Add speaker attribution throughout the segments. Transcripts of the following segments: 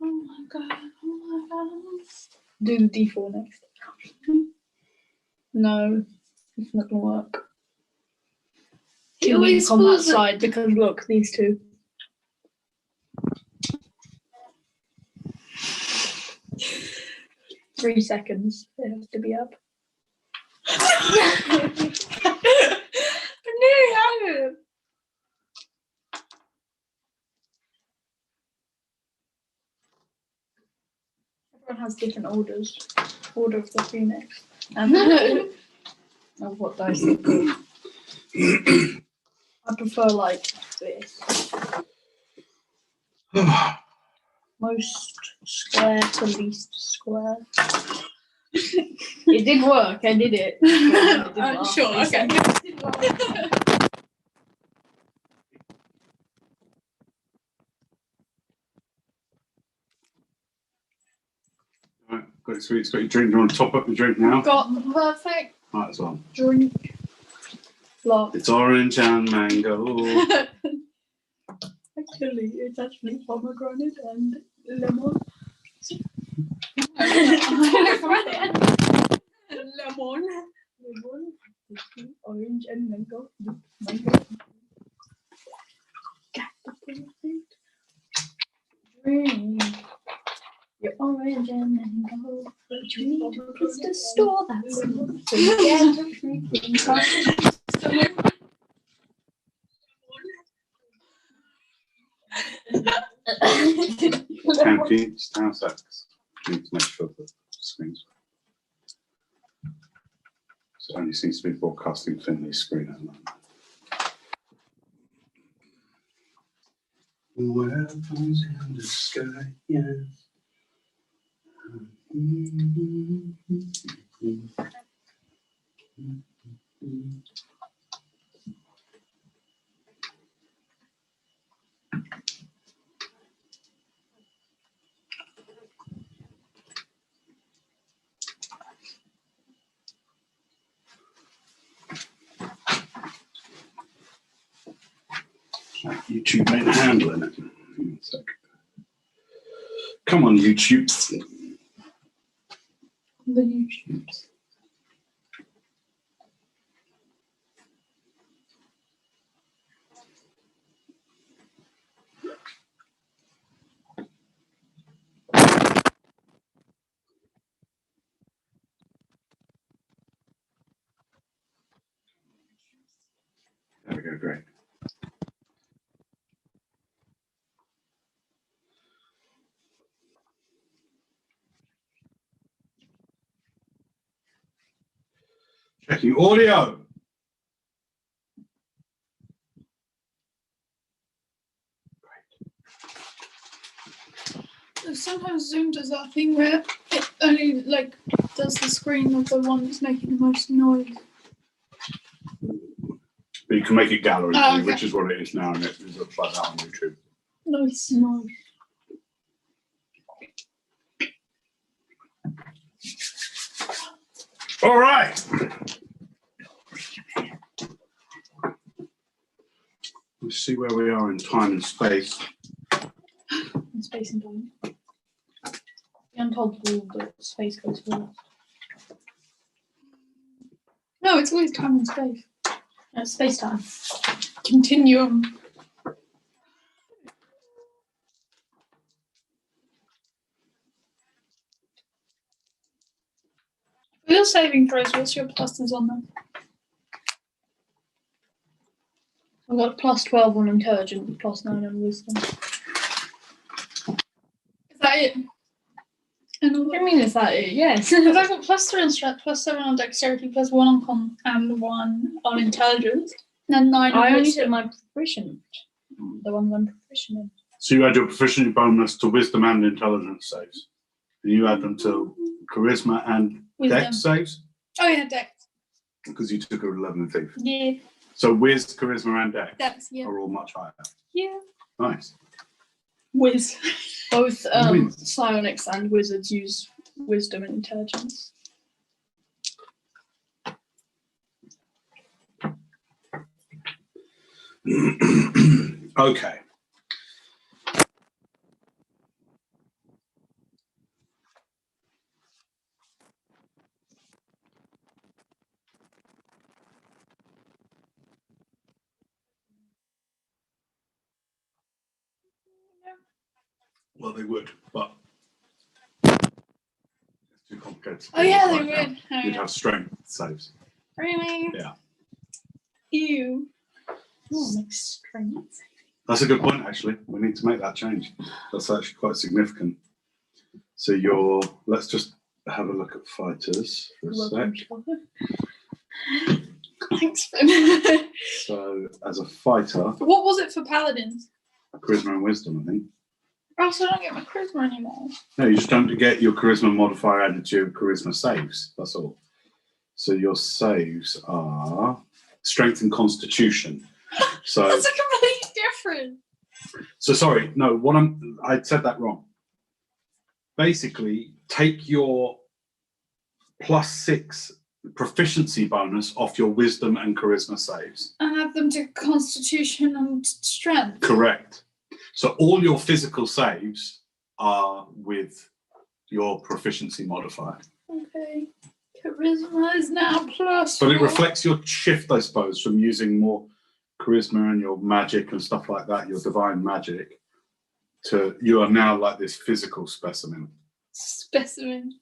Speaker 1: my god, oh my god. Do D4 next. No, it's not gonna work.
Speaker 2: He
Speaker 1: Too weak
Speaker 2: always
Speaker 1: on that
Speaker 2: falls
Speaker 1: side because look, these two. Three seconds. It has to be up.
Speaker 2: I nearly had it.
Speaker 1: Everyone has different orders. Order of the phoenix. And of what dice they call. I prefer like this. Most square to least square. It did work, I did it.
Speaker 2: I'm sure, okay.
Speaker 3: Right, got your sweets, got your drink. Do you want to top up the drink now?
Speaker 1: Got the perfect
Speaker 3: Might as well.
Speaker 1: drink. Love.
Speaker 3: It's orange and mango.
Speaker 1: Actually, it's actually pomegranate and lemon. Lemon, orange and mango. Mango. Drink your orange and mango. But you need a place to store that stuff. So you get everything.
Speaker 3: Empty, just down seconds. Need to make sure the screen's. So it only seems to be broadcasting Finley's screen at the moment. Weapons in the sky, yes. YouTube ain't handling it. One sec. Come on, YouTube.
Speaker 1: The YouTubes.
Speaker 3: There we go, great. Checking audio.
Speaker 2: Sometimes Zoom does that thing where it only like does the screen of the one that's making the most noise.
Speaker 3: But you can make it gallery,
Speaker 2: Oh, okay.
Speaker 3: which is what it is now, and it looks like that on YouTube.
Speaker 1: Nice.
Speaker 3: All right. Let's see where we are in time and space.
Speaker 1: In space and time. The untold rule that space goes first.
Speaker 2: No, it's always time and space.
Speaker 1: No, space time.
Speaker 2: Continuum. For your saving throws, what's your pluses on them?
Speaker 1: I've got plus 12 on intelligence, plus 9 on wisdom.
Speaker 2: Is that it? And all
Speaker 1: What do
Speaker 2: that?
Speaker 1: you mean, is that it? Yes.
Speaker 2: Because I've got plus 3 on strength, plus 7 on dexterity, plus 1 on con, and 1 on intelligence, and 9 on
Speaker 1: I only
Speaker 2: wisdom.
Speaker 1: said my proficient. The ones I'm proficient in.
Speaker 3: So you add your proficiency bonus to wisdom and intelligence saves. And you add them to charisma and
Speaker 2: Wisdom.
Speaker 3: dex saves,
Speaker 2: Oh yeah, dex.
Speaker 3: because you took an 11 thief.
Speaker 2: Yeah,
Speaker 3: So whiz, charisma, and dex
Speaker 2: dex. Yeah.
Speaker 3: are all much higher.
Speaker 2: Yeah.
Speaker 3: Nice.
Speaker 1: Whiz. Both
Speaker 3: Whiz.
Speaker 1: psionics and wizards use wisdom and intelligence.
Speaker 3: Okay. Well, they would, but it's too complicated.
Speaker 2: Oh yeah, they
Speaker 3: Right now.
Speaker 2: would. Oh,
Speaker 3: You'd
Speaker 2: yeah.
Speaker 3: have strength saves.
Speaker 2: Really?
Speaker 3: Yeah.
Speaker 2: Ew.
Speaker 1: Oh, like strength.
Speaker 3: That's a good point, actually. We need to make that change. That's actually quite significant. So let's just have a look at fighters for a
Speaker 1: Welcome,
Speaker 3: sec.
Speaker 1: Charlotte.
Speaker 2: Thanks, Finn.
Speaker 3: So as a fighter,
Speaker 2: What was it for paladins?
Speaker 3: charisma and wisdom, I think.
Speaker 2: Oh, so I don't get my charisma anymore.
Speaker 3: No, you just don't get your charisma modifier added to your charisma saves. That's all. So your saves are strength and constitution. So
Speaker 2: That's a completely different.
Speaker 3: So sorry, no, I said that wrong. Basically, take your +6 proficiency bonus off your wisdom and charisma saves.
Speaker 2: And add them to constitution and strength.
Speaker 3: Correct. So all your physical saves are with your proficiency modifier.
Speaker 2: Okay. Charisma is now plus.
Speaker 3: But it
Speaker 2: 4.
Speaker 3: reflects your shift, I suppose, from using more charisma and your magic and stuff like that, your divine magic, to you are now like this physical specimen.
Speaker 2: Specimen.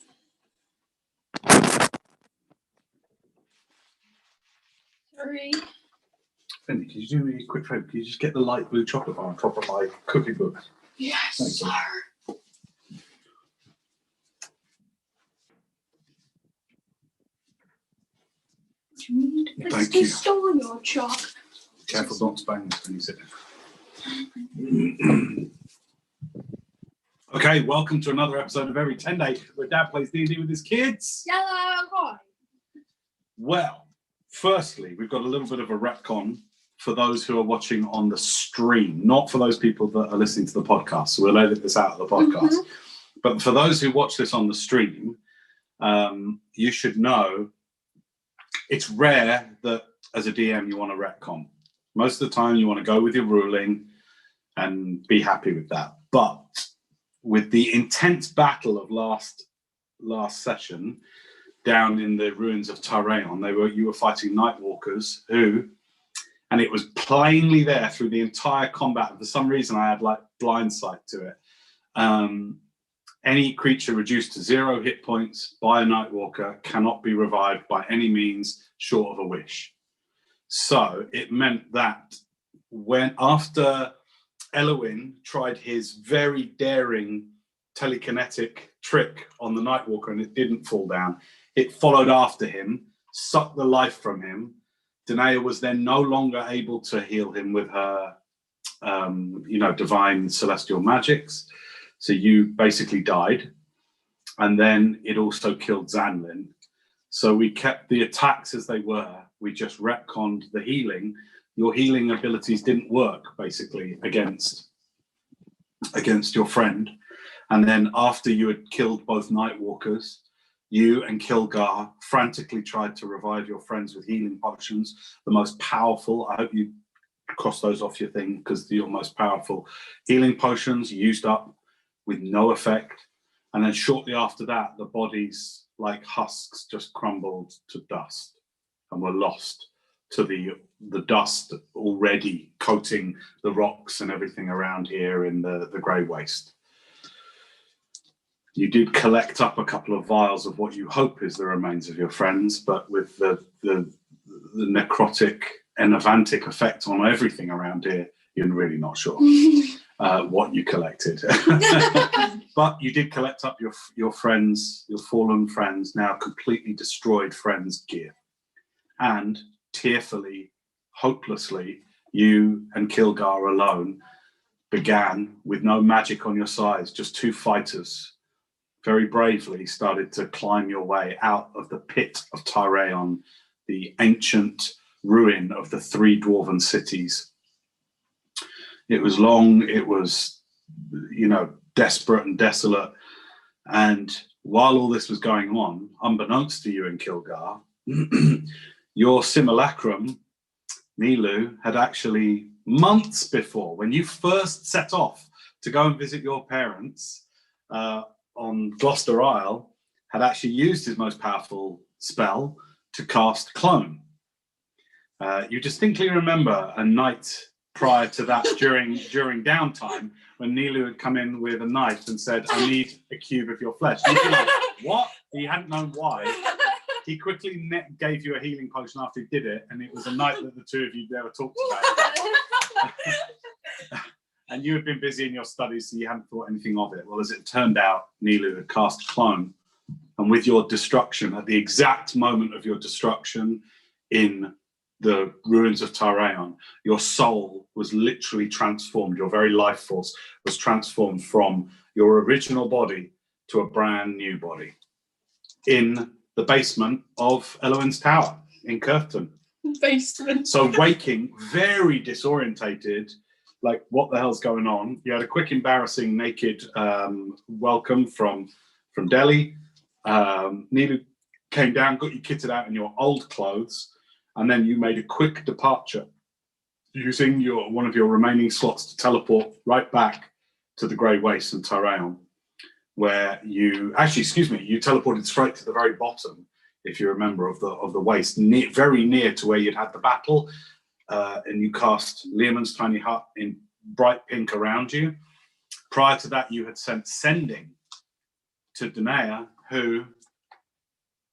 Speaker 2: Sorry.
Speaker 3: Finny, can you do me a quick favour? Can you just get the light blue chocolate bar on top of my cookie book?
Speaker 2: Yes,
Speaker 3: Thanks,
Speaker 2: sir.
Speaker 1: You need a place
Speaker 3: Thank
Speaker 1: to
Speaker 3: you.
Speaker 1: store your chalk.
Speaker 3: Careful not to bang this when you sit down. Okay, welcome to another episode of Every Tenday, where Dad plays D&D with his kids.
Speaker 2: Yellow boy.
Speaker 3: Well, firstly, we've got a little bit of a retcon for those who are watching on the stream, not for those people that are listening to the podcast. So we'll edit this out of the podcast.
Speaker 2: Mm-hmm.
Speaker 3: But for those who watch this on the stream, you should know it's rare that as a DM you want to retcon. Most of the time you want to go with your ruling and be happy with that. But with the intense battle of last session down in the ruins of Tyraon, you were fighting Nightwalkers who, and it was plainly there through the entire combat. For some reason I had like blind sight to it. Any creature reduced to 0 hit points by a Nightwalker cannot be revived by any means short of a wish. So it meant that after Elowin tried his very daring telekinetic trick on the Nightwalker and it didn't fall down, it followed after him, sucked the life from him. Danae was then no longer able to heal him with her, divine celestial magics. So you basically died. And then it also killed Zanlin. So we kept the attacks as they were. We just retconned the healing. Your healing abilities didn't work, basically, against your friend. And then after you had killed both Nightwalkers, you and Kilgar frantically tried to revive your friends with healing potions. The most powerful, I hope you cross those off your thing, because your most powerful healing potions used up with no effect. And then shortly after that, the bodies, like husks, just crumbled to dust and were lost to the dust already coating the rocks and everything around here in the grey waste. You did collect up a couple of vials of what you hope is the remains of your friends, but with the necrotic enervantic effect on everything around here, you're really not sure what you collected. But you did collect up your friends, your fallen friends, now completely destroyed friends' gear. And tearfully, hopelessly, you and Kilgar alone began, with no magic on your sides, just 2 fighters, very bravely started to climb your way out of the pit of Tyraon, the ancient ruin of the 3 dwarven cities. It was long, it was, desperate and desolate. And while all this was going on, unbeknownst to you and Kilgar, your simulacrum, Nilu, had actually months before, when you first set off to go and visit your parents on Gloucester Isle, had actually used his most powerful spell to cast Clone. You distinctly remember a night prior to that, during downtime, when Nilu had come in with a knife and said, "I need a cube of your flesh." You'd be like, "What?" He hadn't known why. He quickly gave you a healing potion after he did it, and it was a night that the two of you never talked about. And you had been busy in your studies, so you hadn't thought anything of it. Well, as it turned out, Nilu had cast clone, and with your destruction, at the exact moment of your destruction in the ruins of Tyraon, your soul was literally transformed. Your very life force was transformed from your original body to a brand new body in the basement of Elowin's Tower in Curtain.
Speaker 2: Basement.
Speaker 3: So waking, very disorientated, like, what the hell's going on? You had a quick, embarrassing, naked welcome from Delhi. Nilu came down, got you kitted out in your old clothes, and then you made a quick departure using one of your remaining slots to teleport right back to the Grey Waste in Tyraon, where you teleported straight to the very bottom, if you remember, of the waste, very near to where you'd had the battle, and you cast Leomund's tiny hut in bright pink around you. Prior to that, you had sent sending to Danaea, who,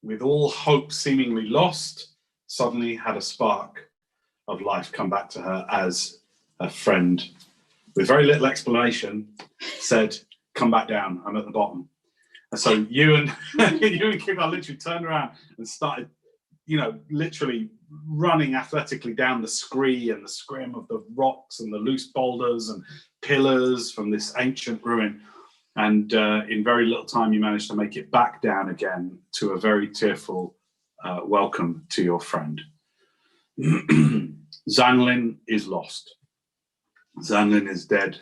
Speaker 3: with all hope seemingly lost, suddenly had a spark of life come back to her as a friend, with very little explanation, said, "Come back down, I'm at the bottom." And so you and Kibar literally turned around and started, literally running athletically down the scree and the scrim of the rocks and the loose boulders and pillars from this ancient ruin. And in very little time, you managed to make it back down again to a very tearful welcome to your friend. Zanlin is lost. Zanlin is dead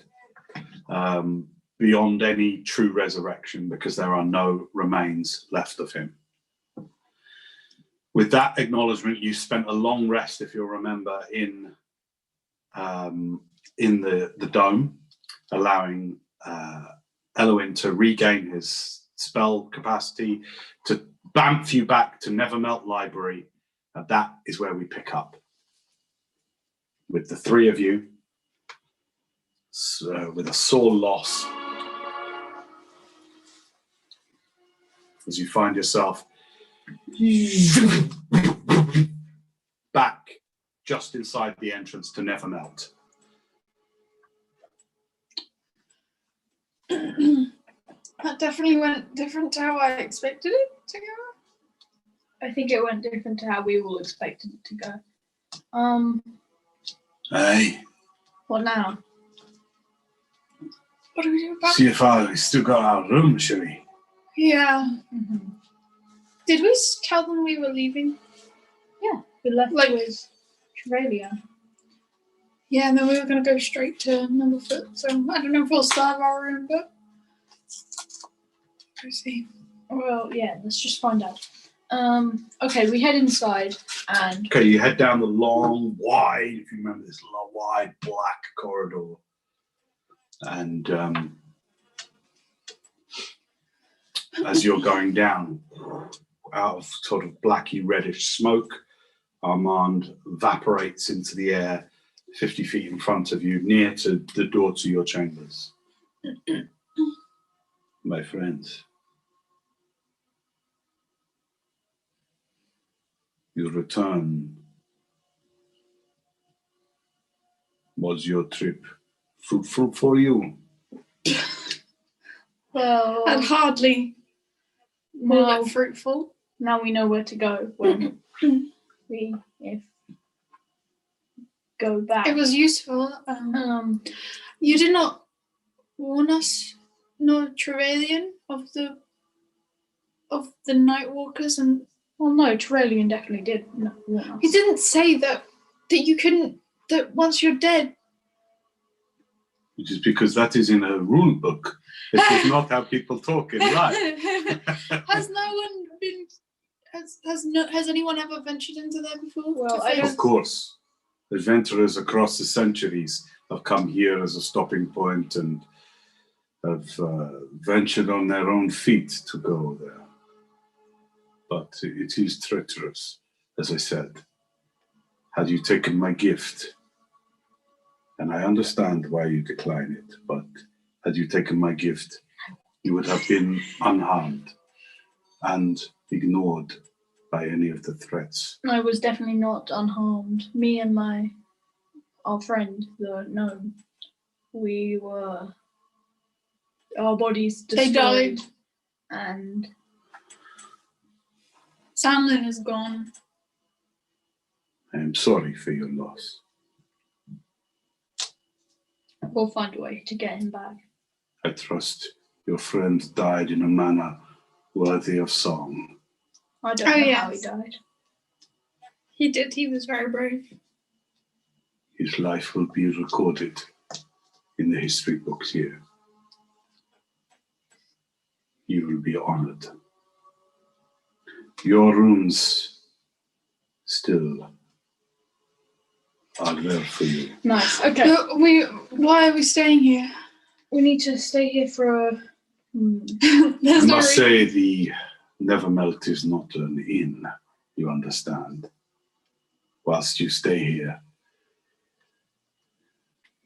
Speaker 3: beyond any true resurrection, because there are no remains left of him. With that acknowledgement, you spent a long rest, if you'll remember, in the dome, allowing Elowin to regain his spell capacity, to bamf you back to Nevermelt Library. And that is where we pick up, with the three of you, with a sore loss, as you find yourself back just inside the entrance to Nevermelt.
Speaker 2: That definitely went different to how I expected it to go.
Speaker 1: I think it went different to how we all expected it to go.
Speaker 3: Hey,
Speaker 1: What now?
Speaker 2: What do we do about
Speaker 3: see if I still got our room, shall we?
Speaker 2: Yeah.
Speaker 1: Mm-hmm.
Speaker 2: Did we tell them we were leaving?
Speaker 1: Yeah, we left with Trevelyan.
Speaker 2: Yeah, and then we were going to go straight to Numblefoot. So I don't know if we'll still have our room, but we'll see.
Speaker 1: Well, yeah, let's just find out. Okay, we head inside and...
Speaker 3: Okay, you head down the long, wide, if you remember this long, wide, black corridor. And as you're going down, out of sort of blacky reddish smoke, Armand evaporates into the air 50 feet in front of you, near to the door to your chambers. My friends, your return. Was your trip fruitful for you?
Speaker 1: Well,
Speaker 2: And hardly more fruitful.
Speaker 1: Now we know where to go when we go back.
Speaker 2: It was useful. You did not warn us, nor Trevelyan, of the Nightwalkers, and
Speaker 1: Well, no, Trevelyan definitely did not warn us.
Speaker 2: he didn't say that you couldn't. That once you're dead.
Speaker 3: Which is because that is in a rule book. It is not how people talk in life.
Speaker 2: Has no one been? Has anyone ever ventured into there before?
Speaker 1: Well,
Speaker 3: Of course, adventurers across the centuries have come here as a stopping point and have ventured on their own feet to go there. But it is treacherous, as I said. Had you taken my gift And I understand why you decline it, but had you taken my gift, you would have been unharmed and ignored by any of the threats.
Speaker 1: I was definitely not unharmed. Me and our friend, the gnome, our bodies destroyed.
Speaker 2: They died.
Speaker 1: And
Speaker 2: Samlin is gone.
Speaker 3: I am sorry for your loss.
Speaker 1: we'll find a way to get him back.
Speaker 3: I trust your friend died in a manner worthy of song.
Speaker 1: I don't know how he died.
Speaker 2: He did. He was very brave.
Speaker 3: His life will be recorded in the history books here. You will be honored. Your rooms still are there for you.
Speaker 1: Nice. Okay.
Speaker 2: Why are we staying here?
Speaker 1: We need to stay here for a.
Speaker 3: I must say the Nevermelt is not an inn, you understand. Whilst you stay here,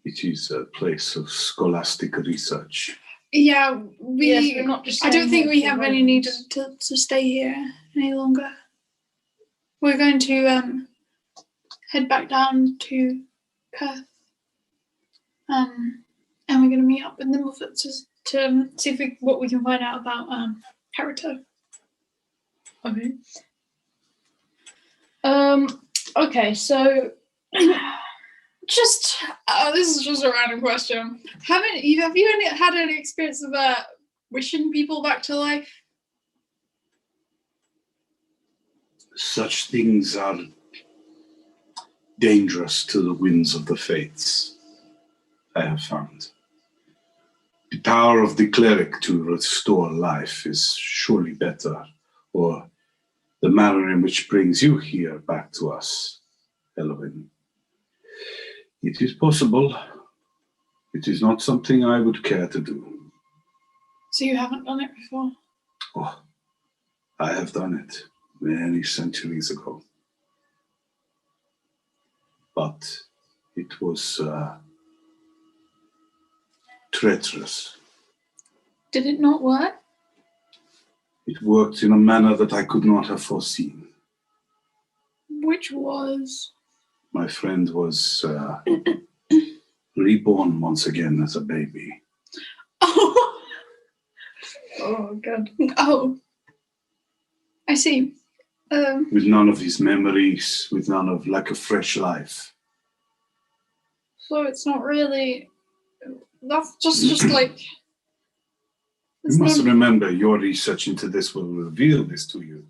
Speaker 3: it is a place of scholastic research.
Speaker 2: Yeah,
Speaker 1: we're not just.
Speaker 2: I don't think we have any need
Speaker 1: to.
Speaker 2: to stay here any longer. We're going to head back down to Perth, and we're going to meet up with Nimblefoots to see what we can find out about Character.
Speaker 1: Okay. Okay. So.
Speaker 2: Just this is just a random question. Have you had any experience of wishing people back to life?
Speaker 3: Such things are dangerous to the winds of the fates, I have found. The power of the cleric to restore life is surely better, or the manner in which brings you here back to us, Eloin. It is possible. It is not something I would care to do.
Speaker 2: So you haven't done it before?
Speaker 3: Oh, I have done it many centuries ago. But it was treacherous.
Speaker 2: Did it not work?
Speaker 3: It worked in a manner that I could not have foreseen.
Speaker 2: Which was?
Speaker 3: My friend was reborn once again as a baby.
Speaker 2: Oh,
Speaker 1: Oh God.
Speaker 2: oh, I see.
Speaker 3: With none of his memories, with none of like a fresh life.
Speaker 2: So it's not really. That's just like.
Speaker 3: You must remember, your research into this will reveal this to you.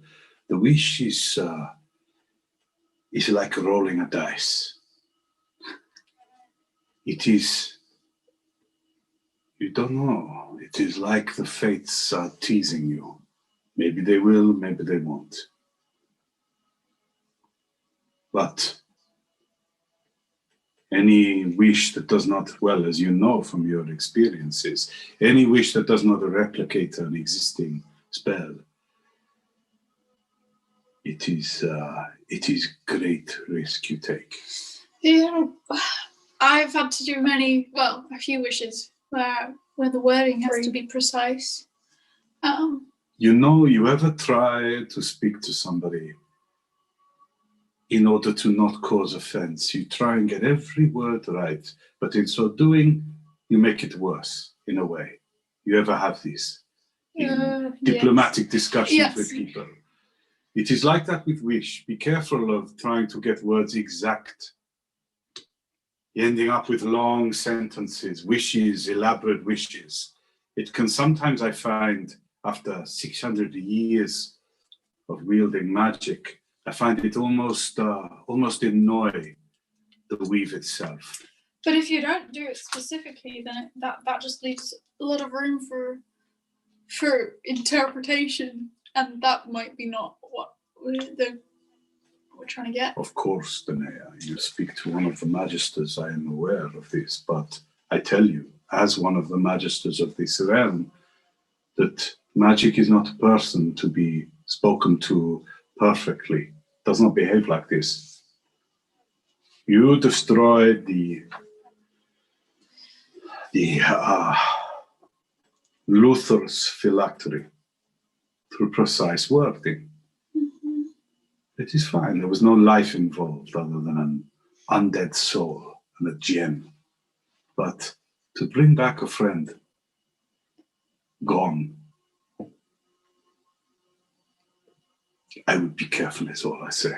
Speaker 3: The wish is like rolling a dice. It is, you don't know. It is like the fates are teasing you. Maybe they will, maybe they won't. But any wish that does not, well, as you know from your experiences, any wish that does not replicate an existing spell, it is great risk you take.
Speaker 2: Yeah, I've had to do a few wishes where the wording has to be precise.
Speaker 3: You ever try to speak to somebody in order to not cause offense? You try and get every word right, but in so doing, you make it worse in a way. You ever have this in diplomatic discussions with people? It is like that with wish. Be careful of trying to get words exact. Ending up with long sentences, wishes, elaborate wishes. It can sometimes, I find, after 600 years of wielding magic, I find it almost annoy the weave itself.
Speaker 2: But if you don't do it specifically, then that just leaves a lot of room for interpretation, and that might be not what we're trying to get.
Speaker 3: Of course, Tenday, you speak to one of the magisters. I am aware of this, but I tell you, as one of the magisters of this realm, that magic is not a person to be spoken to perfectly. It does not behave like this. You destroyed the the Luther's phylactery through precise wording.
Speaker 2: Mm-hmm.
Speaker 3: It is fine. There was no life involved other than an undead soul and a gem. But to bring back a friend gone, I would be careful is all I say.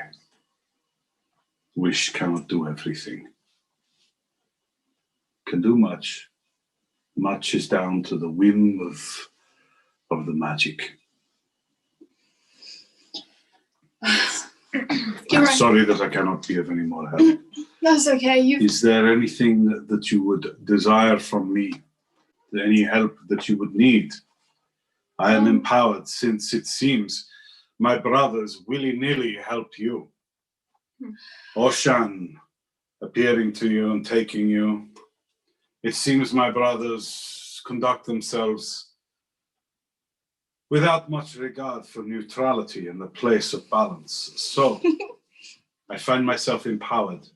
Speaker 3: Wish cannot do everything. Can do much. Much is down to the whim of the magic.
Speaker 2: You're
Speaker 3: I'm
Speaker 2: right.
Speaker 3: sorry that I cannot be of any more help.
Speaker 2: That's okay.
Speaker 3: Is there anything that you would desire from me? Any help that you would need? I am empowered, since it seems my brothers willy-nilly helped you. Oshan appearing to you and taking you. It seems my brothers conduct themselves without much regard for neutrality and the place of balance. So I find myself empowered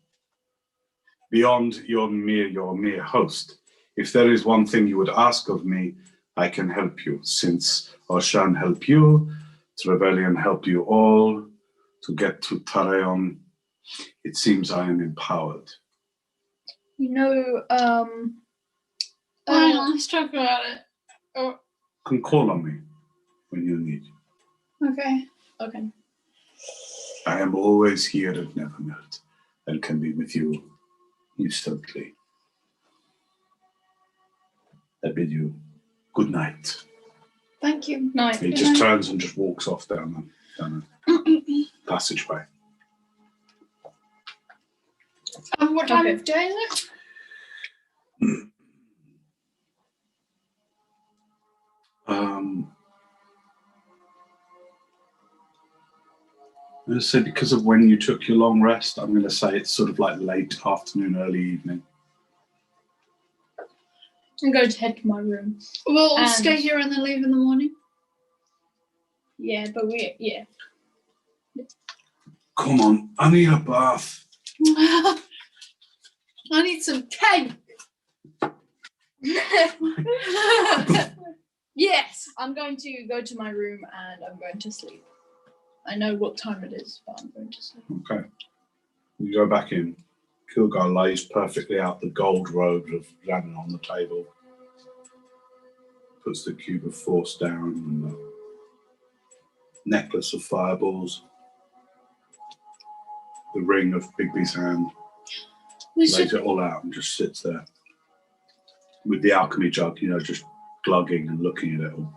Speaker 3: beyond your mere host. If there is one thing you would ask of me, I can help you. Since Oshan helped you, Trevelyan helped you all to get to Tareon, it seems I am empowered.
Speaker 1: You know,
Speaker 2: Hang on, let's talk about it. Oh,
Speaker 3: You can call on me when you need.
Speaker 2: okay.
Speaker 1: okay.
Speaker 3: I am always here at Nevermelt and can be with you instantly. I bid you good night.
Speaker 2: Thank you.
Speaker 1: Night.
Speaker 3: He just turns and just walks off down the passageway.
Speaker 2: What time
Speaker 1: Okay.
Speaker 2: of day is it?
Speaker 3: I'm going to say because of when you took your long rest, I'm going to say it's sort of like late afternoon, early evening.
Speaker 1: I'm going to head to my room.
Speaker 2: We'll all
Speaker 1: And-
Speaker 2: stay here and then leave in the morning.
Speaker 1: Yeah, but yeah.
Speaker 3: Come on, I need a bath.
Speaker 2: I need some cake.
Speaker 1: Yes, I'm going to go to my room and I'm going to sleep. I know what time it is, but I'm going to sleep.
Speaker 3: Okay. You go back in. Kilgar lays perfectly out the gold robes of Rhiannon on the table. Puts the cube of force down and the necklace of fireballs. The ring of Bigby's hand.
Speaker 2: We
Speaker 3: Lays
Speaker 2: should.
Speaker 3: it all out and just sits there. With the alchemy jug, just glugging and looking at it all.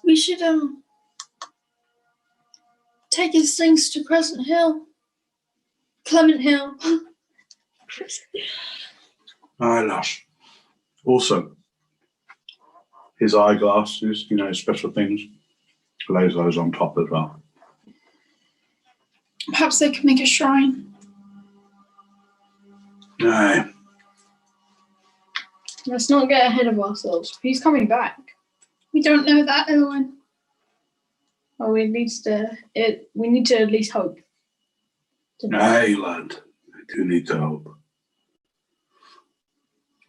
Speaker 2: We should take his things to Crescent Hill. Clement Hill.
Speaker 3: Aye, lass. Also, his eyeglasses, special things, lays those on top as well.
Speaker 2: Perhaps they could make a shrine.
Speaker 3: Aye.
Speaker 1: Let's not get ahead of ourselves. He's coming back.
Speaker 2: We don't know that, Owen.
Speaker 1: Well, we need to at least hope.
Speaker 3: Aye, lad. I do need to help.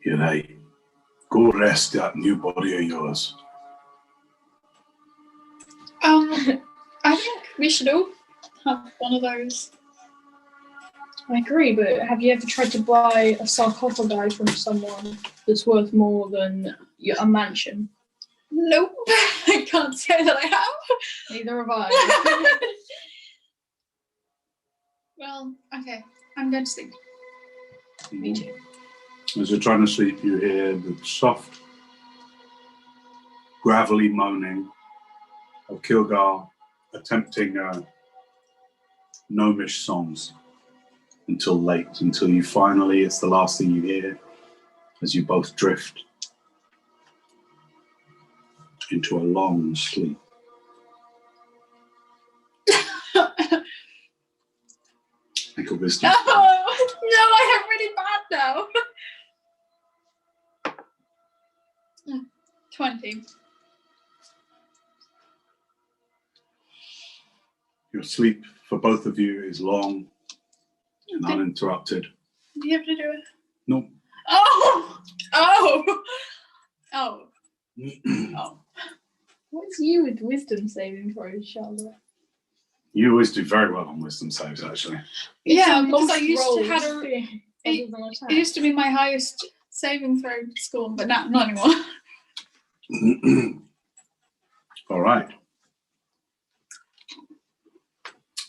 Speaker 3: You're right. Go rest that new body of yours.
Speaker 2: I think we should all have one of those.
Speaker 1: I agree, but have you ever tried to buy a sarcophagi from someone that's worth more than a mansion?
Speaker 2: Nope. I can't say that I have.
Speaker 1: Neither have I.
Speaker 2: Well, okay. I'm going to sleep.
Speaker 1: Me too.
Speaker 3: As you're trying to sleep, you hear the soft, gravelly moaning of Kilgar attempting gnomish songs until you finally, it's the last thing you hear as you both drift into a long sleep. Make a wisdom.
Speaker 2: Oh, no, I have really bad now. 20.
Speaker 3: Your sleep for both of you is long and uninterrupted.
Speaker 2: Be able to do it.
Speaker 3: Nope.
Speaker 2: Oh! Oh! Oh. Oh.
Speaker 1: What's you with wisdom saving throws, Charlotte?
Speaker 3: You always do very well on wisdom saves, actually.
Speaker 2: Yeah,
Speaker 1: It's a
Speaker 2: because I
Speaker 1: most
Speaker 2: used to
Speaker 1: rolls
Speaker 2: have a.
Speaker 1: thing,
Speaker 2: it-
Speaker 1: other than attack.
Speaker 2: It used to be my highest saving throw score, but not anymore.
Speaker 3: All right.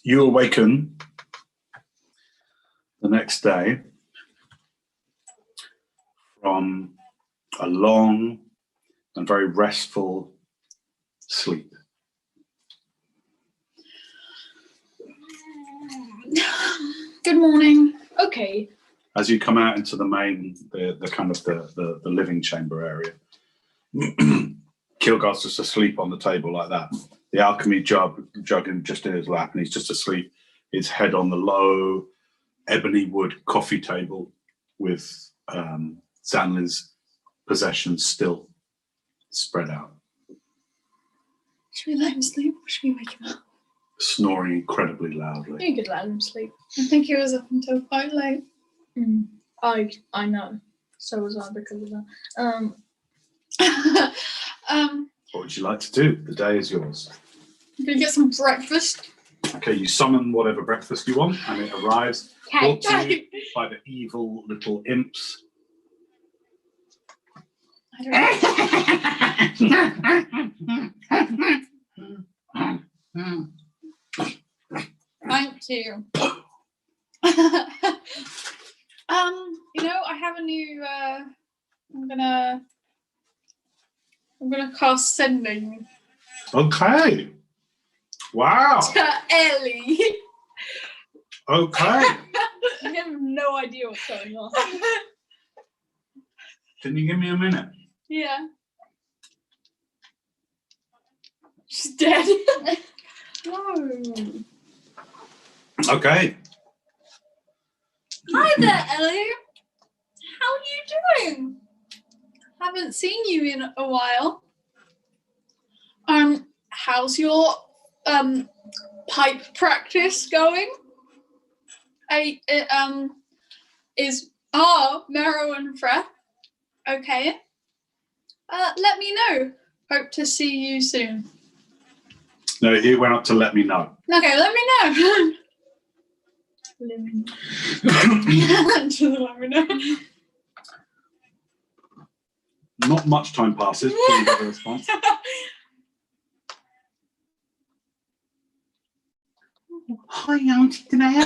Speaker 3: You awaken the next day from a long and very restful sleep.
Speaker 2: Good morning.
Speaker 1: Okay.
Speaker 3: As you come out into the main, the kind of the living chamber area, Kilgar's just asleep on the table like that. The alchemy jug just in his lap, and he's just asleep. His head on the low ebony wood coffee table with Zanley's possessions still spread out,
Speaker 2: Should we let him sleep or should we wake him up?
Speaker 3: snoring incredibly loudly.
Speaker 1: You could let him sleep.
Speaker 2: I think he was up until quite late.
Speaker 1: I know. So was I because of that.
Speaker 3: What would you like to do? The day is yours.
Speaker 2: I'm gonna get some breakfast.
Speaker 3: Okay, you summon whatever breakfast you want, and it arrives brought to you by the evil little imps.
Speaker 2: I don't know. Thank you. I have a new. I'm gonna cast sending
Speaker 3: Okay. Wow.
Speaker 2: to Ellie.
Speaker 3: Okay.
Speaker 1: I have no idea what's going on.
Speaker 3: Can you give me a minute?
Speaker 2: Yeah. She's dead.
Speaker 1: No.
Speaker 3: Okay.
Speaker 2: Hi there, Ellie. How are you doing? Haven't seen you in a while. How's your pipe practice going? Is Marrow and Freth okay? Let me know. Hope to see you soon.
Speaker 3: No, he went up to let me know.
Speaker 2: Okay, let me know. Just let me know.
Speaker 3: Not much time passes before you get a response. Hi, Auntie Tenday.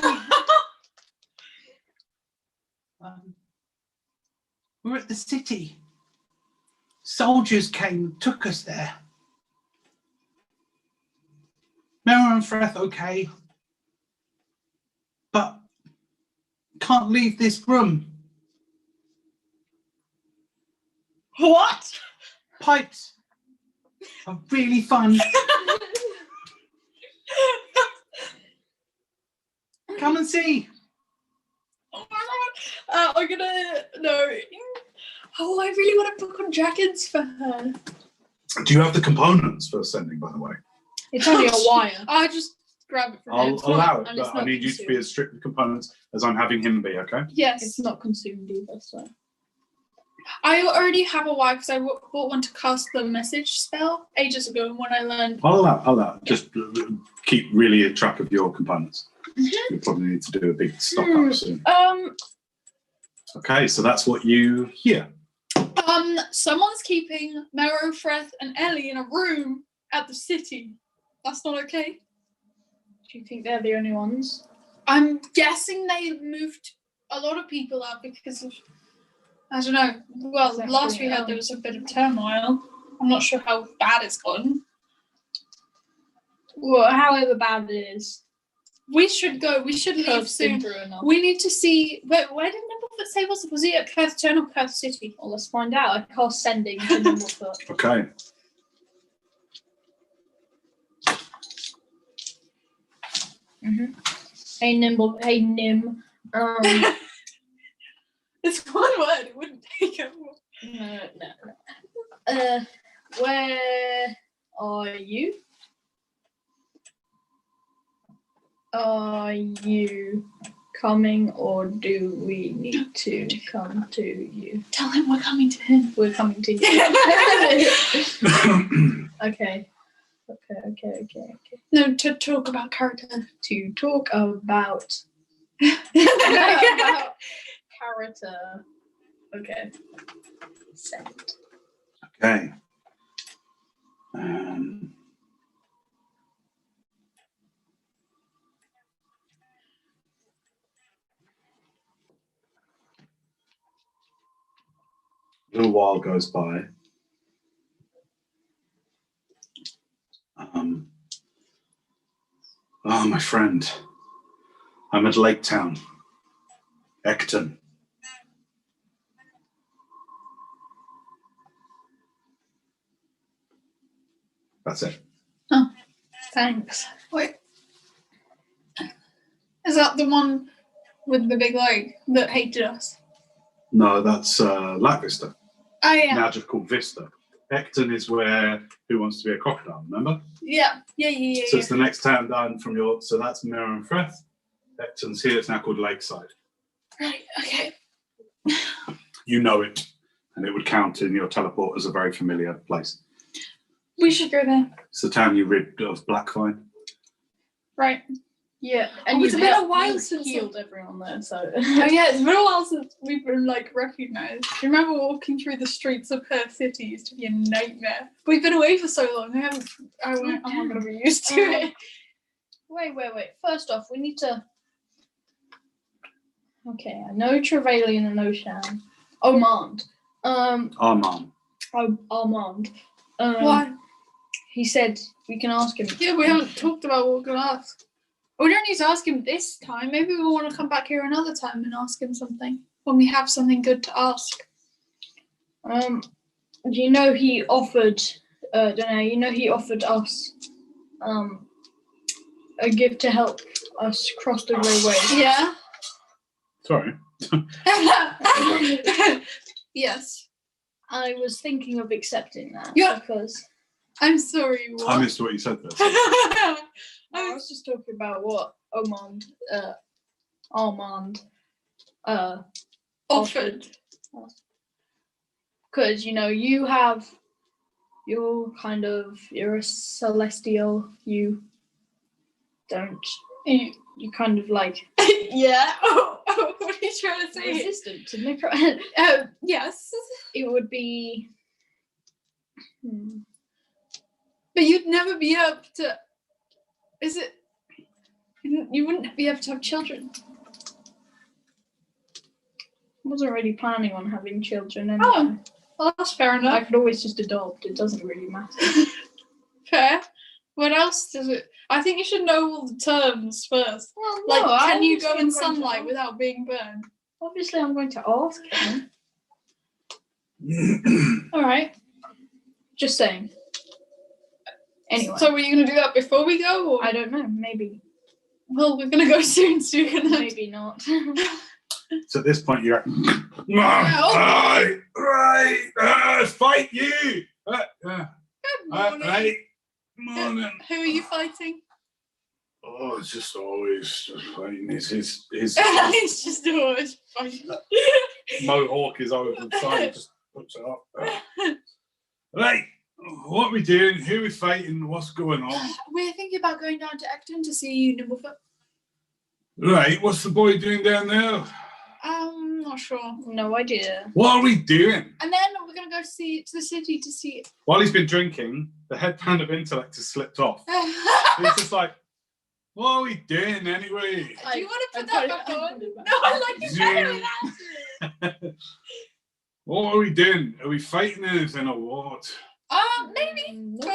Speaker 3: We're at the city. Soldiers came and took us there. Mera and Freth okay, but can't leave this room.
Speaker 2: What?
Speaker 3: Pipes are really fun. Come and see.
Speaker 2: Oh my god. I'm gonna no. Oh, I really want to book on dragons for her.
Speaker 3: Do you have the components for sending, by the way?
Speaker 1: It's only a wire.
Speaker 2: I'll just grab it from
Speaker 3: I'll
Speaker 2: him.
Speaker 3: allow it,
Speaker 1: and it's
Speaker 3: but I
Speaker 1: not
Speaker 3: need you to be
Speaker 1: consumed.
Speaker 3: as strict with components as I'm having him be, okay?
Speaker 2: Yes.
Speaker 1: It's not consumed either, so.
Speaker 2: I already have a wife because I bought one to cast the message spell ages ago when I learned.
Speaker 3: I'll allow it. Just keep really a track of your components. You probably need to do a big stock up soon. Okay, so that's what you hear.
Speaker 2: Someone's keeping Marrow, Freth, and Ellie in a room at the city. That's not okay.
Speaker 1: Do you think they're the only ones?
Speaker 2: I'm guessing they moved a lot of people out because of, I don't know. Well,
Speaker 1: Exactly,
Speaker 2: last we heard there was a bit of turmoil. I'm not sure how bad it's gone.
Speaker 1: Well, however bad it is.
Speaker 2: We should go. We should leave
Speaker 1: Kurt's been
Speaker 2: soon.
Speaker 1: through enough.
Speaker 2: We need to see. Where did Nimblefoot say was? Was he at Curth Turn or Curth City?
Speaker 1: Well, let's find out. I cast sending to Nimblefoot.
Speaker 3: Okay.
Speaker 1: Hey Nim.
Speaker 2: It's one word. It wouldn't take a
Speaker 1: No. Where are you? Are you coming, or do we need to come to you?
Speaker 2: Tell him we're coming to him.
Speaker 1: We're coming to you. Okay.
Speaker 2: No, to talk about character.
Speaker 1: To talk about character. Okay. Send.
Speaker 3: Okay. A little while goes by. Oh, my friend. I'm at Lake Town. Ecton. That's it.
Speaker 1: Thanks.
Speaker 2: Wait. Is that the one with the big leg that hated us?
Speaker 3: No, that's Lac Vista.
Speaker 2: Oh, yeah.
Speaker 3: Now just called Vista. Ecton is where Who Wants to Be a Crocodile, remember?
Speaker 2: Yeah.
Speaker 3: So it's the next town down from so that's Mirror and Frith. Ecton's here, it's now called Lakeside.
Speaker 2: Right, okay.
Speaker 3: You know it, and it would count in your teleport as a very familiar place.
Speaker 2: We should go there.
Speaker 3: It's the town you rid of Blackvine.
Speaker 2: Right.
Speaker 1: Yeah,
Speaker 2: and it's been a while
Speaker 1: you
Speaker 2: since
Speaker 1: healed everyone there, so.
Speaker 2: Oh yeah, it's been a while since we've been recognised. Do you remember walking through the streets of Perth City? It used to be a nightmare. We've been away for so long. I'm not going to be used to it.
Speaker 1: Wait. First off, we need to. Okay, I know Trevelyan and Oshan. Armand.
Speaker 3: Armand.
Speaker 1: Armand.
Speaker 2: Why?
Speaker 1: He said we can ask him.
Speaker 2: Yeah, we haven't talked about what we're going to ask. We don't need to ask him this time. Maybe we want to come back here another time and ask him something when we have something good to ask.
Speaker 1: You know he offered. You know he offered us a gift to help us cross the railway.
Speaker 2: Yeah.
Speaker 3: Sorry.
Speaker 2: Yes.
Speaker 1: I was thinking of accepting that because
Speaker 2: I'm sorry. What?
Speaker 3: I missed what you said there.
Speaker 1: I was just talking about what Armand
Speaker 2: offered.
Speaker 1: Because you're a celestial. You kind of like
Speaker 2: Yeah. Oh, what are you trying to say?
Speaker 1: resistant to necro.
Speaker 2: Yes.
Speaker 1: It would be.
Speaker 2: But you'd never be able to. Is it? You wouldn't be able to have children.
Speaker 1: I wasn't really planning on having children. Anyway.
Speaker 2: Oh, well, that's fair
Speaker 1: I
Speaker 2: enough.
Speaker 1: could always just adopt. It doesn't really matter.
Speaker 2: Fair. What else does it? I think you should know all the terms first.
Speaker 1: Well,
Speaker 2: Like,
Speaker 1: no,
Speaker 2: can you go
Speaker 1: obviously
Speaker 2: in
Speaker 1: I'm going
Speaker 2: sunlight
Speaker 1: to-
Speaker 2: without being burned?
Speaker 1: Obviously, I'm going to ask him.
Speaker 2: All right.
Speaker 1: Just saying. Anyway,
Speaker 2: So, were you going to do that before we go, or?
Speaker 1: I don't know. Maybe.
Speaker 2: Well, we're going to go soon, so you're going to.
Speaker 1: Maybe not.
Speaker 3: So at this point, you're right, fight you.
Speaker 2: Good morning.
Speaker 3: Right, morning.
Speaker 2: Who are you fighting?
Speaker 3: Oh, it's just always just fighting. His
Speaker 2: It's just always fighting.
Speaker 3: mohawk is over the side. Just puts it up. Right, what are we doing? Who are we fighting? What's going on?
Speaker 2: We're thinking about going down to Ecton to see Nimblefoot.
Speaker 3: Right, what's the boy doing down there?
Speaker 2: Not sure.
Speaker 1: No idea.
Speaker 3: What are we doing?
Speaker 2: And then we're going to go to the city to see it.
Speaker 3: While he's been drinking, the headband of intellect has slipped off. He's just like, what are we doing anyway?
Speaker 2: Do you want to put
Speaker 1: I
Speaker 2: that
Speaker 1: put it-
Speaker 2: back
Speaker 1: I
Speaker 2: on?
Speaker 1: put it back
Speaker 2: No, I like it better without
Speaker 3: What are we doing? Are we fighting anything or what?
Speaker 2: it. Maybe.
Speaker 1: No.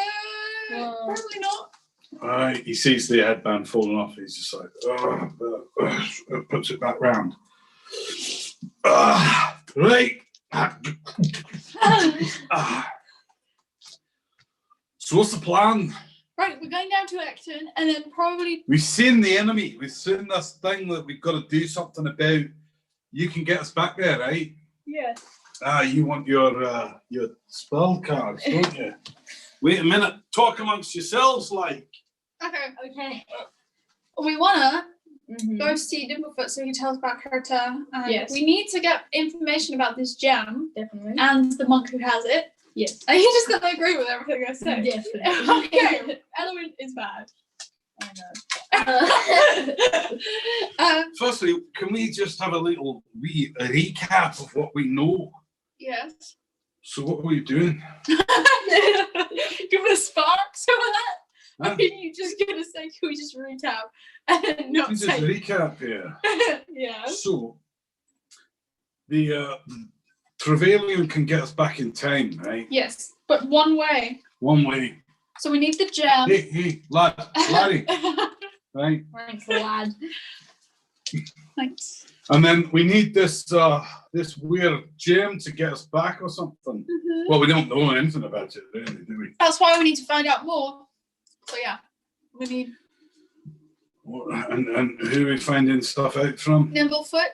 Speaker 2: Probably not.
Speaker 3: Right, he sees the headband falling off. He's just like, puts it back round. Right. So what's the plan?
Speaker 2: Right, we're going down to Ecton and then probably.
Speaker 3: We've seen the enemy. We've seen this thing that we've got to do something about. You can get us back there, right?
Speaker 1: Yes.
Speaker 3: You want your spell cards, don't you? Wait a minute. Talk amongst yourselves, like.
Speaker 2: Okay.
Speaker 1: Okay.
Speaker 2: We want to go see Dimplefoot so he tells about Karata.
Speaker 1: Yes.
Speaker 2: We need to get information about this gem
Speaker 1: Definitely.
Speaker 2: and the monk who has it.
Speaker 1: Yes.
Speaker 2: And you just gotta agree with everything I say.
Speaker 1: Definitely.
Speaker 2: Okay, Element is bad.
Speaker 1: I know.
Speaker 3: Firstly, can we just have a little recap of what we know?
Speaker 2: Yes.
Speaker 3: So what were you doing?
Speaker 2: Give it a spark, some of that.
Speaker 3: Huh?
Speaker 2: Or are you just gonna say, can we just recap and not
Speaker 3: Just
Speaker 2: say?
Speaker 3: recap here.
Speaker 2: Yeah.
Speaker 3: So, the Trevelyan can get us back in time, right?
Speaker 2: Yes, but one way.
Speaker 3: One way.
Speaker 2: So we need the gem.
Speaker 3: Hey, laddie, right?
Speaker 1: Thanks, lad.
Speaker 2: Thanks.
Speaker 3: And then we need this this weird gem to get us back or something.
Speaker 2: Mhm.
Speaker 3: Well, we don't know anything about it, really, do we?
Speaker 2: That's why we need to find out more. So yeah, we need
Speaker 3: And who are we finding stuff out from?
Speaker 2: Nimblefoot.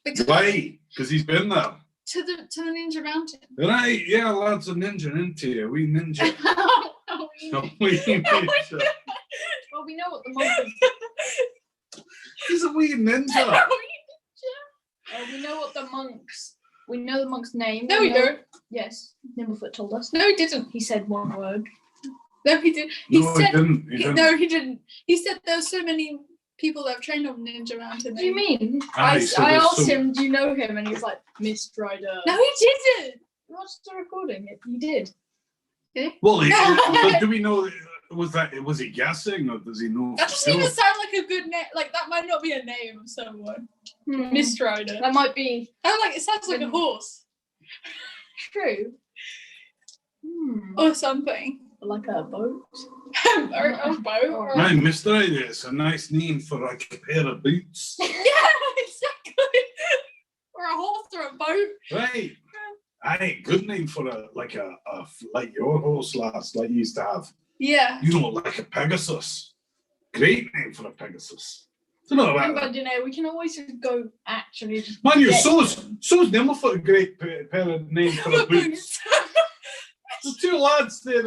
Speaker 2: Because
Speaker 3: Why? Because he's been there.
Speaker 2: to the Ninja Mountain.
Speaker 3: Right, yeah, lads, a ninja into you. We ninja. We ninja.
Speaker 1: Well, we know what the monk is.
Speaker 3: He's a wee ninja.
Speaker 1: We know what the monks. We know the monk's name.
Speaker 2: No, we
Speaker 1: know-
Speaker 2: don't.
Speaker 1: Yes, Nimblefoot told us.
Speaker 2: No, he didn't.
Speaker 1: He said one word.
Speaker 2: No, he didn't.
Speaker 3: No, he didn't. He didn't.
Speaker 2: No, he didn't. He said there's so many people that have trained on Ninja Mountain.
Speaker 1: What do you mean?
Speaker 3: Aye,
Speaker 1: I
Speaker 3: so
Speaker 1: I
Speaker 3: there's
Speaker 1: asked
Speaker 3: so-
Speaker 1: him, do you know him? And he was like, Miss Strider.
Speaker 2: No, he didn't.
Speaker 1: Watch the recording. He did.
Speaker 3: Well, but do we know? Was he guessing, or does he know?
Speaker 2: That
Speaker 3: for
Speaker 2: doesn't
Speaker 3: sure?
Speaker 2: even sound like a good name. Like that might not be a name of someone. Miss Strider.
Speaker 1: That might be
Speaker 2: It sounds like a horse
Speaker 1: true.
Speaker 2: or something.
Speaker 1: Like a boat.
Speaker 2: Or a boat. Or
Speaker 3: Right, Mr. Idea, it's a nice name for like a pair of boots.
Speaker 2: yeah, exactly. Or a horse or a boat.
Speaker 3: Right. Aye, good name for like your horse, lads, like you used to have.
Speaker 2: Yeah.
Speaker 3: You know, like a Pegasus. Great name for a Pegasus. Don't know about
Speaker 1: But
Speaker 3: that.
Speaker 1: you know, we can always just go actually. Just
Speaker 3: Mind you,
Speaker 1: get
Speaker 3: so's
Speaker 1: them.
Speaker 3: Nimblefoot a great pair of name for a boots. The two lads, they're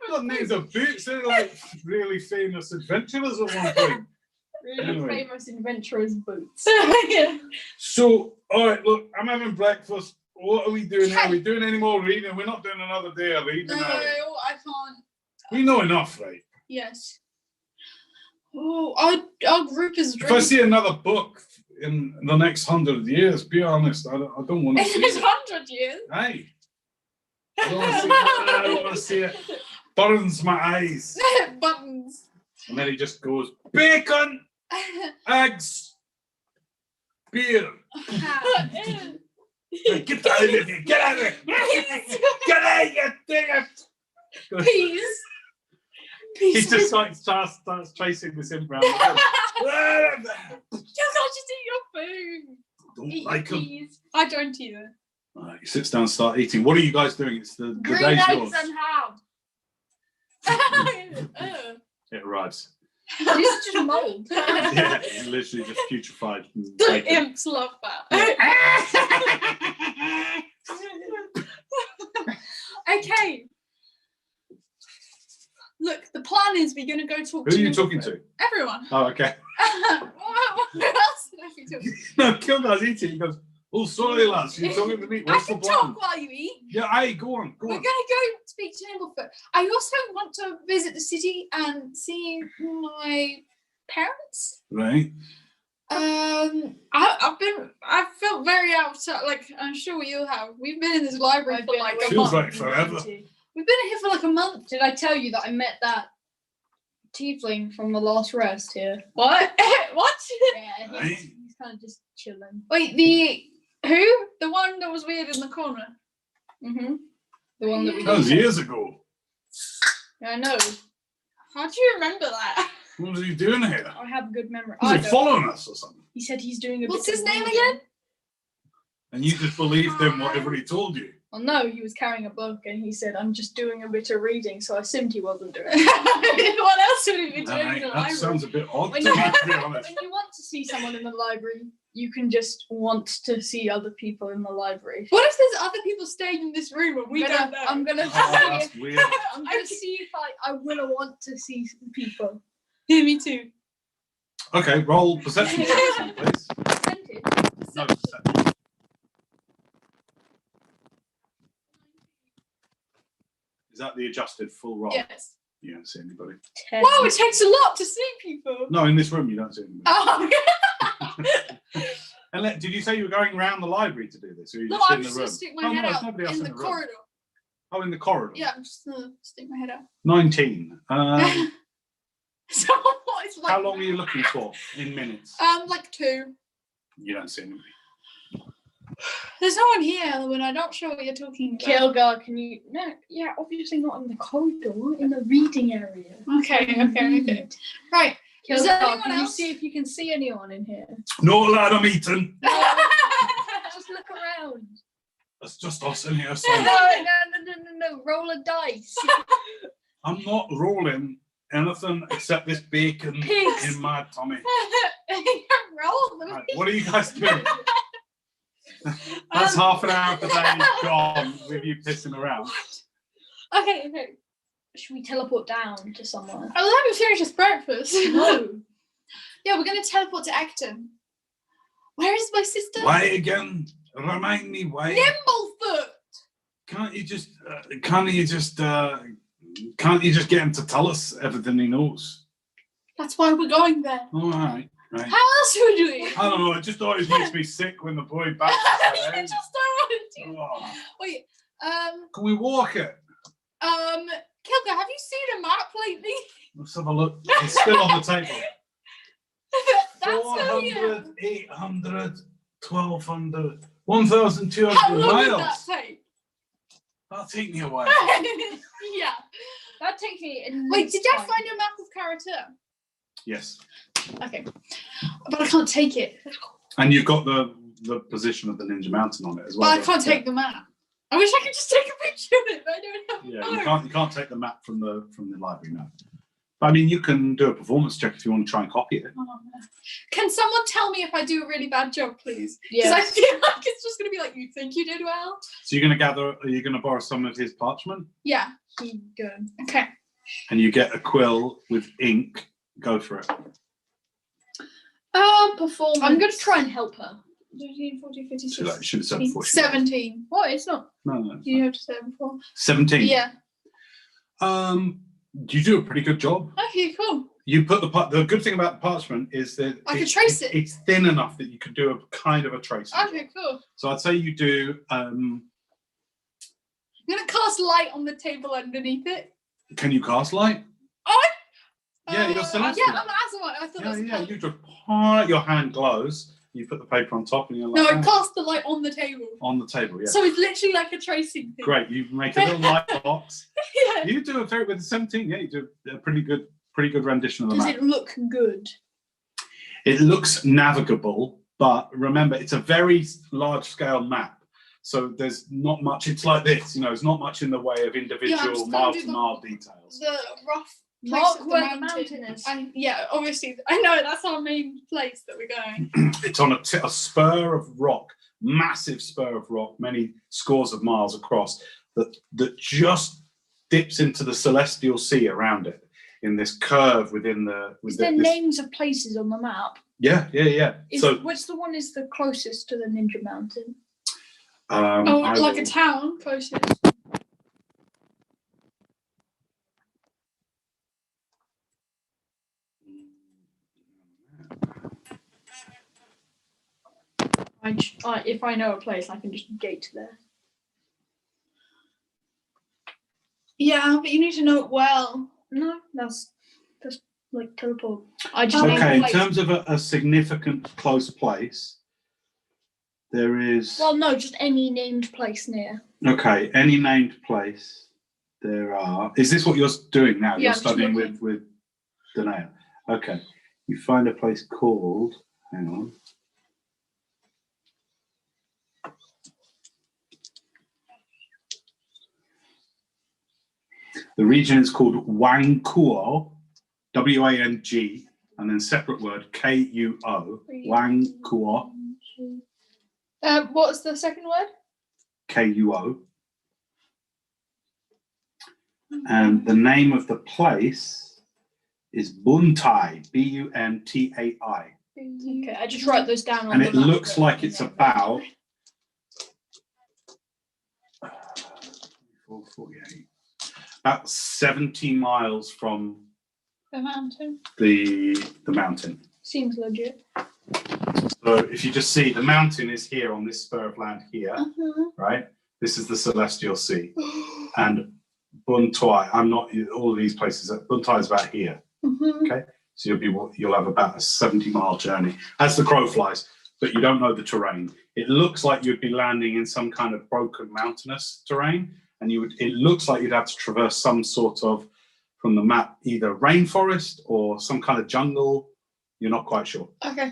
Speaker 3: got names of boots. They're like really famous adventurers at one point.
Speaker 1: Really
Speaker 3: Anyway.
Speaker 1: famous adventurers' boots.
Speaker 2: Yeah.
Speaker 3: So, all right, look, I'm having breakfast. What are we doing now? Are we doing any more reading? We're not doing another day of reading.
Speaker 2: No,
Speaker 3: are we?
Speaker 2: I can't.
Speaker 3: We know enough, right?
Speaker 2: Yes. Oh, our group is
Speaker 3: If I see another book in the next 100 years, be honest, I don't want to see
Speaker 2: It's
Speaker 3: it.
Speaker 2: 100 years.
Speaker 3: Aye. I don't want to see it. I don't want to see it. Burns my eyes.
Speaker 2: Buttons.
Speaker 3: And then he just goes, bacon, eggs, beer. Get out of here. Get out of here. Get out of here. Dang it.
Speaker 2: Peas.
Speaker 3: He
Speaker 2: Peas.
Speaker 3: just like starts tracing this in around.
Speaker 2: You can't just eat your food.
Speaker 3: Don't
Speaker 2: Eat
Speaker 3: like
Speaker 2: your
Speaker 3: him.
Speaker 2: peas. I don't either.
Speaker 3: He sits down and starts eating. What are you guys doing? It's the
Speaker 2: Green
Speaker 3: day's
Speaker 2: eggs
Speaker 3: yours.
Speaker 2: and ham. Ugh.
Speaker 3: It arrives.
Speaker 1: This is just mold.
Speaker 3: Yeah, it's literally just putrefied.
Speaker 2: The imps love that. Okay. Look, the plan is we're going to go talk
Speaker 3: Who
Speaker 2: to
Speaker 3: are you talking to?
Speaker 2: everyone.
Speaker 3: Oh, okay.
Speaker 2: What else did I be talking to?
Speaker 3: No, Kildar's eating. He goes, oh, sorry, lads. You're talking to me.
Speaker 2: I
Speaker 3: What's the
Speaker 2: can
Speaker 3: plan?
Speaker 2: talk while you eat.
Speaker 3: Yeah, aye, go on. Go
Speaker 2: We're
Speaker 3: on.
Speaker 2: going to go speak to Nimblefoot. I also want to visit the city and see my parents.
Speaker 3: Right.
Speaker 2: I felt very outside. Like I'm sure you have. We've been in this library
Speaker 1: I've
Speaker 2: for
Speaker 1: been
Speaker 2: like
Speaker 1: away
Speaker 2: a
Speaker 3: Feels
Speaker 2: month.
Speaker 3: like forever.
Speaker 2: We've been here for like a month.
Speaker 1: Did I tell you that I met that tiefling from the last rest here?
Speaker 2: What? What?
Speaker 1: Yeah,
Speaker 3: Right.
Speaker 1: he's kind of just chilling.
Speaker 2: Wait, the who? The one that was weird in the corner.
Speaker 1: Mm-hmm. The one that we
Speaker 3: That was years ago.
Speaker 1: Yeah, I know.
Speaker 2: How do you remember that?
Speaker 3: What was he doing here?
Speaker 1: I have a good memory.
Speaker 3: Was
Speaker 1: I
Speaker 3: he
Speaker 1: don't-
Speaker 3: following us or something?
Speaker 1: He said he's doing a
Speaker 2: What's
Speaker 1: bit
Speaker 2: his
Speaker 1: of
Speaker 2: name
Speaker 1: reading.
Speaker 2: again?
Speaker 3: And you just believed him whatever he told you.
Speaker 1: Well, no, he was carrying a book and he said, I'm just doing a bit of reading, so I assumed he wasn't doing it.
Speaker 2: What else would we be doing
Speaker 3: Aye,
Speaker 2: in the
Speaker 3: that
Speaker 2: library?
Speaker 3: sounds a bit odd
Speaker 1: When
Speaker 3: to
Speaker 1: you,
Speaker 3: me, to be honest.
Speaker 1: when you want to see someone in the library, you can just want to see other people in the library.
Speaker 2: What if there's other people staying in this room and we don't know?
Speaker 1: I'm gonna
Speaker 3: Oh, that's
Speaker 1: see.
Speaker 3: weird.
Speaker 1: I'm gonna see if I will want to see some people.
Speaker 2: Yeah, me too.
Speaker 3: Okay, roll perception checks then, please. No, perception. Is that the adjusted full roll?
Speaker 2: Yes.
Speaker 3: You don't see anybody.
Speaker 2: Wow, it takes a lot to see people.
Speaker 3: No, in this room you don't see anybody.
Speaker 2: Oh,
Speaker 3: And did you say you were going around the library to do this, or you
Speaker 2: no,
Speaker 3: just
Speaker 2: I'm
Speaker 3: in the
Speaker 2: just
Speaker 3: room?
Speaker 2: gonna stick my
Speaker 3: Oh,
Speaker 2: head
Speaker 3: no, there's
Speaker 2: out
Speaker 3: nobody else
Speaker 2: in the
Speaker 3: room.
Speaker 2: corridor.
Speaker 3: Oh, in the corridor.
Speaker 2: Yeah, I'm just gonna stick my head out.
Speaker 3: 19.
Speaker 2: So what is like?
Speaker 3: How long are you looking for in minutes?
Speaker 2: Like 2.
Speaker 3: You don't see anybody.
Speaker 2: There's no one here when I don't sure what you're talking about.
Speaker 1: Kilgar, can you? No, yeah, obviously not in the corridor, in the reading area.
Speaker 2: Okay. Right. Is there
Speaker 1: Kilgar,
Speaker 2: anyone
Speaker 1: can you
Speaker 2: else?
Speaker 1: see if you can see anyone in here?
Speaker 3: No lad, I'm eating.
Speaker 1: Just look around.
Speaker 3: That's just us in here,
Speaker 1: No,
Speaker 3: son.
Speaker 1: no. Roll a dice.
Speaker 3: I'm not rolling anything except this bacon
Speaker 1: Pigs.
Speaker 3: in my tummy.
Speaker 2: Roll them.
Speaker 3: Right, what are you guys doing? That's half an hour of the day gone with you pissing around.
Speaker 2: Okay.
Speaker 1: Should we teleport down to somewhere?
Speaker 2: I will have you finish this breakfast.
Speaker 1: No.
Speaker 2: Yeah, we're gonna teleport to Acton. Where is my sister?
Speaker 3: Why again? Remind me why.
Speaker 2: Nimblefoot.
Speaker 3: Can't you just get him to tell us everything he knows?
Speaker 2: That's why we're going there.
Speaker 3: All right.
Speaker 2: How else are we doing?
Speaker 3: I don't know. It just always makes me sick when the boy backs
Speaker 2: You
Speaker 3: his head.
Speaker 2: just don't want to do.
Speaker 3: Oh.
Speaker 2: Wait.
Speaker 3: Can we walk it?
Speaker 2: Kilga, have you seen a map lately?
Speaker 3: Let's have a look. It's still on the table.
Speaker 2: That's
Speaker 3: 400, 800, 1200, 1200
Speaker 2: How long would that
Speaker 3: miles.
Speaker 2: take?
Speaker 3: That'll take me a while.
Speaker 2: Yeah.
Speaker 1: That takes me.
Speaker 2: Wait, did Dad find your map of Karatur?
Speaker 3: Yes.
Speaker 2: Okay. But I can't take it.
Speaker 3: And you've got the position of the Ninja Mountain on it as
Speaker 2: But
Speaker 3: well.
Speaker 2: I can't take the map. I wish I could just take a picture of it, but I don't have
Speaker 3: Yeah,
Speaker 2: a
Speaker 3: you
Speaker 2: phone.
Speaker 3: can't take the map from the library now. But I mean, you can do a performance check if you want to try and copy it.
Speaker 2: Oh, no. Can someone tell me if I do a really bad job, please? Because
Speaker 1: Yes.
Speaker 2: I feel like it's just going to be like, you think you did well?
Speaker 3: So you're going to borrow some of his parchment,
Speaker 2: Yeah.
Speaker 1: Good.
Speaker 2: Okay.
Speaker 3: and you get a quill with ink. Go for it.
Speaker 2: Performance.
Speaker 1: I'm going to try and help her.
Speaker 2: 13, 14, 15,
Speaker 3: Should have said
Speaker 2: 16,
Speaker 3: before.
Speaker 2: 17.
Speaker 1: What? It's not.
Speaker 3: No.
Speaker 2: You have to say it before.
Speaker 3: 17.
Speaker 2: Yeah.
Speaker 3: You do a pretty good job.
Speaker 2: Okay, cool.
Speaker 3: You put the good thing about the parchment is that
Speaker 2: I can trace it.
Speaker 3: It's thin enough that you could do a kind of a tracing.
Speaker 2: Okay, cool.
Speaker 3: So I'd say you do.
Speaker 2: I'm going to cast light on the table underneath it.
Speaker 3: Can you cast light? Yeah, you're celestial.
Speaker 2: Yeah, I'm Azamite. I thought that was
Speaker 3: Yeah. You just your hand glows. You put the paper on top, and you're like,
Speaker 2: No, I cast the light on the table.
Speaker 3: on the table. Yeah.
Speaker 2: So it's literally like a tracing thing.
Speaker 3: Great. You make a little light box.
Speaker 2: Yeah.
Speaker 3: You do with 17. Yeah, you do a pretty good rendition of the
Speaker 1: Does
Speaker 3: map.
Speaker 1: it look good?
Speaker 3: It looks navigable, but remember, it's a very large-scale map. So there's not much. It's like this, it's not much in the way of individual
Speaker 2: just gonna
Speaker 3: mile
Speaker 2: do
Speaker 3: to
Speaker 2: the-
Speaker 3: mile details.
Speaker 2: The rough place
Speaker 1: Mark
Speaker 2: of
Speaker 1: where the mountain is.
Speaker 2: Yeah, obviously. I know, that's our main place that we're going.
Speaker 3: It's on a spur of rock, massive spur of rock, many scores of miles across, that just dips into the celestial sea around it in this curve within the.
Speaker 1: Is there names of places on the map?
Speaker 3: Yeah.
Speaker 1: Which the one is the closest to the Ninja Mountain?
Speaker 2: Like a town closest.
Speaker 1: If I know a place, I can just gate there.
Speaker 2: Yeah, but you need to know it well.
Speaker 1: No, that's like teleport. I just
Speaker 3: Okay,
Speaker 1: name
Speaker 3: in
Speaker 1: a place.
Speaker 3: terms of a significant close place, there is.
Speaker 1: Well, no, just any named place near.
Speaker 3: Okay, any named place there are. Is this what you're doing now?
Speaker 1: Yeah,
Speaker 3: You're
Speaker 1: I'm just
Speaker 3: studying
Speaker 1: looking.
Speaker 3: with Danae. Okay, you find a place called. Hang on. The region is called Wangkuo, W-A-N-G, and then separate word K-U-O. Wangkuo,
Speaker 2: What was the second word?
Speaker 3: K-U-O. And the name of the place is Buntai, B-U-N-T-A-I.
Speaker 1: Okay, I just write those down on
Speaker 3: And
Speaker 1: the
Speaker 3: it
Speaker 1: map
Speaker 3: looks
Speaker 1: then.
Speaker 3: like it's about 448, about 70 miles from
Speaker 2: The mountain.
Speaker 3: the mountain.
Speaker 1: Seems legit.
Speaker 3: So if you just see, the mountain is here on this spur of land here, right? This is the Celestial Sea. And Buntai, I'm not, all of these places, Buntai is about here, okay? So you'll have about a 70-mile journey as the crow flies, but you don't know the terrain. It looks like you'd be landing in some kind of broken mountainous terrain, and it looks like you'd have to traverse some sort of, from the map, either rainforest or some kind of jungle. You're not quite sure.
Speaker 2: Okay.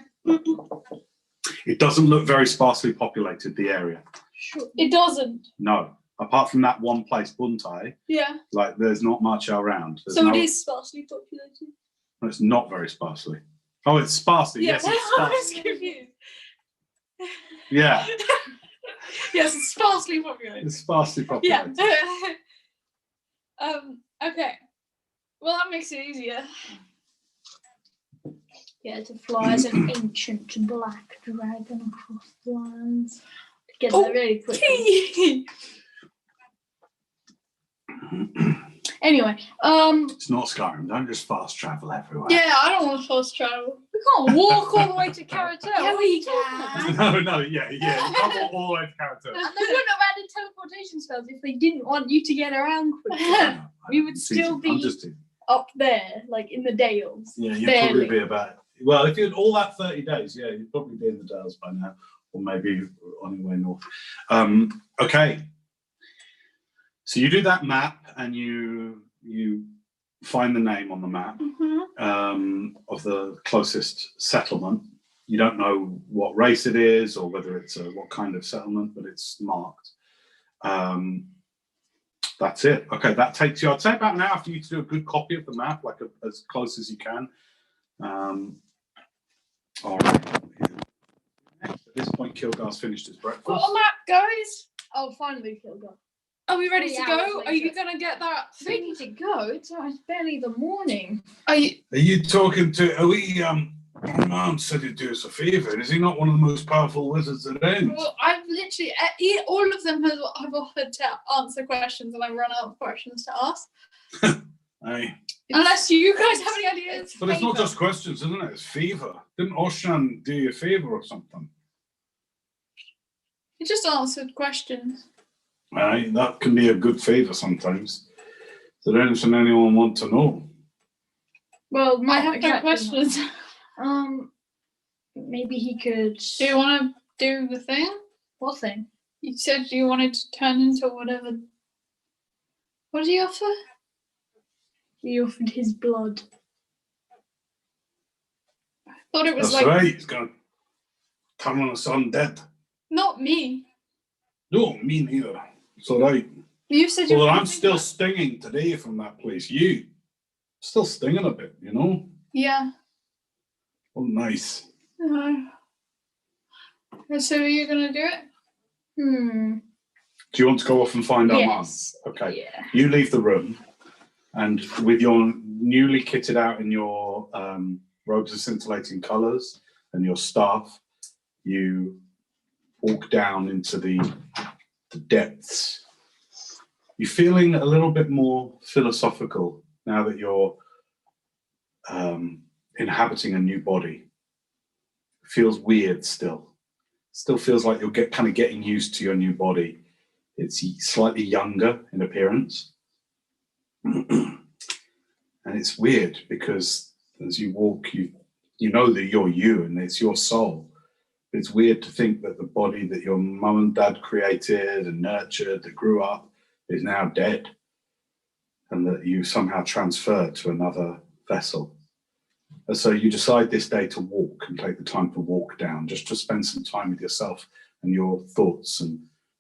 Speaker 3: It doesn't look very sparsely populated, the area.
Speaker 1: Sure.
Speaker 2: It doesn't.
Speaker 3: No, apart from that one place, Buntai,
Speaker 2: Yeah.
Speaker 3: like there's not much around. There's
Speaker 2: So it is sparsely populated.
Speaker 3: It's not very sparsely. Oh, it's sparsely.
Speaker 2: Yeah,
Speaker 3: Yes, it's
Speaker 2: I was
Speaker 3: sparsely.
Speaker 2: confused.
Speaker 3: Yeah,
Speaker 2: Yes, it's sparsely populated.
Speaker 3: it's sparsely
Speaker 2: Yeah.
Speaker 3: populated.
Speaker 2: Okay. Well, that makes it easier.
Speaker 1: Yeah, to fly as an ancient black dragon across the lands. To get there really quickly. Anyway,
Speaker 3: It's not Skyrim. Don't just fast travel everywhere.
Speaker 2: Yeah, I don't want to fast travel.
Speaker 1: we can't walk all the way to Karatel.
Speaker 2: Yeah, we can.
Speaker 3: No, yeah. You can't walk all the way to character.
Speaker 1: And they wouldn't have added teleportation spells if they didn't want you to get around quickly. We would still be-
Speaker 3: I'm just teasing.
Speaker 1: Up there, like in the Dales.
Speaker 3: Yeah, you'd
Speaker 1: Barely.
Speaker 3: probably be about. Well, if you had all that 30 days, yeah, you'd probably be in the Dales by now, or maybe on your way north. Okay. So you do that map, and you find the name on the map of the closest settlement. You don't know what race it is or whether it's what kind of settlement, but it's marked. That's it. Okay, that takes you, I'd say, about an hour for you to do a good copy of the map, like as close as you can. All right. At this point, Kilgar's finished his breakfast.
Speaker 2: Got a map, guys.
Speaker 1: Oh, finally, Kilgar.
Speaker 2: Are we ready
Speaker 1: 3
Speaker 2: to
Speaker 1: hours
Speaker 2: go?
Speaker 1: later.
Speaker 2: Are you gonna get that
Speaker 1: Ready
Speaker 2: thing?
Speaker 1: to go? It's barely the morning.
Speaker 2: Are you?
Speaker 3: Are you talking to, my man said he'd do us a favour. Is he not one of the most powerful wizards around?
Speaker 2: Well, I've literally all of them have offered to answer questions, and I've run out of questions to ask.
Speaker 3: Aye.
Speaker 2: Unless you guys have any ideas.
Speaker 3: But it's not just questions, isn't it? It's favour. Didn't Oshan do you a favour or something?
Speaker 2: You just answered questions.
Speaker 3: Aye, that can be a good favour sometimes. Is there anything anyone want to know?
Speaker 1: Well,
Speaker 2: I
Speaker 1: not
Speaker 2: have no
Speaker 1: exactly
Speaker 2: questions.
Speaker 1: that. Maybe he could.
Speaker 2: Do you want to do the thing?
Speaker 1: What thing?
Speaker 2: You said you wanted to turn into whatever. What did he offer?
Speaker 1: He offered his blood.
Speaker 2: I thought it was
Speaker 3: That's
Speaker 2: like
Speaker 3: right, he's going to turn us undead.
Speaker 2: not me.
Speaker 3: No, me neither. It's all right.
Speaker 2: You said you.
Speaker 3: Well,
Speaker 2: were
Speaker 3: I'm
Speaker 2: gonna do
Speaker 3: still
Speaker 2: that.
Speaker 3: stinging today from that place. You? Still stinging a bit, you know?
Speaker 2: Yeah.
Speaker 3: Oh, nice.
Speaker 2: So are you gonna do it?
Speaker 3: Do you want to go off and find our mum?
Speaker 1: Yes.
Speaker 3: Okay.
Speaker 1: Yeah.
Speaker 3: You leave the room, and with your newly kitted out in your robes of scintillating colours and your staff, you walk down into the depths. You're feeling a little bit more philosophical now that you're inhabiting a new body. It feels weird still. Still feels like you're kind of getting used to your new body. It's slightly younger in appearance. And it's weird because as you walk, you know that you're you and it's your soul. It's weird to think that the body that your mum and dad created and nurtured, that grew up, is now dead. And that you somehow transferred to another vessel. And so you decide this day to walk and take the time to walk down, just to spend some time with yourself and your thoughts and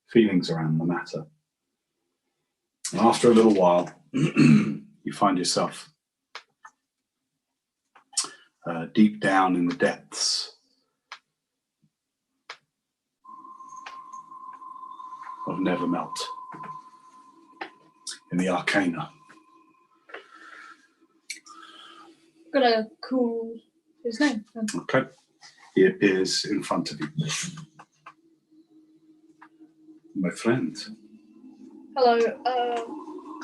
Speaker 3: feelings around the matter. And after a little while, you find yourself deep down in the depths of Nevermelt, in the Arcana.
Speaker 1: gonna call his name. Then.
Speaker 3: Okay. He appears in front of you. My friend.
Speaker 1: Hello.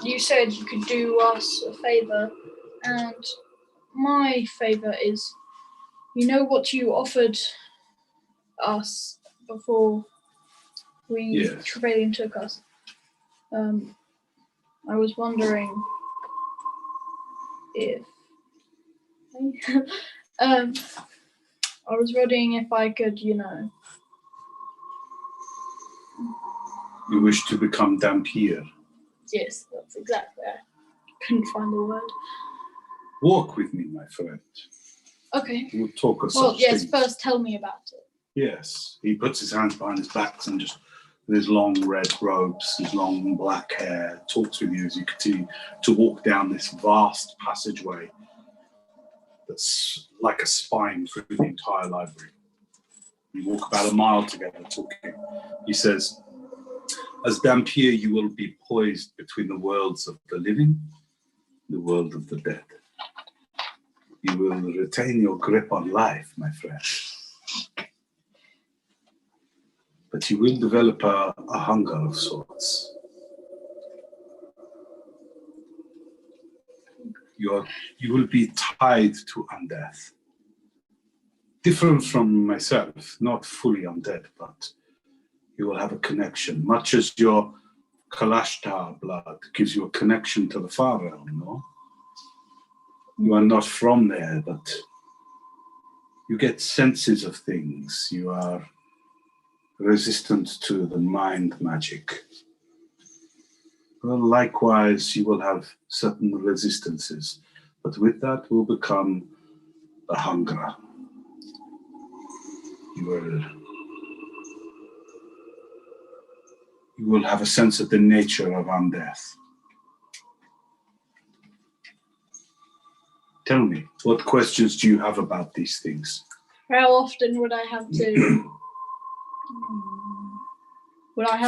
Speaker 1: You said you could do us a favor, and my favor is, you know what you offered us before
Speaker 3: Yes.
Speaker 1: Trevelyan took us. I was wondering if I was wondering if I could,
Speaker 3: You wish to become Dampier.
Speaker 1: Yes, that's exactly. I couldn't find the word.
Speaker 3: Walk with me, my friend.
Speaker 1: Okay.
Speaker 3: We'll talk of
Speaker 1: Well,
Speaker 3: such
Speaker 1: yes.
Speaker 3: things.
Speaker 1: First, tell me about it.
Speaker 3: Yes. He puts his hands behind his back and just, with his long red robes, his long black hair, talks with you as you continue to walk down this vast passageway that's like a spine through the entire library. You walk about a mile together talking. He says, as Dampier, you will be poised between the worlds of the living and the world of the dead. You will retain your grip on life, my friend. But you will develop a hunger of sorts. You will be tied to undeath. Different from myself, not fully undead, but you will have a connection, much as your Kalashtar blood gives you a connection to the far realm, no? You are not from there, but you get senses of things. You are resistant to the mind magic. Well, likewise, you will have certain resistances, but with that will become a hunger. You will have a sense of the nature of undeath. Tell me, what questions do you have about these things?
Speaker 1: How often would I have to?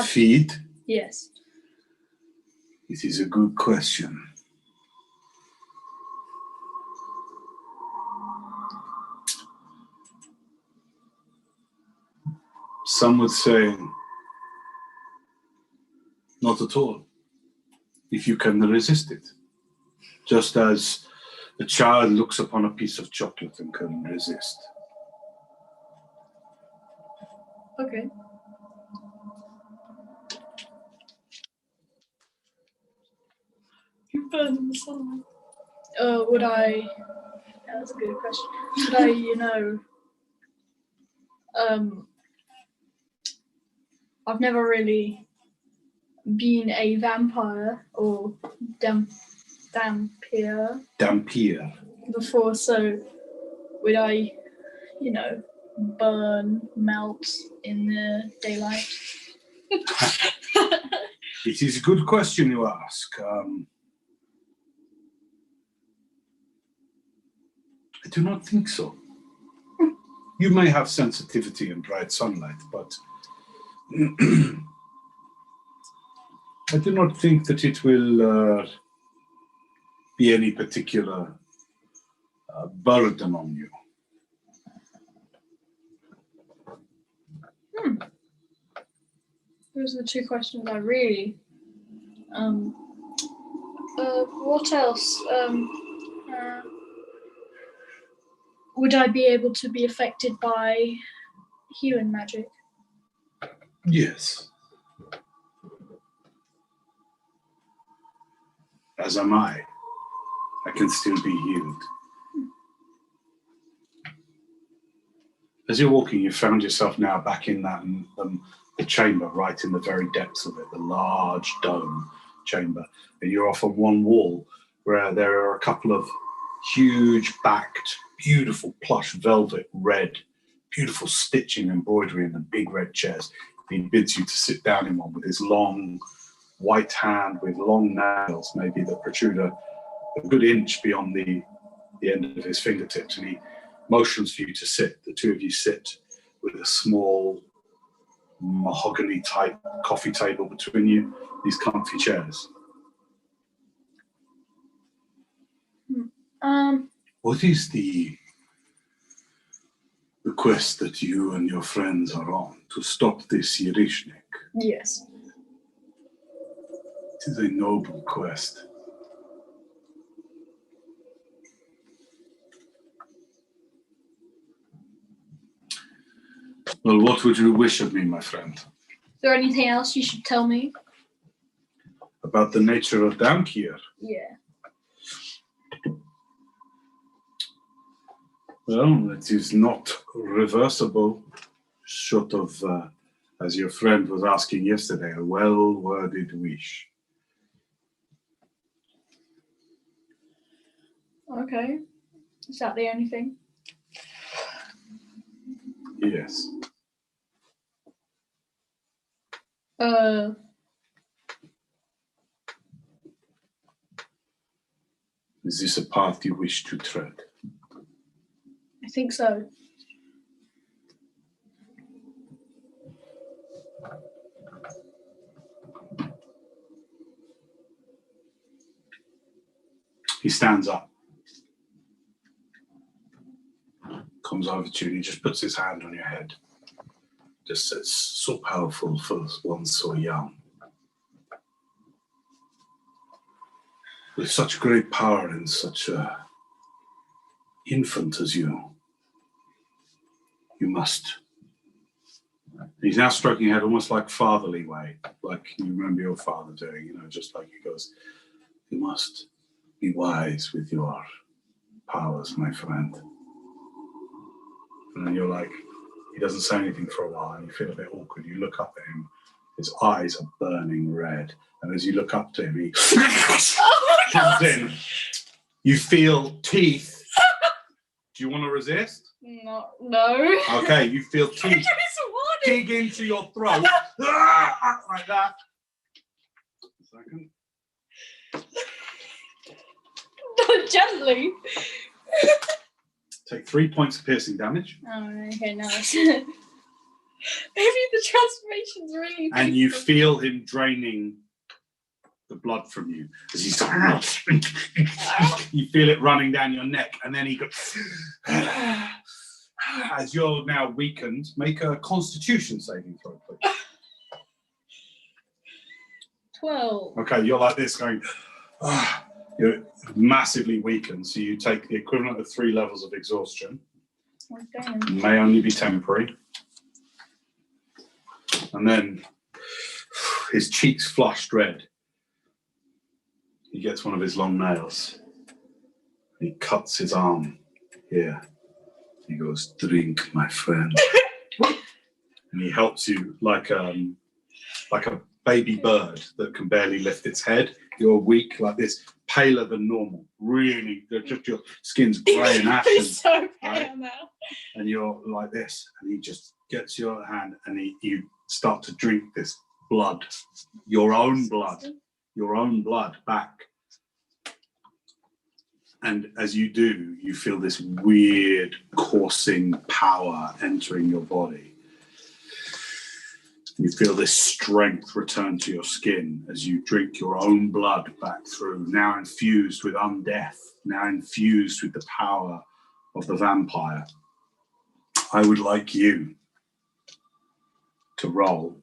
Speaker 3: Feed?
Speaker 1: Yes.
Speaker 3: It is a good question. Some would say, not at all, if you can resist it. Just as a child looks upon a piece of chocolate and can resist.
Speaker 1: Okay. You burn in the sunlight. Would I? That's a good question. Would I, I've never really been a vampire or Dampier before, so would I, burn, melt in the daylight?
Speaker 3: It is a good question you ask. I do not think so. You may have sensitivity in bright sunlight, but I do not think that it will be any particular burden on you.
Speaker 1: Those are the two questions I really. What else? Would I be able to be affected by healing magic?
Speaker 3: Yes. As am I. I can still be healed. As you're walking, you found yourself now back in that the chamber, right in the very depths of it, the large dome chamber. And you're off on one wall where there are a couple of huge backed, beautiful plush velvet red, beautiful stitching embroidery in the big red chairs. He bids you to sit down in one with his long white hand with long nails, maybe that protrude a good inch beyond the end of his fingertips, and he motions for you to sit. The two of you sit with a small mahogany type coffee table between you, these comfy chairs. What is the quest that you and your friends are on to stop this Yerishnik?
Speaker 1: Yes.
Speaker 3: It is a noble quest. Well, what would you wish of me, my friend?
Speaker 1: Is there anything else you should tell me?
Speaker 3: About the nature of Damkir?
Speaker 1: Yeah.
Speaker 3: Well, it is not reversible, short of, as your friend was asking yesterday, a well-worded wish.
Speaker 1: Okay. Is that the only thing?
Speaker 3: Yes. Is this a path you wish to tread?
Speaker 1: I think so.
Speaker 3: He stands up, comes over to you, and he just puts his hand on your head. Just says, so powerful for one so young. With such great power and such a infant as you must. He's now stroking your head almost like fatherly way, like you remember your father doing, you know, just like he goes, you must be wise with your powers, my friend. And then you're like, he doesn't say anything for a while and you feel a bit awkward. You look up at him, his eyes are burning red. And as you look up to him, he comes in. You feel teeth. Do you want to resist?
Speaker 1: No.
Speaker 3: Okay, you feel teeth dig into your throat. Like that. A second.
Speaker 1: Gently.
Speaker 3: Take 3 points of piercing damage.
Speaker 1: Oh, okay, nice. Maybe the transformation's really
Speaker 3: And you feel him draining the blood from you as he's you feel it running down your neck, and then he goes as you're now weakened, make a constitution saving throw, please.
Speaker 1: 12.
Speaker 3: Okay, you're like this going, you're massively weakened, so you take the equivalent of 3 levels of exhaustion.
Speaker 1: Okay.
Speaker 3: May only be temporary. And then his cheeks flushed red. He gets one of his long nails. He cuts his arm here. He goes, drink, my friend. And he helps you like a baby bird that can barely lift its head. You're weak like this, paler than normal. Really, just your skin's grey and ashen.
Speaker 1: He's so pale
Speaker 3: right?
Speaker 1: now.
Speaker 3: And you're like this, and he just gets your hand, and you start to drink this blood, your own blood back. And as you do, you feel this weird coursing power entering your body. You feel this strength return to your skin as you drink your own blood back through, now infused with undeath, now infused with the power of the vampire. I would like you to roll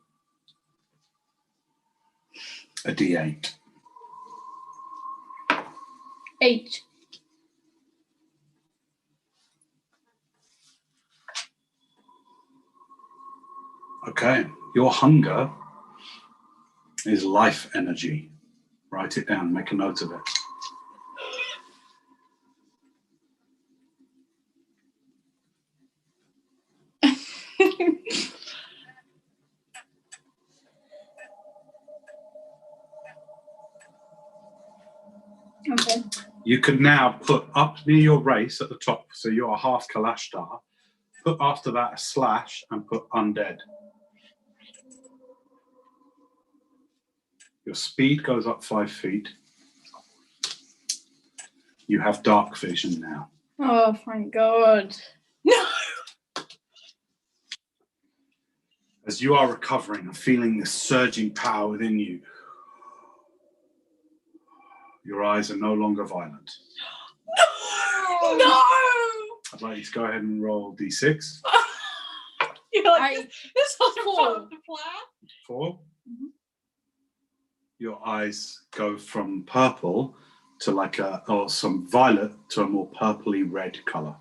Speaker 3: a d8.
Speaker 1: 8.
Speaker 3: Okay, your hunger is life energy. Write it down, make a note of it.
Speaker 1: Okay.
Speaker 3: You can now put up near your race at the top, so you're a half Kalashtar. Put after that a slash and put undead. Your speed goes up 5 feet. You have dark vision now.
Speaker 1: Oh, thank God. No!
Speaker 3: As you are recovering and feeling this surging power within you, your eyes are no longer violent.
Speaker 2: No!
Speaker 3: I'd like you to go ahead and roll d6.
Speaker 2: You're like, this wasn't part of the plan.
Speaker 3: 4.
Speaker 1: Mm-hmm.
Speaker 3: Your eyes go from purple to like some violet to a more purpley red colour.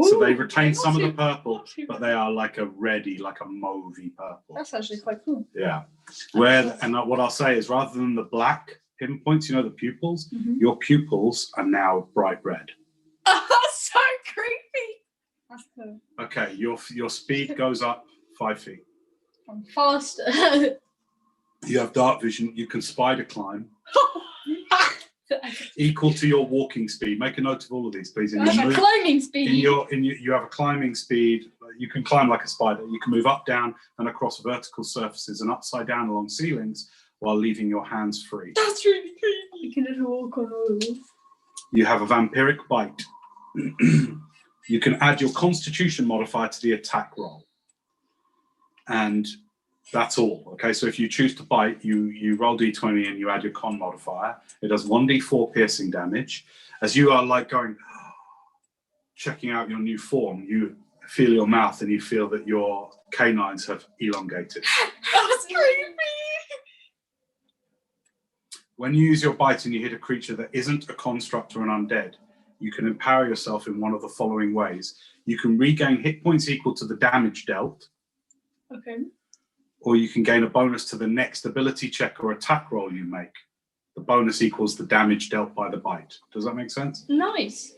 Speaker 3: So they retain some of the purple, but they are like a reddy, like a mauvey purple.
Speaker 1: That's actually quite cool.
Speaker 3: Yeah. What I'll say is, rather than the black pinpoints, you know, the pupils, your pupils are now bright red.
Speaker 2: That's so creepy.
Speaker 1: That's cool.
Speaker 3: Okay, your speed goes up 5 feet.
Speaker 1: I'm faster.
Speaker 3: You have dark vision. You can spider climb. Equal to your walking speed. Make a note of all of these, please.
Speaker 1: I have a climbing speed.
Speaker 3: You have a climbing speed. You can climb like a spider. You can move up, down, and across vertical surfaces and upside down along ceilings while leaving your hands free.
Speaker 2: That's really creepy.
Speaker 1: You can just walk on walls.
Speaker 3: You have a vampiric bite. You can add your Constitution modifier to the attack roll, and that's all. Okay, so if you choose to bite, you roll d20 and you add your con modifier. It does 1d4 piercing damage. As you are like going, checking out your new form, you feel your mouth and you feel that your canines have elongated.
Speaker 2: That's creepy.
Speaker 3: When you use your bite and you hit a creature that isn't a construct or an undead, you can empower yourself in one of the following ways. You can regain hit points equal to the damage dealt.
Speaker 1: Okay.
Speaker 3: Or you can gain a bonus to the next ability check or attack roll you make. The bonus equals the damage dealt by the bite. Does that make sense?
Speaker 1: Nice.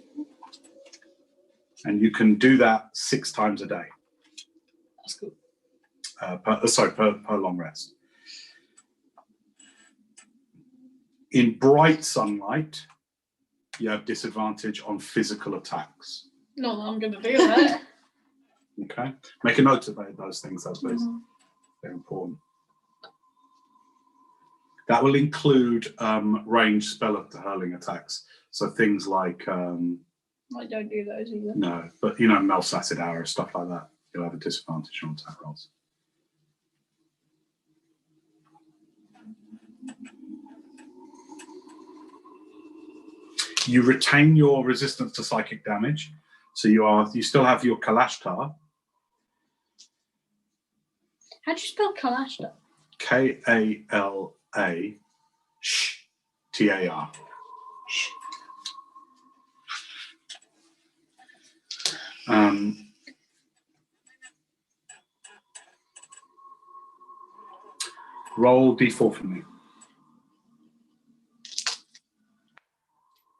Speaker 3: And you can do that 6 times a day.
Speaker 1: That's cool.
Speaker 3: Per long rest. In bright sunlight, you have disadvantage on physical attacks.
Speaker 1: Not that I'm going to do that.
Speaker 3: Okay? Make a note of those things, though, please. They're important. That will include ranged spell hurling attacks. So things like...
Speaker 1: I don't do those either.
Speaker 3: No, but you know, Mel's Acid Arrow, stuff like that. You'll have a disadvantage on attack rolls. You retain your resistance to psychic damage. So you still have your Kalashtar.
Speaker 1: How do you spell Kalashtar?
Speaker 3: K-A-L-A-S-H-T-A-R. Roll d4 for me.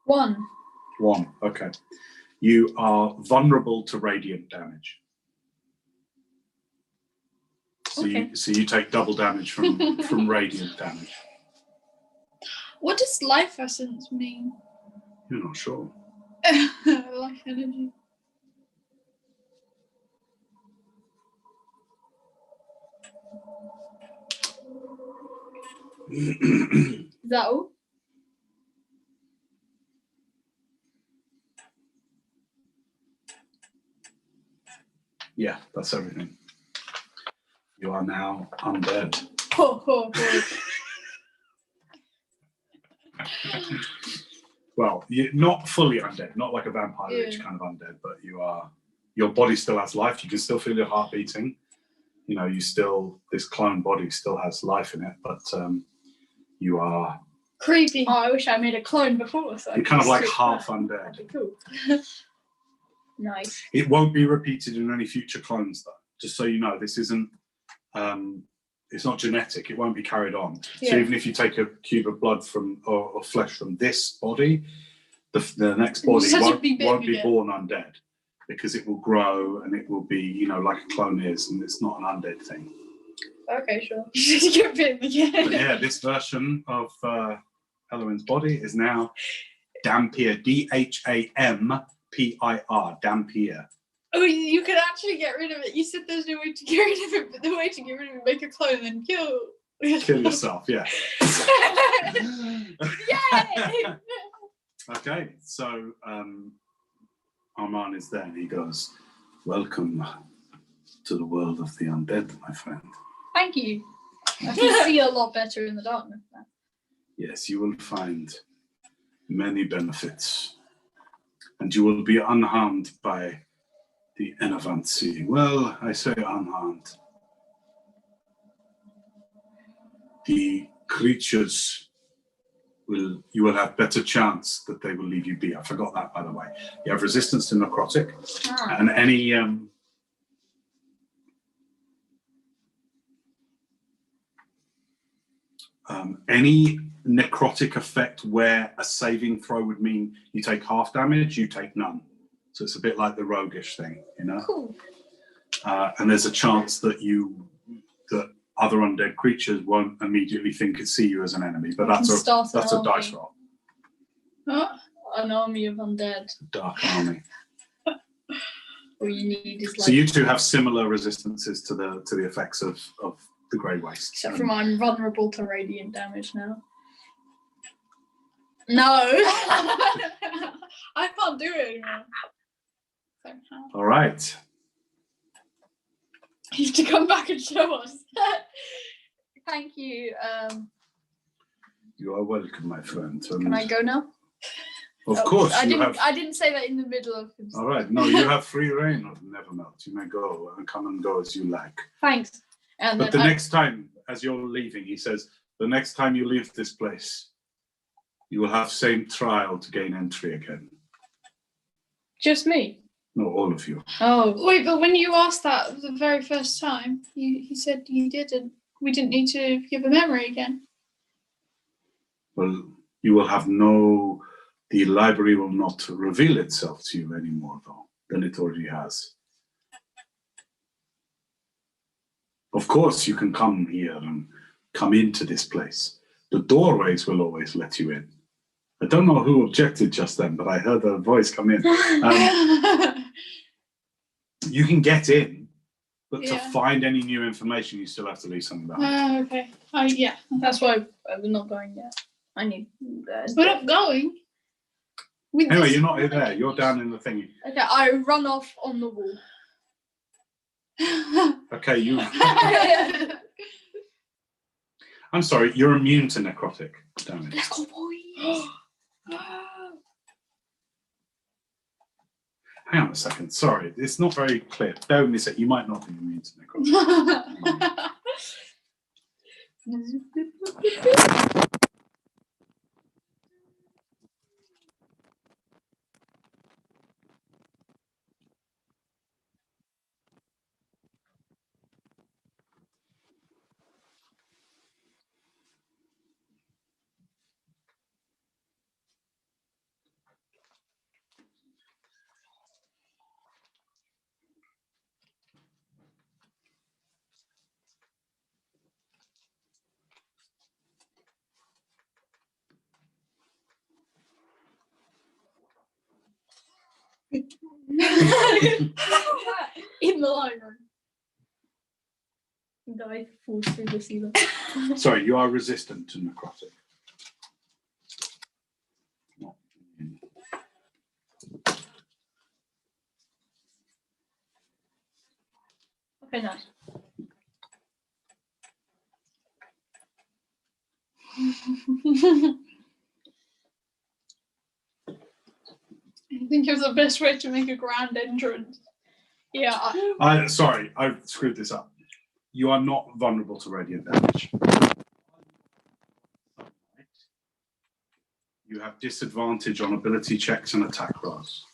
Speaker 1: 1.
Speaker 3: 1, okay. You are vulnerable to radiant damage. So,
Speaker 1: Okay.
Speaker 3: you take double damage from radiant damage.
Speaker 2: What does life essence mean?
Speaker 3: You're not sure.
Speaker 2: Life energy.
Speaker 1: Is that all?
Speaker 3: Yeah, that's everything. You are now undead.
Speaker 1: Ho, ho, ho.
Speaker 3: Well, you're not fully undead, not like a vampire lich kind of undead, but you are. Your body still has life. You can still feel your heart beating. You know, this clone body still has life in it, but you are.
Speaker 2: Creepy.
Speaker 1: Oh, I wish I made a clone before. So
Speaker 3: You're kind of like half undead.
Speaker 1: That'd be cool. Nice.
Speaker 3: It won't be repeated in any future clones, though. Just so you know, this isn't. It's not genetic. It won't be carried on.
Speaker 1: Yeah.
Speaker 3: So even if you take a cube of blood or flesh from this body, the next body won't be born undead, because it will grow and it will be, you know, like a clone is, and it's not an undead thing.
Speaker 1: Okay, sure.
Speaker 3: But yeah, this version of Eloin's body is now Dhampir. Dhampir. Dhampir.
Speaker 2: Oh, you can actually get rid of it. You said there's no way to get rid of it, but the way to get rid of it, make a clone and then kill
Speaker 3: yourself. Yeah.
Speaker 2: Yay!
Speaker 3: Okay, so Arman is there and he goes, "Welcome to the world of the undead, my friend."
Speaker 1: Thank you. I can see a lot better in the darkness now.
Speaker 3: Yes, you will find many benefits and you will be unharmed by the Enavansi. Well, I say unharmed. The creatures you will have better chance that they will leave you be. I forgot that, by the way. You have resistance to necrotic, and any necrotic effect where a saving throw would mean you take half damage, you take none. So it's a bit like the roguish thing, you know.
Speaker 1: Cool.
Speaker 3: And there's a chance that other undead creatures won't immediately see you as an enemy, but that's a dice roll.
Speaker 1: Huh? An army of undead.
Speaker 3: Dark army.
Speaker 1: All you need is
Speaker 3: So you two have similar resistances to the effects of the Grey Waste.
Speaker 1: Except from I'm vulnerable to radiant damage now. No! I can't do it anymore.
Speaker 3: All right.
Speaker 1: You have to come back and show us. Thank you.
Speaker 3: You are welcome, my friend.
Speaker 1: Can I go now?
Speaker 3: Of course.
Speaker 1: I didn't say that in the middle of him.
Speaker 3: All right. No, you have free reign of Nevermelt. You may go and come and go as you like.
Speaker 1: Thanks.
Speaker 3: But the next time, as you're leaving, he says, the next time you leave this place, you will have same trial to gain entry again.
Speaker 1: Just me?
Speaker 3: No, all of you.
Speaker 1: Oh.
Speaker 2: Wait, but when you asked that the very first time, he said you didn't. We didn't need to give a memory again.
Speaker 3: Well, you will have the library will not reveal itself to you anymore, though, than it already has. Of course, you can come here and come into this place. The doorways will always let you in. I don't know who objected just then, but I heard a voice come in. You can get in, but to find any new information, you still have to leave something behind.
Speaker 2: Okay. Yeah.
Speaker 1: That's why we're not going yet. I need.
Speaker 2: We're not going.
Speaker 3: Anyway, you're not there. You're down in the thingy.
Speaker 1: Okay, I run off on the wall.
Speaker 3: Okay, you. I'm sorry, you're immune to necrotic damage.
Speaker 1: Let's go, boys.
Speaker 3: Hang on a second. Sorry, it's not very clear. Bear with me a sec. You might not be immune to necrotic.
Speaker 1: In the library. Guy falls through the ceiling.
Speaker 3: Sorry, you are resistant to necrotic. Not immune.
Speaker 1: Okay, nice.
Speaker 2: I think it was the best way to make a grand entrance.
Speaker 1: Yeah.
Speaker 3: Sorry, I screwed this up. You are not vulnerable to radiant damage. You have disadvantage on ability checks and attack rolls.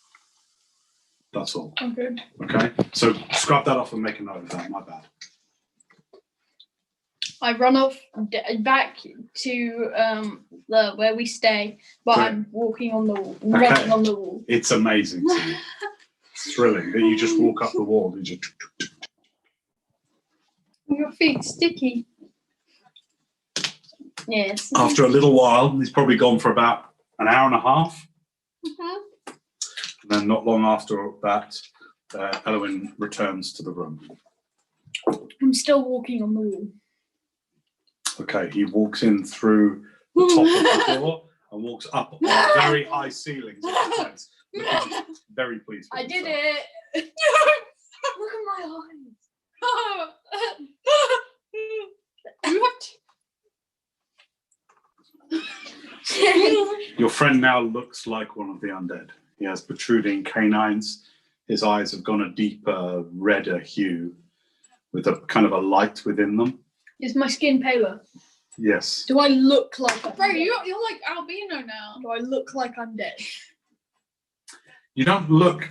Speaker 3: That's all.
Speaker 1: I'm good.
Speaker 3: Okay? So scrub that off and make a note of that. My bad.
Speaker 1: I run off back to where we stay, but
Speaker 3: Great.
Speaker 1: I'm walking on the wall, running on the wall.
Speaker 3: It's amazing to me. It's thrilling that you just walk up the wall and just.
Speaker 2: Your feet sticky.
Speaker 1: Yes.
Speaker 3: After a little while, he's probably gone for about an hour and a half.
Speaker 2: Mm-hmm.
Speaker 3: And then not long after that, Elwyn returns to the room.
Speaker 1: I'm still walking on the wall.
Speaker 3: Okay, he walks in through the top of the door and walks up on very high ceilings. Looking very pleased with
Speaker 1: I did
Speaker 3: himself.
Speaker 1: it. Look at my eyes.
Speaker 3: Your friend now looks like one of the undead. He has protruding canines. His eyes have gone a deeper, redder hue with a kind of a light within them.
Speaker 1: Is my skin paler?
Speaker 3: Yes.
Speaker 1: Do I look like I'm
Speaker 2: Bro,
Speaker 1: dead?
Speaker 2: you're like albino now.
Speaker 1: Do I look like I'm dead?
Speaker 3: You don't look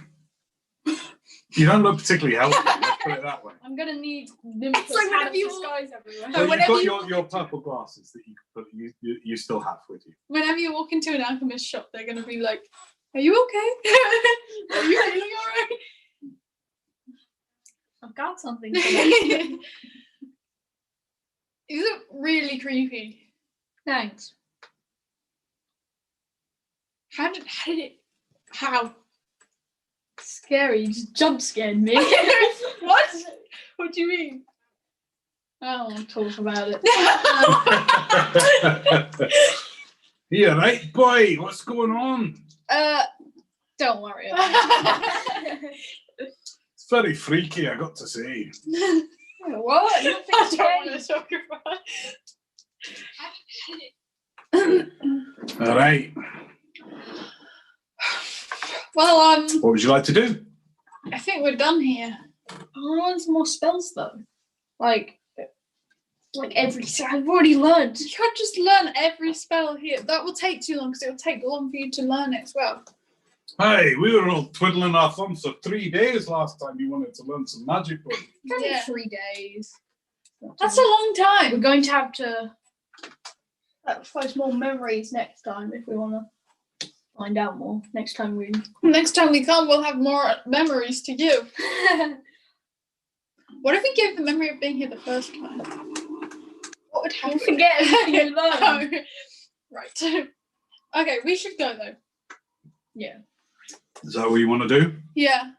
Speaker 3: particularly healthy, let's put it that way.
Speaker 1: I'm gonna need
Speaker 2: It's like whenever you-
Speaker 1: disguise everywhere.
Speaker 2: No,
Speaker 3: But
Speaker 2: whenever
Speaker 3: you've
Speaker 2: you-
Speaker 3: got your purple glasses that you could put, you still have with you.
Speaker 2: Whenever you walk into an alchemist shop, they're gonna be like, "Are you okay? Are you feeling alright?"
Speaker 1: I've got something for that.
Speaker 2: You look really creepy.
Speaker 1: Thanks.
Speaker 2: How?
Speaker 1: Scary, you just jump scared me.
Speaker 2: What? What do you mean?
Speaker 1: I don't want to talk about it.
Speaker 3: Yeah, right, boy. What's going on?
Speaker 1: Don't worry about it.
Speaker 3: It's very freaky, I got to say.
Speaker 1: What? You don't think
Speaker 2: I
Speaker 1: it's
Speaker 2: don't want
Speaker 1: scary?
Speaker 2: to talk about it.
Speaker 3: All right.
Speaker 2: Well,
Speaker 3: What would you like to do?
Speaker 2: I think we're done here.
Speaker 1: I want some more spells though. Like every. I've already learned.
Speaker 2: You can't just learn every spell here. That will take too long because it will take long for you to learn it as well.
Speaker 3: Hey, we were all twiddling our thumbs for 3 days last time you wanted to learn some magic. Boy.
Speaker 1: Only
Speaker 2: Yeah.
Speaker 1: 3 days.
Speaker 2: That's a long
Speaker 1: We're
Speaker 2: time.
Speaker 1: going to have to sacrifice more memories next time if we want to find out more. Next time we.
Speaker 2: Next time we come, we'll have more memories to give. What if we gave the memory of being here the first time? What would happen?
Speaker 1: You'll forget everything you learned.
Speaker 2: Oh, right. Okay, we should go though.
Speaker 1: Yeah.
Speaker 3: Is that what you want to do?
Speaker 2: Yeah.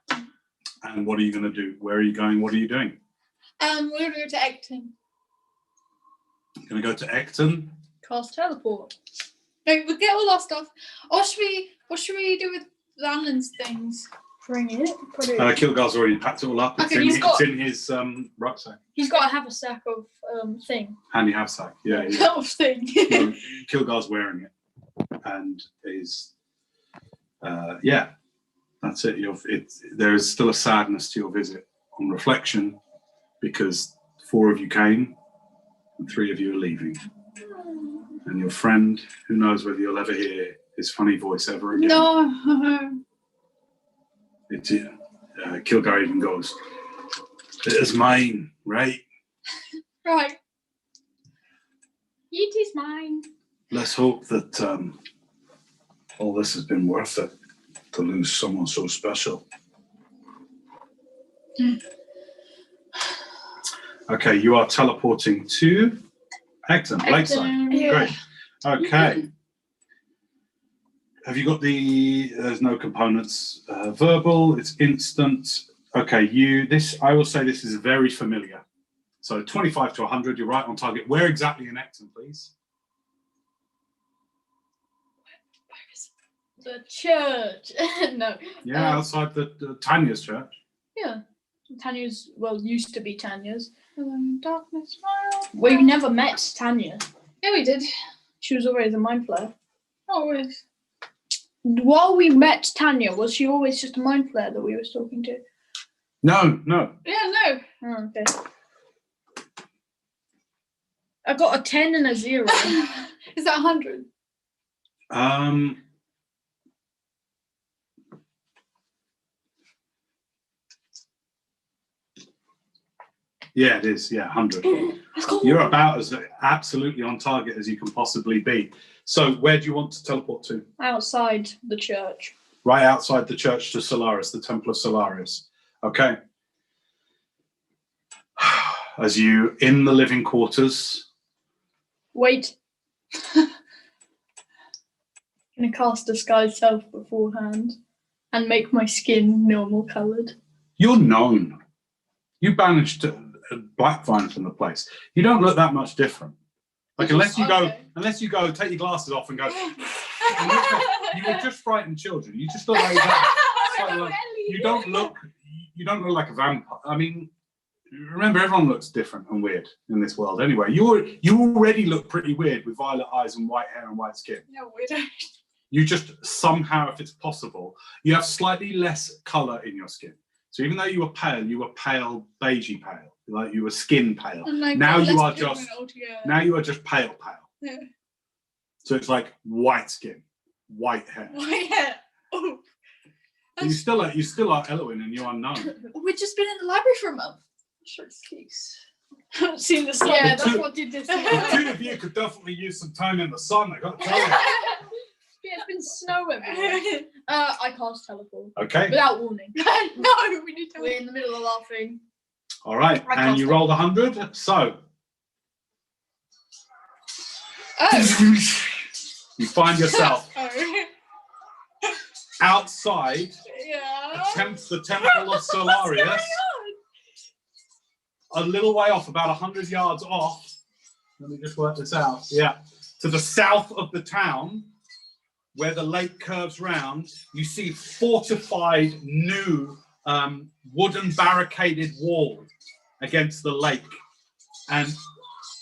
Speaker 3: And what are you going to do? Where are you going? What are you doing?
Speaker 2: We're gonna go to Egton.
Speaker 3: Going to go to Ecton?
Speaker 1: Cast teleport.
Speaker 2: Okay, we'll get all our stuff. Or what should we do with Alan's things?
Speaker 1: Bring it. Put it.
Speaker 3: Kilgar's already packed it all up. It's,
Speaker 2: Okay,
Speaker 3: in,
Speaker 1: he's got-
Speaker 3: it's in his rucksack.
Speaker 1: He's got to have a sack of thing.
Speaker 3: Handy haversack. Yeah, yeah.
Speaker 2: Sort of thing.
Speaker 3: No, Kilgar's wearing it. And is, yeah, that's it. There is still a sadness to your visit on reflection because 4 of you came and 3 of you are leaving. And your friend, who knows whether you'll ever hear his funny voice ever again.
Speaker 2: No.
Speaker 3: Kilgar even goes, "It is mine, right?
Speaker 2: Right.
Speaker 1: It is mine.
Speaker 3: Let's hope that all this has been worth it to lose someone so special." Okay, you are teleporting to Acton, Lakeside.
Speaker 2: Yeah.
Speaker 3: Great. Okay. Have you got there's no components, verbal, it's instant. Okay, I will say this is very familiar. So 25 to 100, you're right on target. Where exactly in Acton, please?
Speaker 1: The church. No.
Speaker 3: Yeah, outside the Tanya's church.
Speaker 1: Yeah. Tanya's, used to be Tanya's.
Speaker 2: Darkness.
Speaker 1: We never met Tanya.
Speaker 2: Yeah, we did.
Speaker 1: She was always a mind flayer.
Speaker 2: Always.
Speaker 1: While we met Tanya, was she always just a mind flayer that we were talking to?
Speaker 3: No.
Speaker 2: Yeah, no.
Speaker 1: Oh, okay. I got a 10 and a 0.
Speaker 2: Is that 100?
Speaker 3: Yeah, it is. Yeah, 100. You're about as absolutely on target as you can possibly be. So where do you want to teleport to?
Speaker 1: Outside the church.
Speaker 3: Right outside the church to Solaris, the Temple of Solaris. Okay. As you in the living quarters.
Speaker 1: Wait. Gonna cast Disguise Self beforehand and make my skin normal coloured.
Speaker 3: You're known. You banished Blackvine from the place. You don't look that much different. Like unless you go, take your glasses off and go. You were just frightened children. You just look like that. So, like, you don't look like a vampire. I mean, remember, everyone looks different and weird in this world. Anyway, you already look pretty weird with violet eyes and white hair and white skin.
Speaker 2: No, we don't.
Speaker 3: You just somehow, if it's possible, you have slightly less colour in your skin. So even though you were pale, beigey pale, like you were skin pale. Now you are just pale.
Speaker 2: Yeah.
Speaker 3: So it's like white skin, white hair.
Speaker 2: White hair. Oh.
Speaker 3: You still are Eloin, and you're unknown.
Speaker 2: We've just been in the library for a month. Short excuse. I haven't seen the sun.
Speaker 1: Yeah, that's what did this.
Speaker 3: The two of you could definitely use some time in the sun. I got to tell you.
Speaker 1: Yeah, it's been snow everywhere. I cast teleport.
Speaker 3: Okay.
Speaker 1: Without warning.
Speaker 2: No, we need to.
Speaker 1: We're in the middle of laughing.
Speaker 3: All right, and you rolled 100. So you find yourself outside the temple of Solarius. A little way off, about 100 yards off. Let me just work this out. Yeah, to the south of the town, where the lake curves round, you see fortified new wooden barricaded wall against the lake. And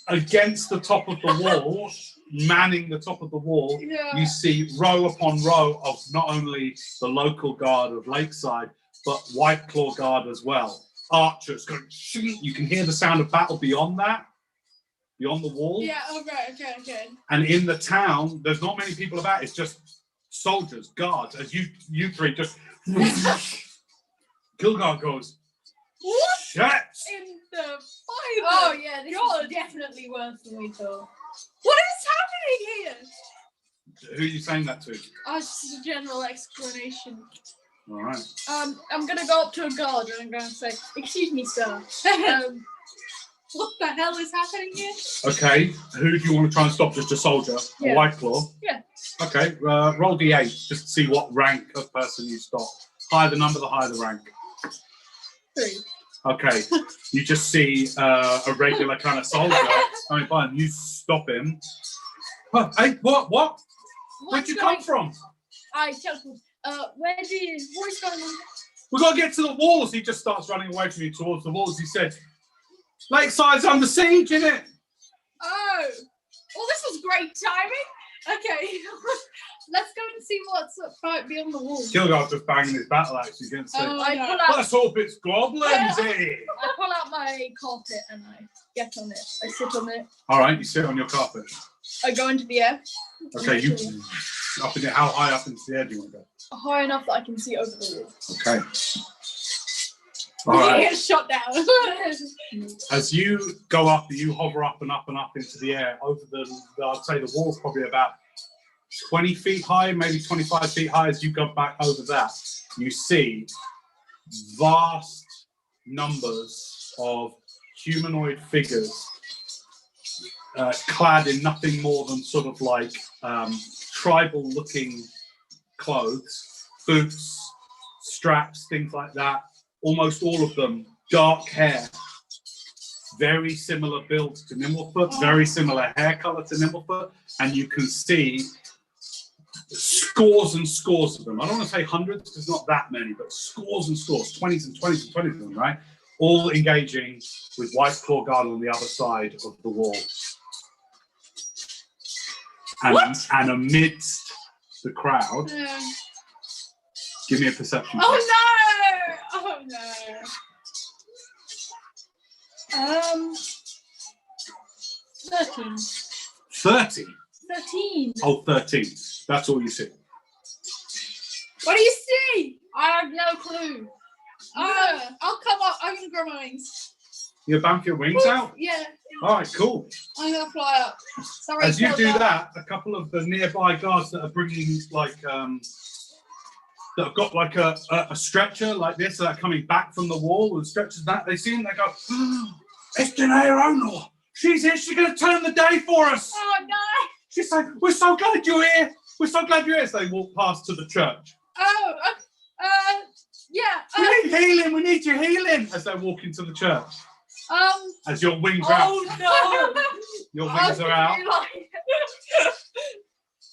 Speaker 3: against the top of the wall, manning the top of the wall, you see row upon row of not only the local guard of Lakeside, but White Claw Guard as well. Archers going, shoot. You can hear the sound of battle beyond that, beyond the wall.
Speaker 2: Yeah, okay.
Speaker 3: And in the town, there's not many people about. It's just soldiers, guards, as you three just. Kilgar goes,
Speaker 2: what?
Speaker 3: Shit!
Speaker 2: In the Bible.
Speaker 1: Oh yeah, this is definitely worse than we thought.
Speaker 2: What is happening here?
Speaker 3: Who are you saying that to?
Speaker 2: Just a general explanation.
Speaker 3: All right.
Speaker 1: I'm gonna go up to a guard and I'm gonna say, "Excuse me, sir.
Speaker 2: What the hell is happening here?
Speaker 3: Okay. Who do you want to try and stop? Just a soldier?
Speaker 1: Yeah.
Speaker 3: A White Claw?
Speaker 1: Yeah.
Speaker 3: Okay. Roll d8 just to see what rank of person you stop. Higher the number, the higher the rank.
Speaker 1: 3.
Speaker 3: Okay. You just see a regular kind of soldier. I mean, fine. You stop him. Oh, hey, what? Where'd you come from?
Speaker 1: I tell him, what is going on?
Speaker 3: We've got to get to the walls. He just starts running away from you towards the walls. He said, Lakeside's under siege, innit?
Speaker 2: Oh. Well, this was great timing. Okay. Let's go and see what's right beyond the wall.
Speaker 3: Kilgar's just banging his battle axe against it.
Speaker 1: I
Speaker 3: Let's hope it's goblins, eh?
Speaker 1: I pull out my carpet and I get on it. I sit on it.
Speaker 3: All right, you sit on your carpet.
Speaker 1: I go into the air.
Speaker 3: Okay, you up in the, how high up into the air do you want to go?
Speaker 1: High enough that I can see over the wall.
Speaker 3: Okay. All right.
Speaker 2: Get shot down.
Speaker 3: As you go up, you hover up and up and up into the air over I'd say the wall's probably about 20 feet high, maybe 25 feet high. As you go back over that, you see vast numbers of humanoid figures clad in nothing more than sort of like tribal looking clothes, boots, straps, things like that. Almost all of them dark hair, very similar build to Nimblefoot, very similar hair color to Nimblefoot, and you can see scores and scores of them. I don't want to say hundreds, because not that many, but scores and scores, 20s and 20s and 20s of them, right? All engaging with White Claw Guard on the other side of the wall. And amidst the crowd, give me a perception.
Speaker 2: Oh no! Oh no!
Speaker 1: 13.
Speaker 3: 30?
Speaker 1: 13.
Speaker 3: Oh, 13. That's all you see.
Speaker 2: What do you see?
Speaker 1: I have no clue.
Speaker 2: I'll come up. I'm gonna grow my wings.
Speaker 3: You bump your wings out?
Speaker 2: Yeah.
Speaker 3: All right, cool.
Speaker 2: I'm gonna fly up. Sorry.
Speaker 3: As you do that, a couple of the nearby guards that are bringing like that have got like a stretcher like this that are coming back from the wall and stretchers that they see him, they go, oh, it's Tenday O'Neill. She's here. She's gonna turn the day for us.
Speaker 2: Oh no!
Speaker 3: She's like, we're so glad you're here. We're so glad you're here. So they walk past to the church.
Speaker 2: Oh, yeah.
Speaker 3: We need healing. We need your healing. As they walk into the church. As your wings are out.
Speaker 2: Oh no!
Speaker 3: Your wings are out.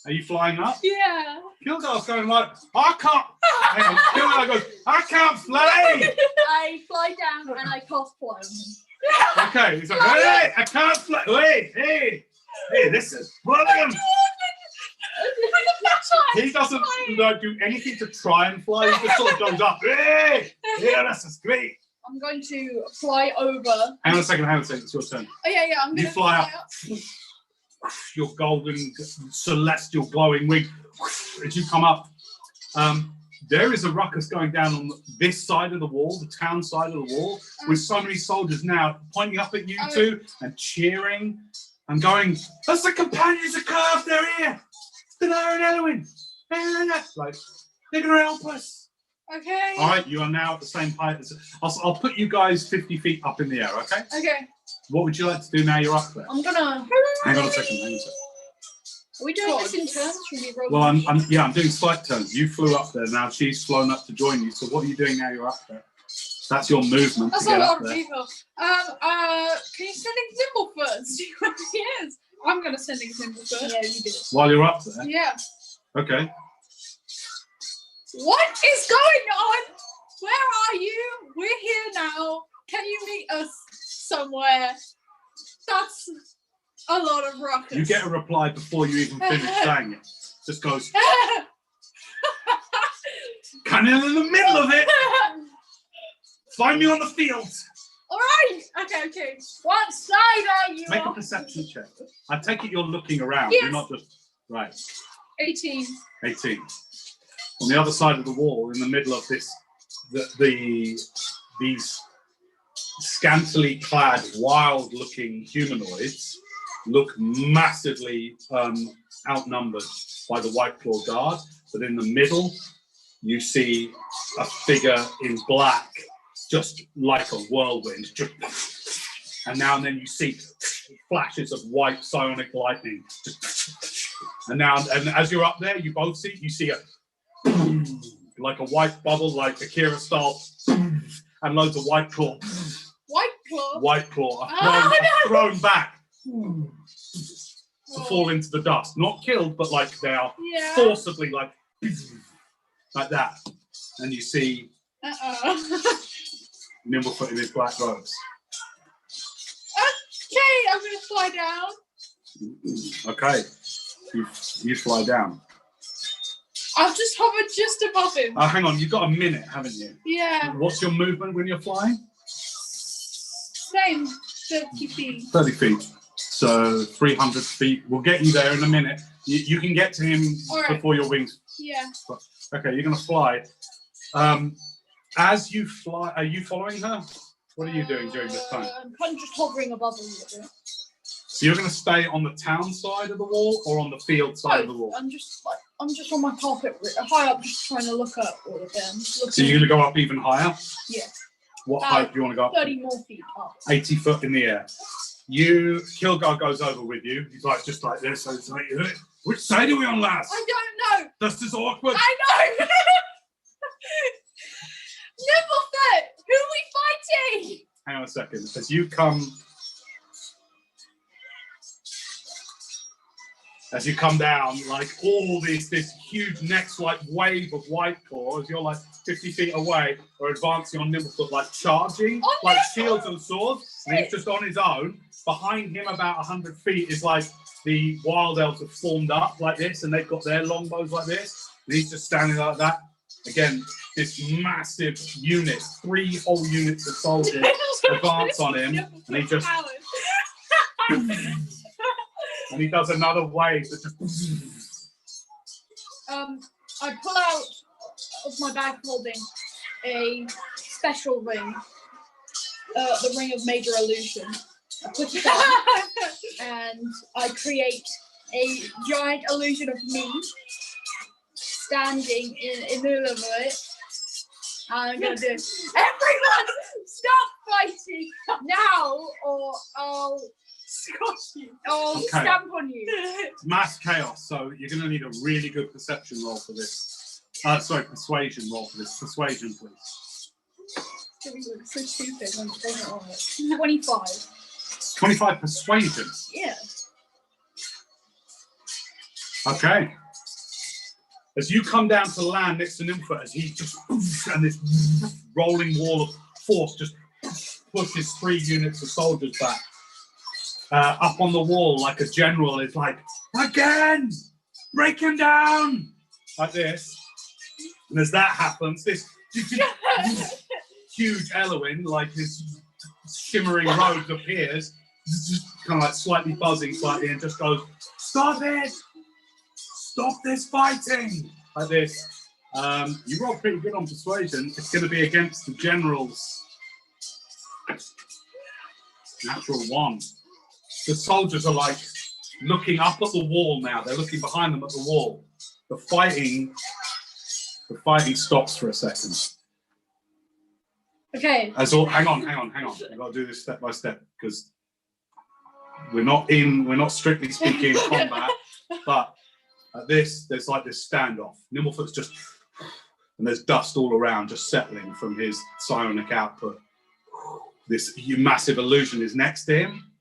Speaker 3: Are you flying up?
Speaker 2: Yeah.
Speaker 3: Kilgar's going like, I can't. Hang on. Kilgar goes, I can't fly.
Speaker 1: I fly down and I cast fly on him.
Speaker 3: Okay. He's like, hey, I can't fly. Wait, hey, this is brilliant. He doesn't do anything to try and fly. He just sort of goes up. Hey, yeah, that's great.
Speaker 1: I'm going to fly over.
Speaker 3: Hang on a second. It's your turn.
Speaker 2: Oh yeah, I'm gonna
Speaker 3: You fly up. Your golden celestial glowing wing. As you come up, there is a ruckus going down on this side of the wall, the town side of the wall, with so many soldiers now pointing up at you two and cheering and going, "That's the companions of Curve, they're here! Tenday and Elwyn! Like, they're going to help us!"
Speaker 2: Okay.
Speaker 3: All right, you are now at the same height as... I'll put you guys 50 feet up in the air, okay?
Speaker 2: Okay.
Speaker 3: What would you like to do now you're up there?
Speaker 1: I'm gonna.
Speaker 3: Hang on a second.
Speaker 1: Are we doing this in turns? Should we roll?
Speaker 3: Well, I'm doing slight turns. You flew up there. Now she's flown up to join you. So what are you doing now you're up there? That's your movement
Speaker 2: That's
Speaker 3: to
Speaker 2: a
Speaker 3: get
Speaker 2: lot
Speaker 3: up
Speaker 2: of
Speaker 3: there.
Speaker 2: people. Can you send Thimblefoot and see where he is? I'm gonna send Thimblefoot.
Speaker 1: Yeah, you do it.
Speaker 3: While you're up there?
Speaker 2: Yeah.
Speaker 3: Okay.
Speaker 2: What is going on? Where are you? We're here now. Can you meet us somewhere? That's a lot of ruckus.
Speaker 3: You get a reply before you even finish saying it. Just goes, kind of in the middle of it. Find me on the field.
Speaker 2: All right. Okay. What side are you
Speaker 3: Make a
Speaker 2: on?
Speaker 3: perception check. I take it you're looking around.
Speaker 2: Yes.
Speaker 3: You're not just... Right.
Speaker 2: 18.
Speaker 3: 18. On the other side of the wall, in the middle of this, these scantily clad, wild-looking humanoids look massively outnumbered by the White Claw Guard. But in the middle, you see a figure in black, just like a whirlwind. And now and then you see flashes of white psionic lightning. And as you're up there, you see a like a white bubble, like Akira style, and loads of White Claw.
Speaker 2: White Claw?
Speaker 3: Are thrown back to fall into the dust. Not killed, but like they are forcibly like that. And you see Nimblefoot in his black robes.
Speaker 2: Okay, I'm gonna fly down.
Speaker 3: Okay, you fly down.
Speaker 2: I'll just hover just above him.
Speaker 3: Hang on, you've got a minute, haven't you?
Speaker 2: Yeah.
Speaker 3: What's your movement when you're flying?
Speaker 2: Same. 30 feet.
Speaker 3: 30 feet. So 300 feet. We'll get you there in a minute. You can get to him before your wings.
Speaker 2: Yeah.
Speaker 3: Okay, you're going to fly. As you fly, are you following her? What are you doing during this time?
Speaker 1: I'm kind of just hovering above a little bit.
Speaker 3: So you're going to stay on the town side of the wall or on the field side of the wall?
Speaker 1: I'm just on my carpet, high up, just trying to look up all of them.
Speaker 3: So you're going to go up even higher?
Speaker 1: Yeah.
Speaker 3: What height do you want to go up?
Speaker 1: 30 more feet up.
Speaker 3: 80 foot in the air. Kilgar goes over with you. He's like, just like this. So it's like, which side are we on, lass?
Speaker 2: I don't know.
Speaker 3: This is awkward.
Speaker 2: I know. Nimblefoot, who are we fighting?
Speaker 3: Hang on a second. As you come down, like all this huge next like wave of White Claw, as you're like 50 feet away, or advancing on Nimblefoot, like charging, like shields and swords. And he's just on his own. Behind him, about 100 feet, is like the wild elves have formed up like this, and they've got their longbows like this. And he's just standing like that. Again, this massive unit, 3 whole units of soldiers advance on him, and he just and he does another wave that just.
Speaker 1: I pull out of my bag holding a special ring, the ring of major illusion. I put it on, and I create a giant illusion of me standing in the middle of it. I'm gonna do everyone stop fighting now, or I'll squash you. I'll stamp on you.
Speaker 3: It's mass chaos, so you're going to need a really good perception roll for this. Persuasion roll for this. Persuasion, please.
Speaker 1: So stupid. 25.
Speaker 3: 25 persuasion.
Speaker 1: Yeah.
Speaker 3: Okay. As you come down to land next to Nimblefoot, as he just and this rolling wall of force just pushes 3 units of soldiers back. Up on the wall, like a general is like, again, break him down. like this. And as that happens, this huge Elowin, like this shimmering robe appears, kind of like slightly buzzing slightly, and just goes, "Stop it! Stop this fighting!" Like this. You roll pretty good on persuasion. It's going to be against the generals. Natural 1. The soldiers are like looking up at the wall now. They're looking behind them at the wall. The fighting stops for a second.
Speaker 1: Okay.
Speaker 3: Hang on. We've got to do this step by step because we're not strictly speaking in combat, but at this, there's like this standoff. Nimblefoot's just, and there's dust all around, just settling from his psionic output. This massive illusion is next to him,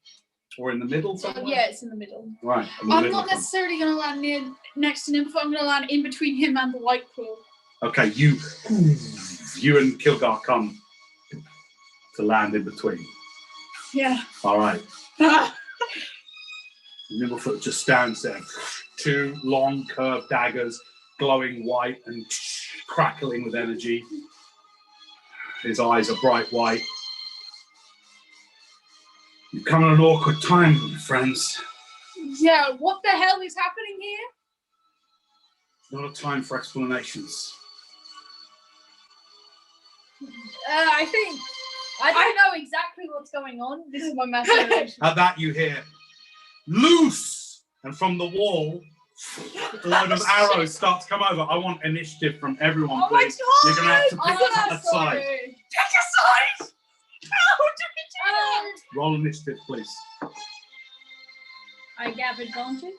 Speaker 3: or in the middle somewhere?
Speaker 1: Yeah, it's in the middle.
Speaker 3: Right.
Speaker 2: I'm not necessarily going to land next to Nimblefoot. I'm going to land in between him and the White Claw.
Speaker 3: Okay, you and Kilgar come to land in between.
Speaker 2: Yeah.
Speaker 3: All right. Nimblefoot just stands there. 2 long curved daggers, glowing white and crackling with energy. His eyes are bright white. You've come at an awkward time, friends.
Speaker 2: Yeah, what the hell is happening here?
Speaker 3: Not a time for explanations.
Speaker 1: I think I don't know exactly what's going on. This is my massive relation.
Speaker 3: At that you hear, "Loose!" And from the wall, a load of arrows start to come over. I want initiative from everyone,
Speaker 2: Oh my
Speaker 3: please.
Speaker 2: God!
Speaker 3: You're going to have to pick a side.
Speaker 1: Sorry.
Speaker 2: Take a side! How do we do that?
Speaker 3: Roll initiative, please.
Speaker 1: I have advantage.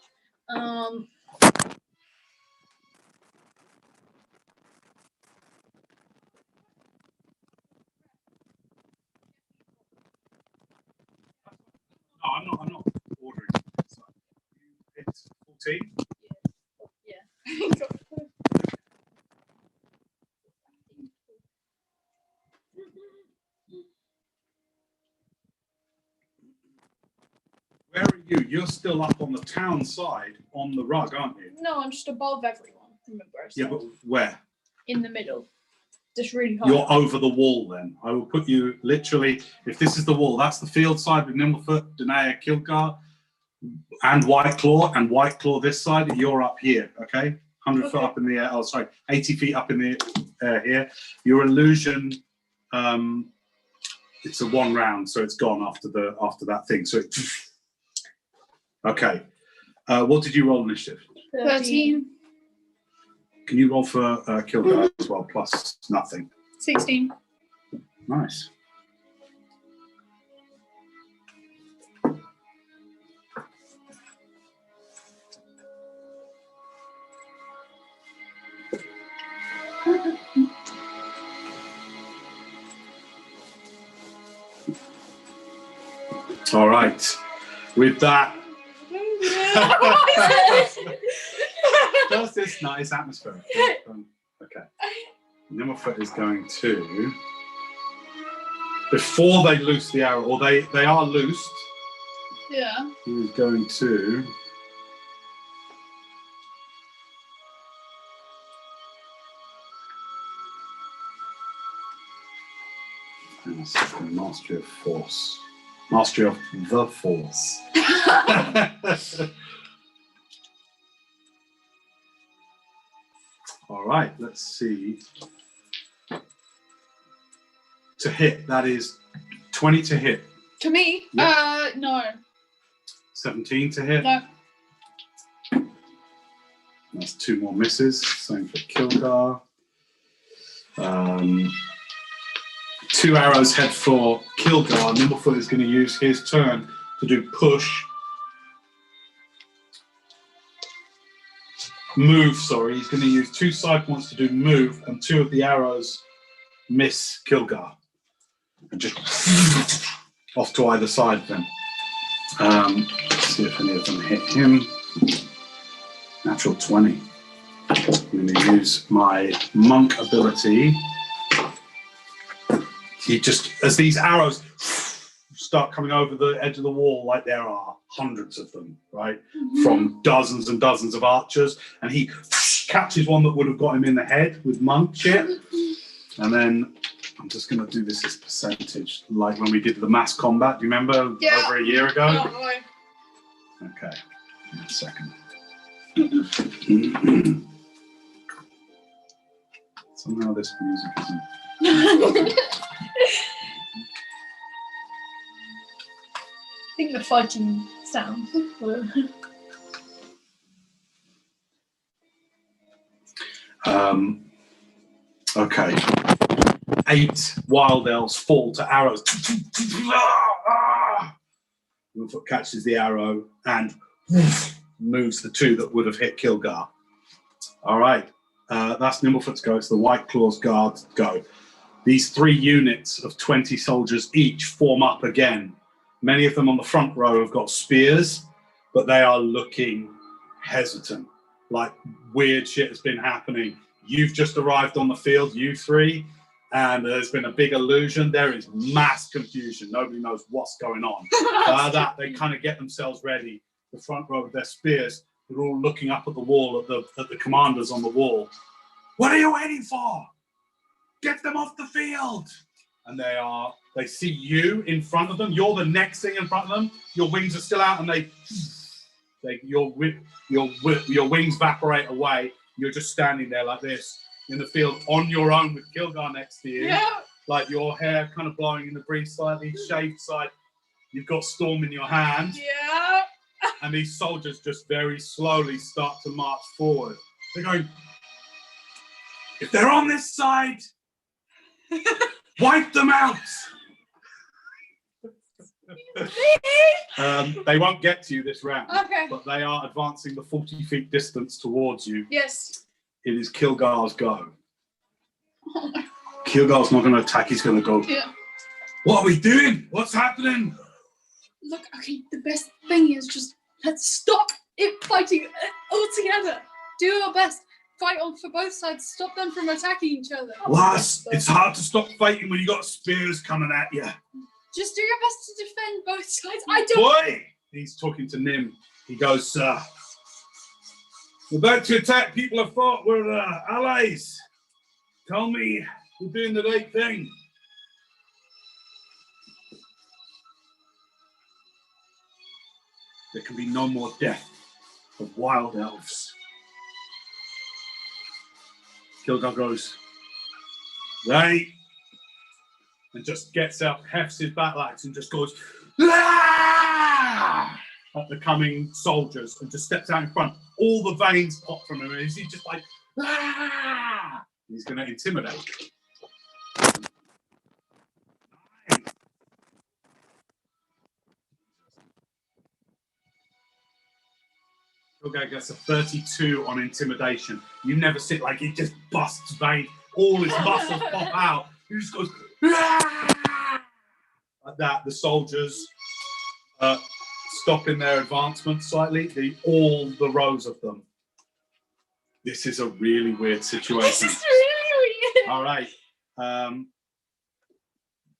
Speaker 3: No, I'm not ordering. So it's 14.
Speaker 1: Yeah.
Speaker 3: Where are you? You're still up on the town side on the rug, aren't you?
Speaker 1: No, I'm just above everyone. Remember, I said.
Speaker 3: Yeah, but where?
Speaker 1: In the middle. Just really high.
Speaker 3: You're over the wall then. I will put you literally, if this is the wall, that's the field side with Nimblefoot, Tenday, Kilgar, and White Claw this side. You're up here, okay? 100 foot up in the air. Oh, sorry, 80 feet up in the air here. Your illusion, it's a 1 round, so it's gone after that thing. So it, okay. What did you roll initiative?
Speaker 2: 13.
Speaker 3: Can you roll for Kilgar as well, plus nothing?
Speaker 2: 16.
Speaker 3: Nice. All right. With that, just this nice atmosphere. Okay. Nimblefoot is going to, before they loose the arrow, or they are loosed.
Speaker 2: Yeah.
Speaker 3: He's going to and a second, mastery of force. Mastery of the force. All right, let's see. To hit, that is 20 to hit.
Speaker 2: To me?
Speaker 3: Yep.
Speaker 2: No.
Speaker 3: 17 to hit.
Speaker 2: No.
Speaker 3: That's 2 more misses. Same for Kilgar. 2 arrows head for Kilgar. Nimblefoot is going to use his turn to do push. Move, sorry. He's going to use 2 side points to do move, and 2 of the arrows miss Kilgar. And just off to either side then. Let's see if any of them hit him. Natural 20. I'm going to use my monk ability. He just, as these arrows start coming over the edge of the wall, like there are hundreds of them, right? Mm-hmm. From dozens and dozens of archers, and he catches one that would have got him in the head with monk shit. And then I'm just going to do this as percentage, like when we did the mass combat. Do you remember over a year ago?
Speaker 2: Oh, boy.
Speaker 3: Okay, give me a second. Somehow this music isn't.
Speaker 1: I think the fighting sounds.
Speaker 3: Okay. 8 wild elves fall to arrows. Nimblefoot catches the arrow and moves the 2 that would have hit Kilgar. All right. That's Nimblefoot's go. It's the White Claw's guard's go. These 3 units of 20 soldiers each form up again. Many of them on the front row have got spears, but they are looking hesitant. Like weird shit has been happening. You've just arrived on the field, you 3, and there's been a big illusion. There is mass confusion. Nobody knows what's going on. They kind of get themselves ready. The front row with their spears, they're all looking up at the wall, at the commanders on the wall. What are you waiting for? Get them off the field. And they see you in front of them. You're the next thing in front of them. Your wings are still out, and your wings evaporate away. You're just standing there like this in the field on your own with Kilgar next to you.
Speaker 2: Yeah.
Speaker 3: Like your hair kind of blowing in the breeze slightly, shaved side. You've got Storm in your hand.
Speaker 2: Yeah.
Speaker 3: And these soldiers just very slowly start to march forward. They're going, if they're on this side, wipe them out. They won't get to you this round.
Speaker 2: Okay.
Speaker 3: But they are advancing the 40 feet distance towards you.
Speaker 2: Yes.
Speaker 3: It is Kilgar's go. Kilgar's not going to attack. He's going to go,
Speaker 2: Yeah.
Speaker 3: what are we doing? What's happening?
Speaker 2: Look, okay, the best thing is just let's stop it fighting altogether. Do our best. Fight on for both sides. Stop them from attacking each other.
Speaker 3: Lass, it's hard to stop fighting when you got spears coming at you.
Speaker 2: Just do your best to defend both sides. I don't.
Speaker 3: Boy! He's talking to Nim. He goes, we're about to attack people I thought were allies. Tell me we're doing the right thing. There can be no more death of wild elves. Kilgar goes, right, and just gets up, hefts his battle axe, and just goes, ah! At the coming soldiers, and just steps out in front. All the veins pop from him, and he's just like, ah! He's going to intimidate. Kilgar gets a 32 on intimidation. You never sit like he just busts veins. All his muscles pop out. He just goes, ah! Like that. The soldiers stop in their advancement slightly. All the rows of them. This is a really weird situation.
Speaker 2: This is really weird.
Speaker 3: All right.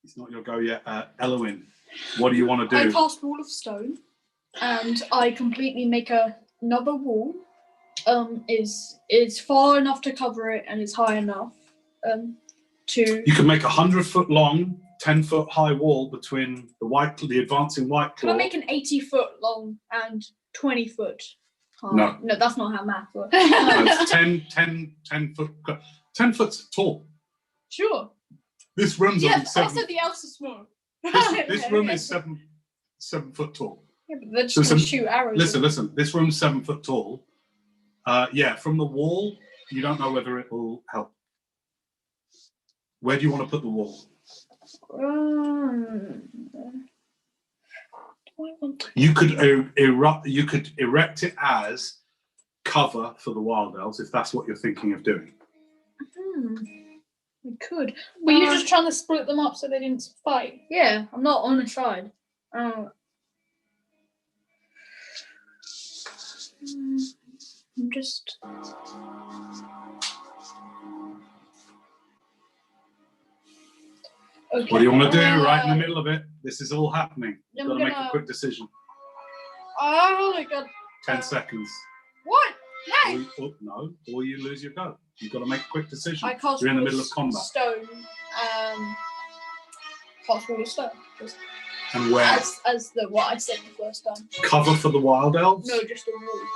Speaker 3: It's not your go yet. Elowin, what do you want to
Speaker 1: I
Speaker 3: do?
Speaker 1: cast Wall of Stone, and I completely make another wall. It's far enough to cover it, and it's high enough to.
Speaker 3: You can make a 100-foot long, 10-foot high wall between the advancing White Claw.
Speaker 1: Can I make an 80-foot long and 20-foot high?
Speaker 3: No.
Speaker 1: No, that's not how math works.
Speaker 3: No, it's 10 foot. 10 foot's tall.
Speaker 1: Sure.
Speaker 3: This room's only
Speaker 2: Yes,
Speaker 3: 7.
Speaker 2: also the elves are small.
Speaker 3: This room is 7 foot tall.
Speaker 1: Yeah, but they're just
Speaker 3: Listen,
Speaker 1: going to shoot arrows.
Speaker 3: Listen. This room's 7 foot tall. Yeah, from the wall, you don't know whether it will help. Where do you want to put the wall? You could erect it as cover for the wild elves if that's what you're thinking of doing.
Speaker 1: We could.
Speaker 2: Were you just trying to split them up so they didn't fight?
Speaker 1: Yeah, I'm not on the side. I'm just. Okay.
Speaker 3: What do you want to do right in the middle of it? This is all happening. You've
Speaker 2: I'm
Speaker 3: got to make a
Speaker 2: gonna-
Speaker 3: quick decision.
Speaker 2: Oh my god.
Speaker 3: 10 seconds.
Speaker 2: What? Hey!
Speaker 3: No, or you lose your go. You've got to make a quick decision.
Speaker 1: I cast
Speaker 3: You're in the
Speaker 1: Wall
Speaker 3: middle of combat.
Speaker 1: Stone. Cast Wall of Stone. Just
Speaker 3: And where?
Speaker 1: as what I said the first time.
Speaker 3: Cover for the wild elves?
Speaker 1: No, just a wall.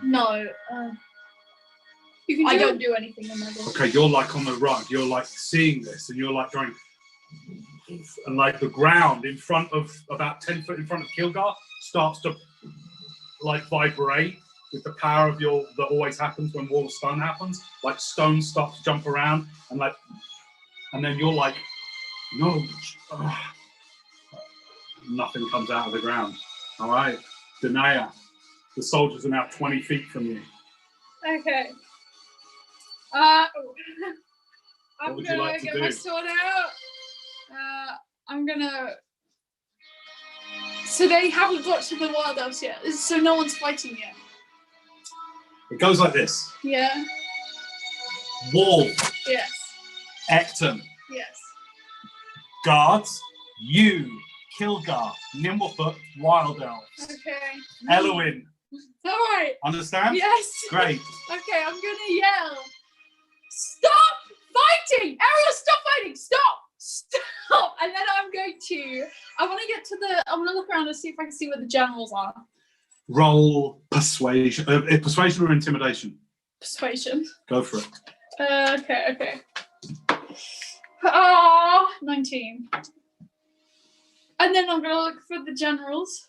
Speaker 1: No,
Speaker 2: You can
Speaker 1: I don't do anything in my game.
Speaker 3: Okay, you're like on the rug. You're like seeing this, and you're like going, and like the ground in front of about 10 foot in front of Kilgar starts to like vibrate with the power of that always happens when Wall of Stone happens. Like stones start to jump around, and then you're like, no, nothing comes out of the ground. All right, Denaya, the soldiers are now 20 feet from you.
Speaker 1: Okay. I'm
Speaker 3: would you
Speaker 1: gonna
Speaker 3: like to
Speaker 1: get
Speaker 3: do?
Speaker 1: my sword out. I'm gonna. So they haven't got to the wild elves yet. So no one's fighting yet.
Speaker 3: It goes like this:
Speaker 1: Yeah.
Speaker 3: Wall,
Speaker 1: Yes.
Speaker 3: Ecton,
Speaker 1: Yes.
Speaker 3: guards, you, Kilgar, Nimblefoot, wild elves,
Speaker 1: Okay.
Speaker 3: Elowin.
Speaker 1: All right.
Speaker 3: Understand?
Speaker 1: Yes.
Speaker 3: Great.
Speaker 1: Okay, I'm gonna yell. Stop fighting! Ariel, stop fighting! Stop! Stop! And then I want to get to I want to look around and see if I can see where the generals are.
Speaker 3: Roll persuasion. Persuasion or intimidation?
Speaker 1: Persuasion.
Speaker 3: Go for it.
Speaker 1: Okay. 19. And then I'm gonna look for the generals.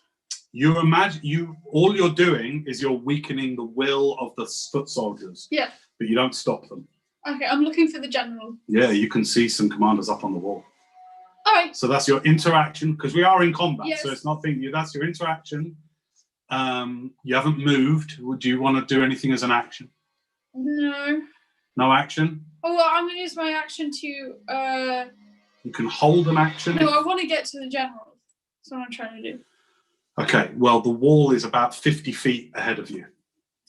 Speaker 3: You imagine all you're doing is you're weakening the will of the foot soldiers.
Speaker 1: Yeah.
Speaker 3: But you don't stop them.
Speaker 1: Okay, I'm looking for the general.
Speaker 3: Yeah, you can see some commanders up on the wall.
Speaker 1: All right.
Speaker 3: So that's your interaction, because we are in combat.
Speaker 1: Yes.
Speaker 3: So it's not thinking that's your interaction. You haven't moved. Would you want to do anything as an action?
Speaker 1: No.
Speaker 3: No action?
Speaker 1: Oh, well, I'm gonna use my action to.
Speaker 3: You can hold an action.
Speaker 1: No, I want to get to the general. That's what I'm trying to do.
Speaker 3: Okay, well, the wall is about 50 feet ahead of you.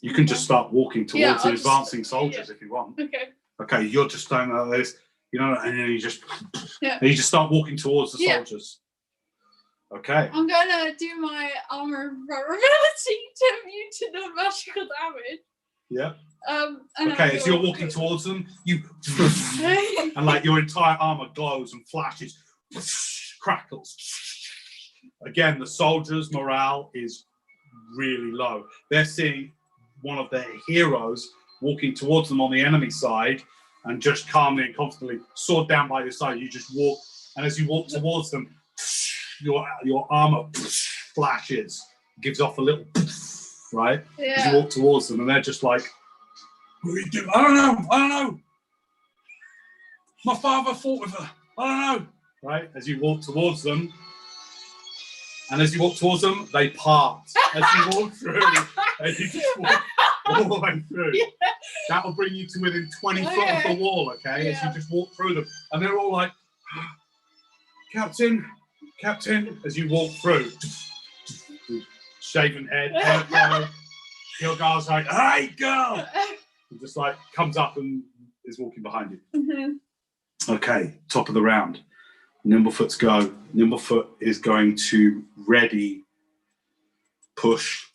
Speaker 3: You can just start walking towards the advancing soldiers if you want.
Speaker 1: Okay.
Speaker 3: Okay, you're just standing like this, and then you just start walking towards the soldiers. Okay.
Speaker 1: I'm gonna do my armor vulnerability to immune to the magical damage.
Speaker 3: Yeah.
Speaker 1: Okay,
Speaker 3: as you're walking towards them, you and like your entire armor glows and flashes, crackles. Again, the soldiers' morale is really low. They're seeing one of their heroes walking towards them on the enemy side, and just calmly and confidently, sword down by your side, you just walk, and as you walk towards them, your armor flashes, gives off a little right?
Speaker 1: Yeah.
Speaker 3: As you walk towards them, and they're just like, what do you do? I don't know. My father fought with her. I don't know. Right? As you walk towards them, and as you walk towards them, they part. As you walk through, and you just walk all the way through. Yeah. That'll bring you to within 20 foot of the wall, okay? Yeah. As you just walk through them. And they're all like, Captain, as you walk through. Shaven head, hair color. Kilgar's like, hey, girl! And just like comes up and is walking behind you. Mm-hmm. Okay, top of the round. Nimblefoot's go. Nimblefoot is going to ready push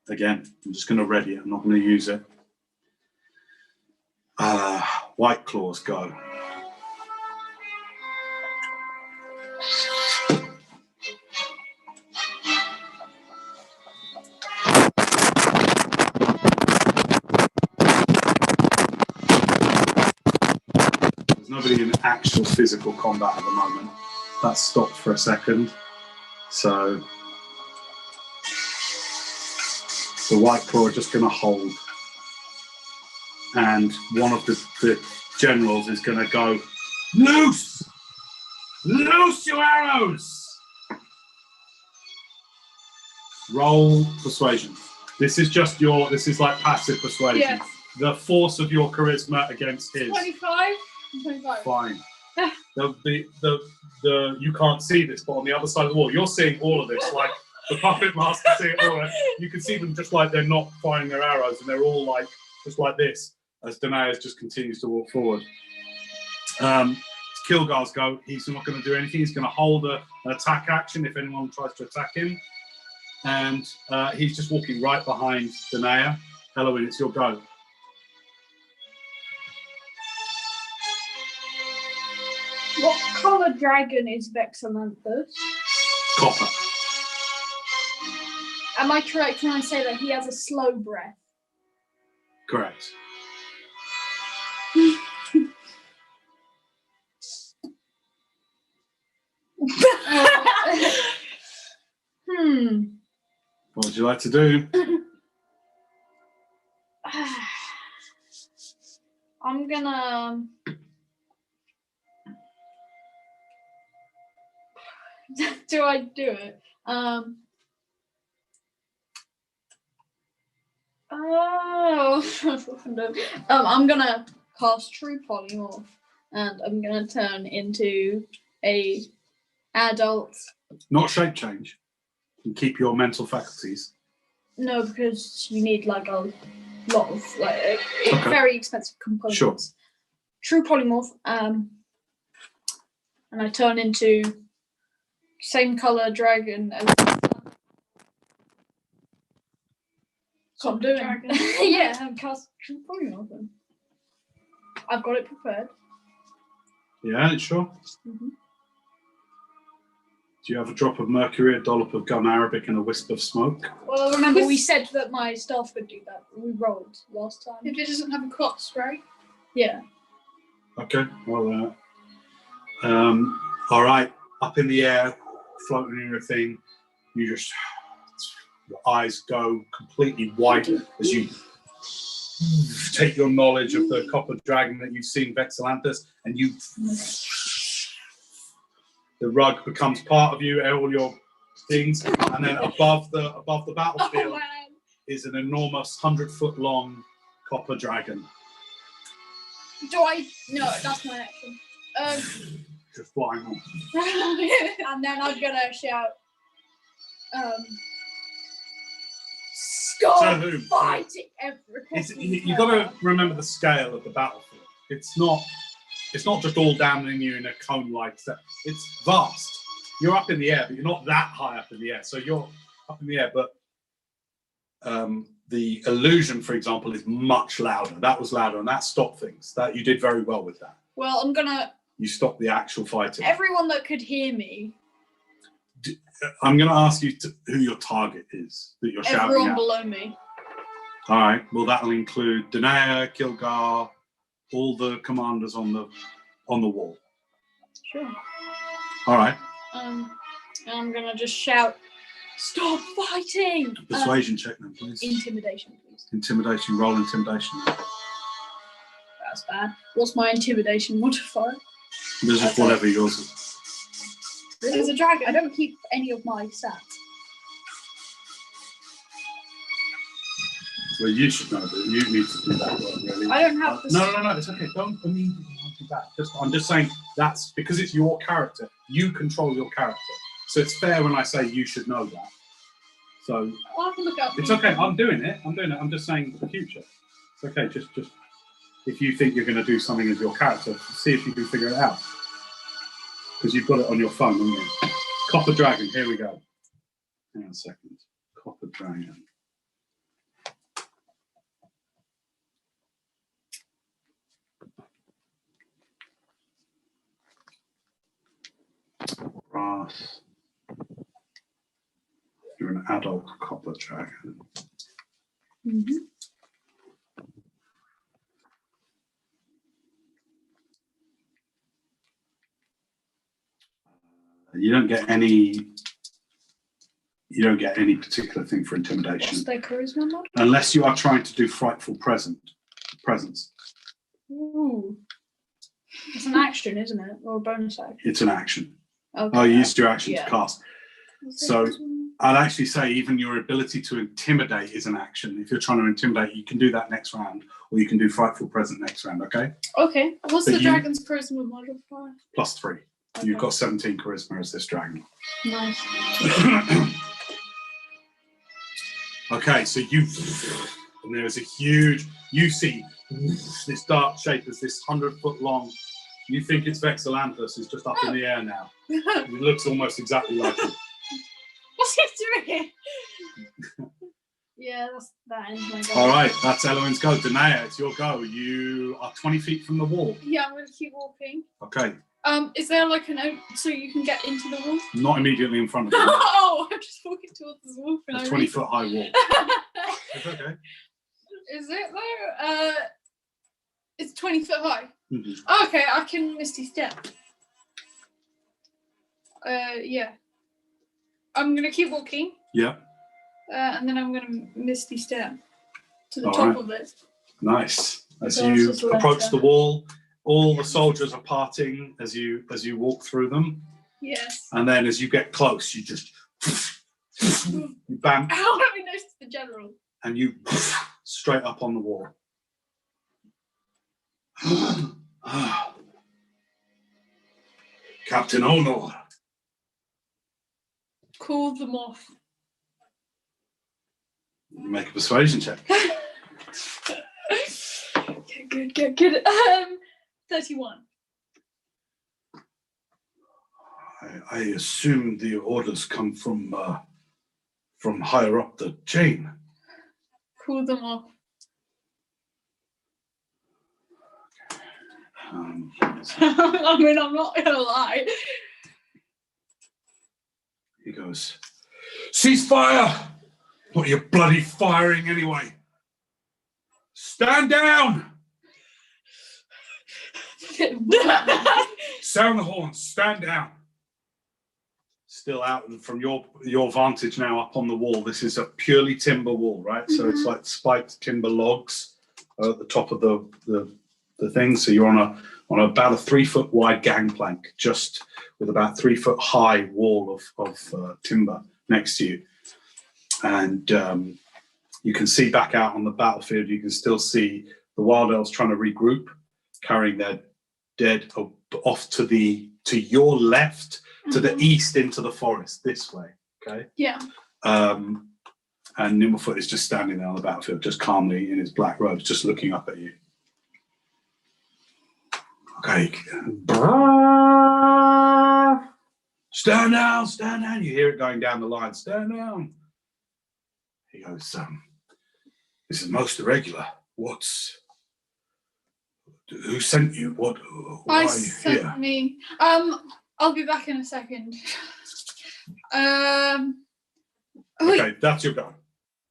Speaker 3: again. I'm just going to ready it. I'm not going to use it. White Claws go. Nobody in actual physical combat at the moment. That's stopped for a second. So the White Claw are just going to hold. And one of the generals is going to go, loose! Loose your arrows! Roll persuasion. This is like passive persuasion.
Speaker 1: Yes.
Speaker 3: The force of your charisma against his.
Speaker 1: 25? 25.
Speaker 3: Fine. You can't see this, but on the other side of the wall, you're seeing all of this. Like the puppet master seeing it all. Right? You can see them just like they're not firing their arrows, and they're all like just like this as Danaeus just continues to walk forward. Kilgar's go. He's not going to do anything. He's going to hold an attack action if anyone tries to attack him. and he's just walking right behind Danae. Elowen, it's your go.
Speaker 1: What colour dragon is Vexalanthus?
Speaker 3: Copper.
Speaker 1: Am I correct when I say that he has a slow breath?
Speaker 3: Correct. What would you like to do?
Speaker 1: I'm gonna. Do I do it? Oh. No. I'm gonna cast True Polymorph, and I'm gonna turn into a adult.
Speaker 3: Not shape change. And keep your mental faculties.
Speaker 1: No, because you need like a lot of very expensive components.
Speaker 3: Sure.
Speaker 1: True Polymorph, and I turn into same color dragon as. So I'm doing.
Speaker 2: Dragon.
Speaker 1: Yeah, I'm cast True Polymorph. I've got it prepared.
Speaker 3: Yeah, sure.
Speaker 1: Mm-hmm.
Speaker 3: Do you have a drop of mercury, a dollop of gum arabic, and a wisp of smoke?
Speaker 1: Well, remember we said that my staff could do that. We rolled last time.
Speaker 2: If it doesn't have a cost, right?
Speaker 1: Yeah.
Speaker 3: Okay. Well, all right. Up in the air, floating in your thing. You just, your eyes go completely white as you take your knowledge of the copper dragon that you've seen, Vexalanthus, and you. The rug becomes part of you, all your things, and then above the battlefield is an enormous 100-foot long copper dragon.
Speaker 1: Do I? No, that's my action.
Speaker 3: Just flying on.
Speaker 1: And then I'm gonna shout, "Stop fighting!"
Speaker 3: You got to remember the scale of the battlefield. It's not just all down in you in a cone-like set. It's vast. You're up in the air, but you're not that high up in the air. So you're up in the air, but the illusion, for example, is much louder. That was louder, and that stopped things. That you did very well with that.
Speaker 1: Well, I'm gonna.
Speaker 3: You stopped the actual fighting.
Speaker 1: Everyone that could hear me.
Speaker 3: I'm going to ask you who your target is that you're shouting at.
Speaker 1: Everyone below me.
Speaker 3: All right. Well, that'll include Danae, Kilgar, all the commanders on the wall.
Speaker 1: Sure.
Speaker 3: All right.
Speaker 1: I'm gonna just shout, "Stop fighting!"
Speaker 3: Persuasion check then, please.
Speaker 1: Intimidation, please.
Speaker 3: Intimidation. Roll intimidation.
Speaker 1: That's bad. What's my intimidation modifier?
Speaker 3: This is whatever yours is.
Speaker 1: There's a dragon. I don't keep any of my stats.
Speaker 3: Well, you should know that. You need to do that work, really.
Speaker 1: I don't have the.
Speaker 3: No. It's okay. Don't immediately do that. I'm just saying that's because it's your character. You control your character. So it's fair when I say you should know that. So
Speaker 1: I'll have to look up.
Speaker 3: it's okay. I'm doing it. I'm just saying for the future. It's okay. Just if you think you're going to do something as your character, see if you can figure it out. Because you've got it on your phone, haven't you? Copper Dragon, here we go. Hang on a second. Copper Dragon. Brass. You're an adult Copper Dragon.
Speaker 1: Mm-hmm.
Speaker 3: You don't get any particular thing for intimidation.
Speaker 1: What's their charisma mod?
Speaker 3: Unless you are trying to do frightful presence.
Speaker 1: Ooh. It's an action, isn't it? Or a bonus action?
Speaker 3: It's an action.
Speaker 1: Okay.
Speaker 3: Oh, you used your action
Speaker 1: Yeah.
Speaker 3: to cast. So I'd actually say even your ability to intimidate is an action. If you're trying to intimidate, you can do that next round, or you can do frightful present next round, okay?
Speaker 1: Okay.
Speaker 2: What's
Speaker 3: But
Speaker 2: the
Speaker 3: you-
Speaker 2: dragon's charisma modifier?
Speaker 3: +3.
Speaker 1: Okay.
Speaker 3: You've got 17 charisma as this dragon.
Speaker 1: Nice.
Speaker 3: Okay, so and there is a huge, you see this dark shape as this 100-foot long, you think it's Vexalanthus, is just up in the air now. It looks almost exactly like it.
Speaker 2: What's he doing?
Speaker 1: Yeah, that ends my go.
Speaker 3: All right, that's Elowin's go. Danae, it's your go. You are 20 feet from the wall.
Speaker 2: Yeah, I'm going to keep walking.
Speaker 3: Okay.
Speaker 2: Is there like an open so you can get into the wall?
Speaker 3: Not immediately in front of you.
Speaker 2: Oh, I'm just walking towards this wall for
Speaker 3: A
Speaker 2: no
Speaker 3: 20-foot high wall. It's okay.
Speaker 2: Is it though? It's 20 foot high.
Speaker 3: Mm-hmm.
Speaker 2: Okay, I can Misty Step. Yeah. I'm gonna keep walking.
Speaker 3: Yeah.
Speaker 2: And then I'm gonna Misty Step to the
Speaker 3: All
Speaker 2: top
Speaker 3: right.
Speaker 2: of it.
Speaker 3: Nice. As
Speaker 1: So
Speaker 3: you
Speaker 1: it's just
Speaker 3: approach
Speaker 1: letter.
Speaker 3: the wall, all the soldiers are parting as you walk through them.
Speaker 2: Yes.
Speaker 3: And then as you get close, you just you bam,
Speaker 2: How have we noticed the general?
Speaker 3: and you straight up on the wall. Captain Honor.
Speaker 2: Call them off.
Speaker 3: Make a persuasion check.
Speaker 2: Good. 31.
Speaker 3: I assume the orders come from higher up the chain.
Speaker 2: Call them off. I mean, I'm not gonna lie.
Speaker 3: He goes, "Cease fire! What are you bloody firing anyway? Stand down! Sound the horn, stand down." Still out from your vantage now up on the wall. This is a purely timber wall, right? So it's like spiked timber logs at the top of the thing. So you're on about a 3 foot wide gangplank, just with about 3 foot high wall of timber next to you. And you can see back out on the battlefield, you can still see the Wild Elves trying to regroup, carrying their dead off to your left, to the east into the forest, this way, okay?
Speaker 2: Yeah.
Speaker 3: And Nimblefoot is just standing there on the battlefield, just calmly in his black robes, just looking up at you. Okay. Stand down. You hear it going down the line. Stand down. He goes, this is most irregular. Who sent you? Why are you here?
Speaker 2: Me. I'll be back in a second.
Speaker 3: Okay, that's your go.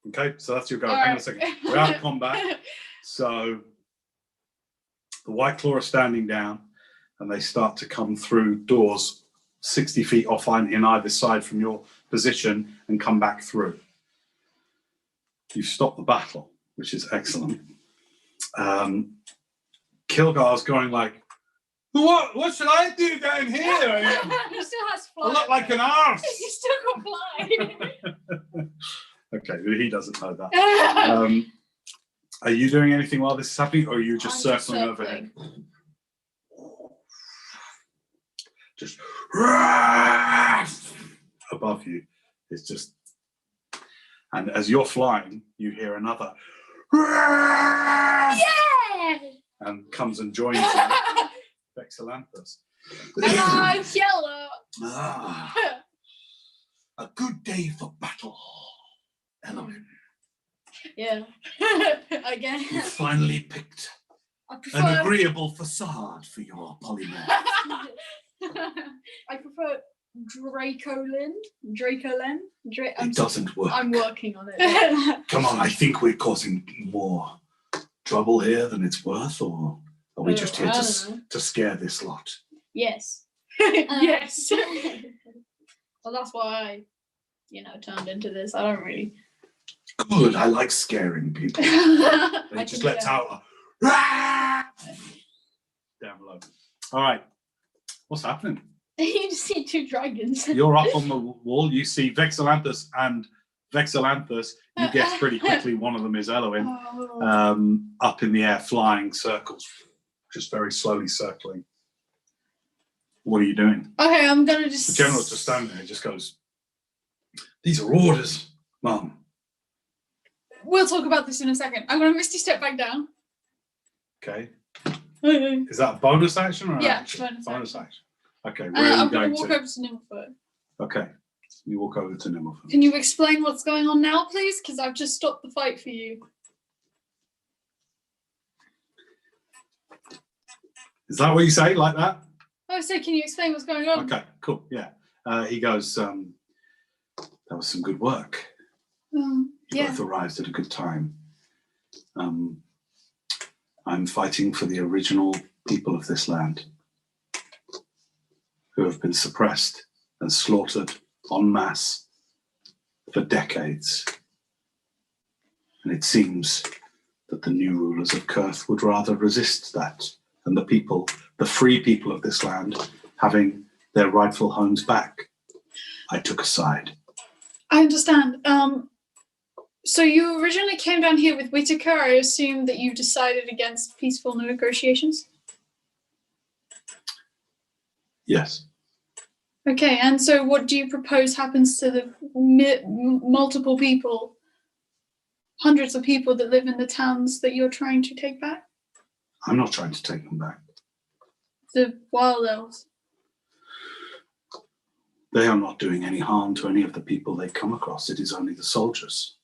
Speaker 3: Okay, so that's your go. Hang on a second. We're out of combat. So the White Claw are standing down and they start to come through doors 60 feet off in either side from your position and come back through. You've stopped the battle, which is excellent. Kilgar's going like, what should I do down here?
Speaker 2: He still has fly.
Speaker 3: I look like an arse.
Speaker 2: He's still got fly.
Speaker 3: Okay, but he doesn't know that. Are you doing anything while this is happening, or are you just circling overhead? Just above you. It's just, and as you're flying, you hear another
Speaker 2: Yeah!
Speaker 3: and comes and joins you. Vexillanthus.
Speaker 2: And I'm yellow.
Speaker 3: A good day for battle, Elowin.
Speaker 2: Yeah. Again.
Speaker 3: You finally picked
Speaker 2: I
Speaker 3: an
Speaker 2: prefer.
Speaker 3: agreeable facade for your polymorph.
Speaker 2: I prefer Dracolen.
Speaker 3: It doesn't work.
Speaker 2: I'm working on it.
Speaker 3: Come on, I think we're causing more trouble here than it's worth, or are we just here to scare this lot?
Speaker 2: Yes. Yes. Well, that's why I, turned into this. I don't really.
Speaker 3: Good, I like scaring people. It just lets out a down below. All right, what's happening?
Speaker 2: You just see two dragons.
Speaker 3: You're up on the wall. You see Vexillanthus and Vexillanthus. You guess pretty quickly one of them is Elowin. Up in the air, flying circles, just very slowly circling. What are you doing?
Speaker 2: Okay, I'm gonna just.
Speaker 3: The general's just standing there. He just goes, "These are orders, Mum."
Speaker 2: We'll talk about this in a second. I'm gonna Misty step back down.
Speaker 3: Okay.
Speaker 2: Okay.
Speaker 3: Is that a bonus action or an
Speaker 2: Yeah,
Speaker 3: action?
Speaker 2: bonus
Speaker 3: action. Okay, where are
Speaker 2: I'm
Speaker 3: you
Speaker 2: gonna
Speaker 3: going
Speaker 2: walk
Speaker 3: to?
Speaker 2: over to Nimblefoot.
Speaker 3: Okay. You walk over to Nimmerford.
Speaker 2: Can you explain what's going on now, please? Because I've just stopped the fight for you.
Speaker 3: Is that what you say, like that?
Speaker 2: Oh, so can you explain what's going on?
Speaker 3: Okay, cool, yeah. He goes, that was some good work. You
Speaker 2: Yeah.
Speaker 3: both arrived at a good time. I'm fighting for the original people of this land who have been suppressed and slaughtered en masse for decades. And it seems that the new rulers of Kurth would rather resist that than the people, the free people of this land, having their rightful homes back. I took a side.
Speaker 2: I understand. So you originally came down here with Whitaker. I assume that you decided against peaceful negotiations?
Speaker 3: Yes.
Speaker 2: Okay, and so what do you propose happens to the multiple people, hundreds of people that live in the towns that you're trying to take back?
Speaker 3: I'm not trying to take them back.
Speaker 2: The wild elves.
Speaker 3: They are not doing any harm to any of the people they come across. It is only the soldiers.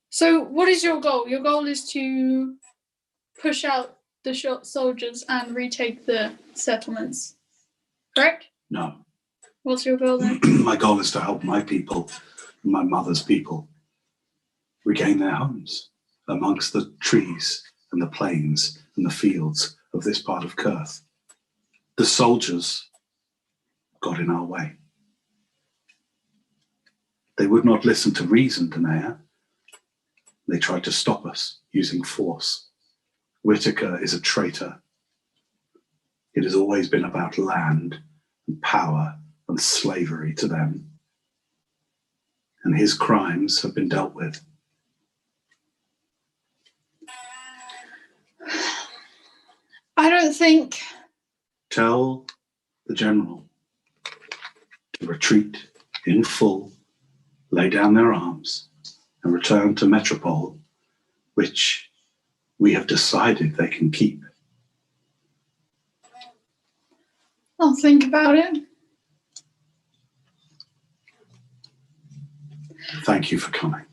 Speaker 2: So what is your goal? Your goal is to push out the soldiers and retake the settlements, correct?
Speaker 3: No.
Speaker 2: What's your goal then?
Speaker 3: My goal is to help my people, my mother's people, regain their homes amongst the trees and the plains and the fields of this part of Kurth. The soldiers got in our way. They would not listen to reason, Tenday. They tried to stop us using force. Whitaker is a traitor. It has always been about land and power and slavery to them. And his crimes have been dealt with.
Speaker 2: I don't think...
Speaker 3: Tell the general to retreat in full, lay down their arms, and return to Metropole, which we have decided they can keep.
Speaker 2: I'll think about it.
Speaker 3: Thank you for coming.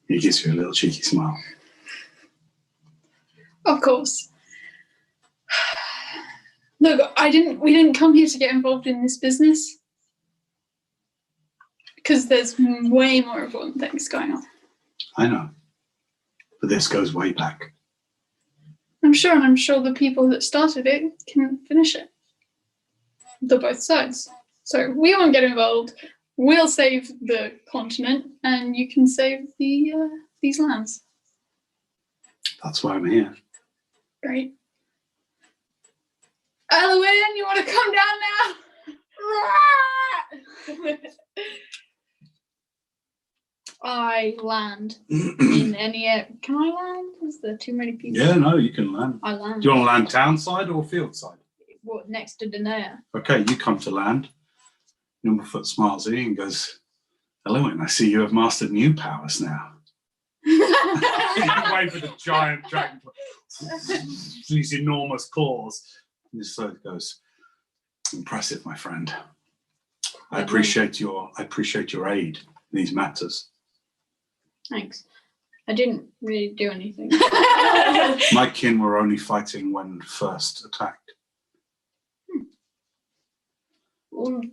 Speaker 3: He gives you a little cheeky smile.
Speaker 2: Of course. Look, we didn't come here to get involved in this business. Because there's way more important things going on.
Speaker 3: I know. But this goes way back.
Speaker 2: I'm sure the people that started it can finish it. The both sides. So we won't get involved. We'll save the continent, and you can save these lands.
Speaker 3: That's why I'm here.
Speaker 2: Great. Elowen, you want to come down now?
Speaker 1: I land in any area. Can I land? Is there too many people?
Speaker 3: Yeah, no, you can land.
Speaker 1: I land.
Speaker 3: Do you want to land town side or field side?
Speaker 1: What, next to Tenday?
Speaker 3: Okay, you come to land. Nimmerfoot smiles at you and goes, "Hello, and I see you have mastered new powers now." You wave with a giant dragon, these enormous claws. And his sword goes, "Impressive, my friend. I appreciate your aid in these matters."
Speaker 1: Thanks. I didn't really do anything.
Speaker 3: My kin were only fighting when first attacked.
Speaker 1: Okay.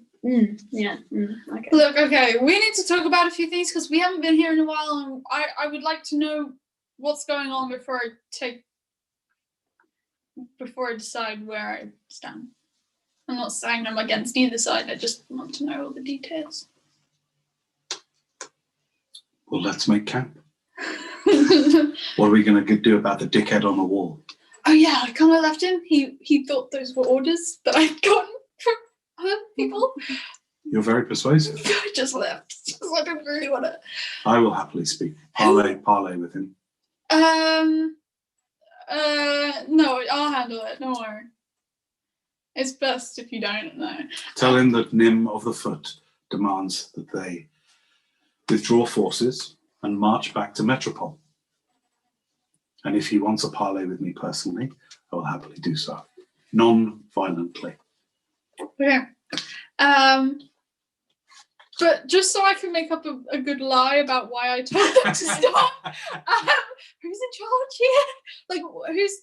Speaker 2: Look, okay, we need to talk about a few things because we haven't been here in a while, and I would like to know what's going on before I decide where I stand. I'm not saying I'm against either side, I just want to know all the details.
Speaker 3: Well, let's make camp. What are we going to do about the dickhead on the wall?
Speaker 2: Oh yeah, I kind of left him. He thought those were orders that I'd gotten from other people.
Speaker 3: You're very persuasive.
Speaker 2: I just left because I didn't really want to.
Speaker 3: I will happily speak. Parley with him.
Speaker 2: No, I'll handle it. Don't worry. It's best if you don't know.
Speaker 3: Tell him that Nim of the Foot demands that they withdraw forces and march back to Metropole. And if he wants a parley with me personally, I will happily do so, non-violently.
Speaker 2: Okay. But just so I can make up a good lie about why I told them to stop, who's in charge here? Like, who's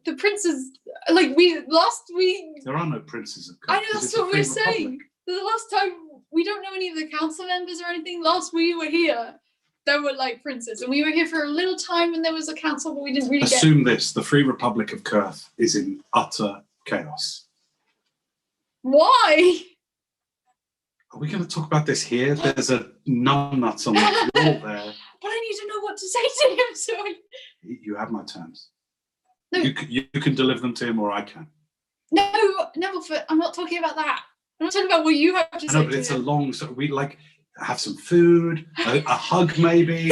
Speaker 2: the princes? Like,
Speaker 3: There are no princes of
Speaker 2: I
Speaker 3: Kurth,
Speaker 2: know,
Speaker 3: 'cause
Speaker 2: that's
Speaker 3: it's a
Speaker 2: what
Speaker 3: free
Speaker 2: we're
Speaker 3: republic.
Speaker 2: saying. The last time, we don't know any of the council members or anything. Last we were here, there were like princes, and we were here for a little time, and there was a council, but we didn't really
Speaker 3: Assume this: the Free Republic of Kurth is in utter chaos.
Speaker 2: Why?
Speaker 3: Are we going to talk about this here? There's a numbnuts on the wall there.
Speaker 2: But I need to know what to say to him, so
Speaker 3: You have my terms.
Speaker 2: No.
Speaker 3: You can deliver them to him, or I can.
Speaker 2: No, Nebelfoot, I'm not talking about that. I'm not talking about what you have to
Speaker 3: I
Speaker 2: say
Speaker 3: know, but
Speaker 2: to
Speaker 3: it's
Speaker 2: him.
Speaker 3: a long. So we like have some food, a hug maybe,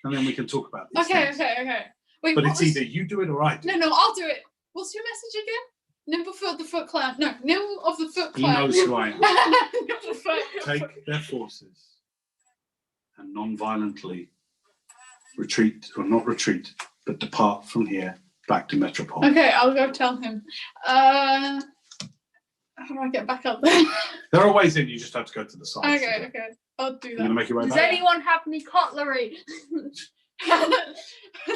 Speaker 3: and then we can talk about these things.
Speaker 2: Okay. Wait,
Speaker 3: But
Speaker 2: what
Speaker 3: it's
Speaker 2: was...
Speaker 3: either you do it or I do.
Speaker 2: No, I'll do it. What's your message again? Nimblefoot the Foot Clan. No, Nimble of the Foot
Speaker 3: He
Speaker 2: Clan.
Speaker 3: knows who I am.
Speaker 2: Nimblefoot.
Speaker 3: Take their forces and non-violently retreat, or not retreat, but depart from here back to Metropole.
Speaker 2: Okay, I'll go tell him. How do I get back up there?
Speaker 3: There are ways in. You just have to go to the side.
Speaker 2: Okay, I'll do
Speaker 3: You're
Speaker 2: that.
Speaker 3: gonna make your way
Speaker 1: Does
Speaker 3: back.
Speaker 1: anyone have any cutlery?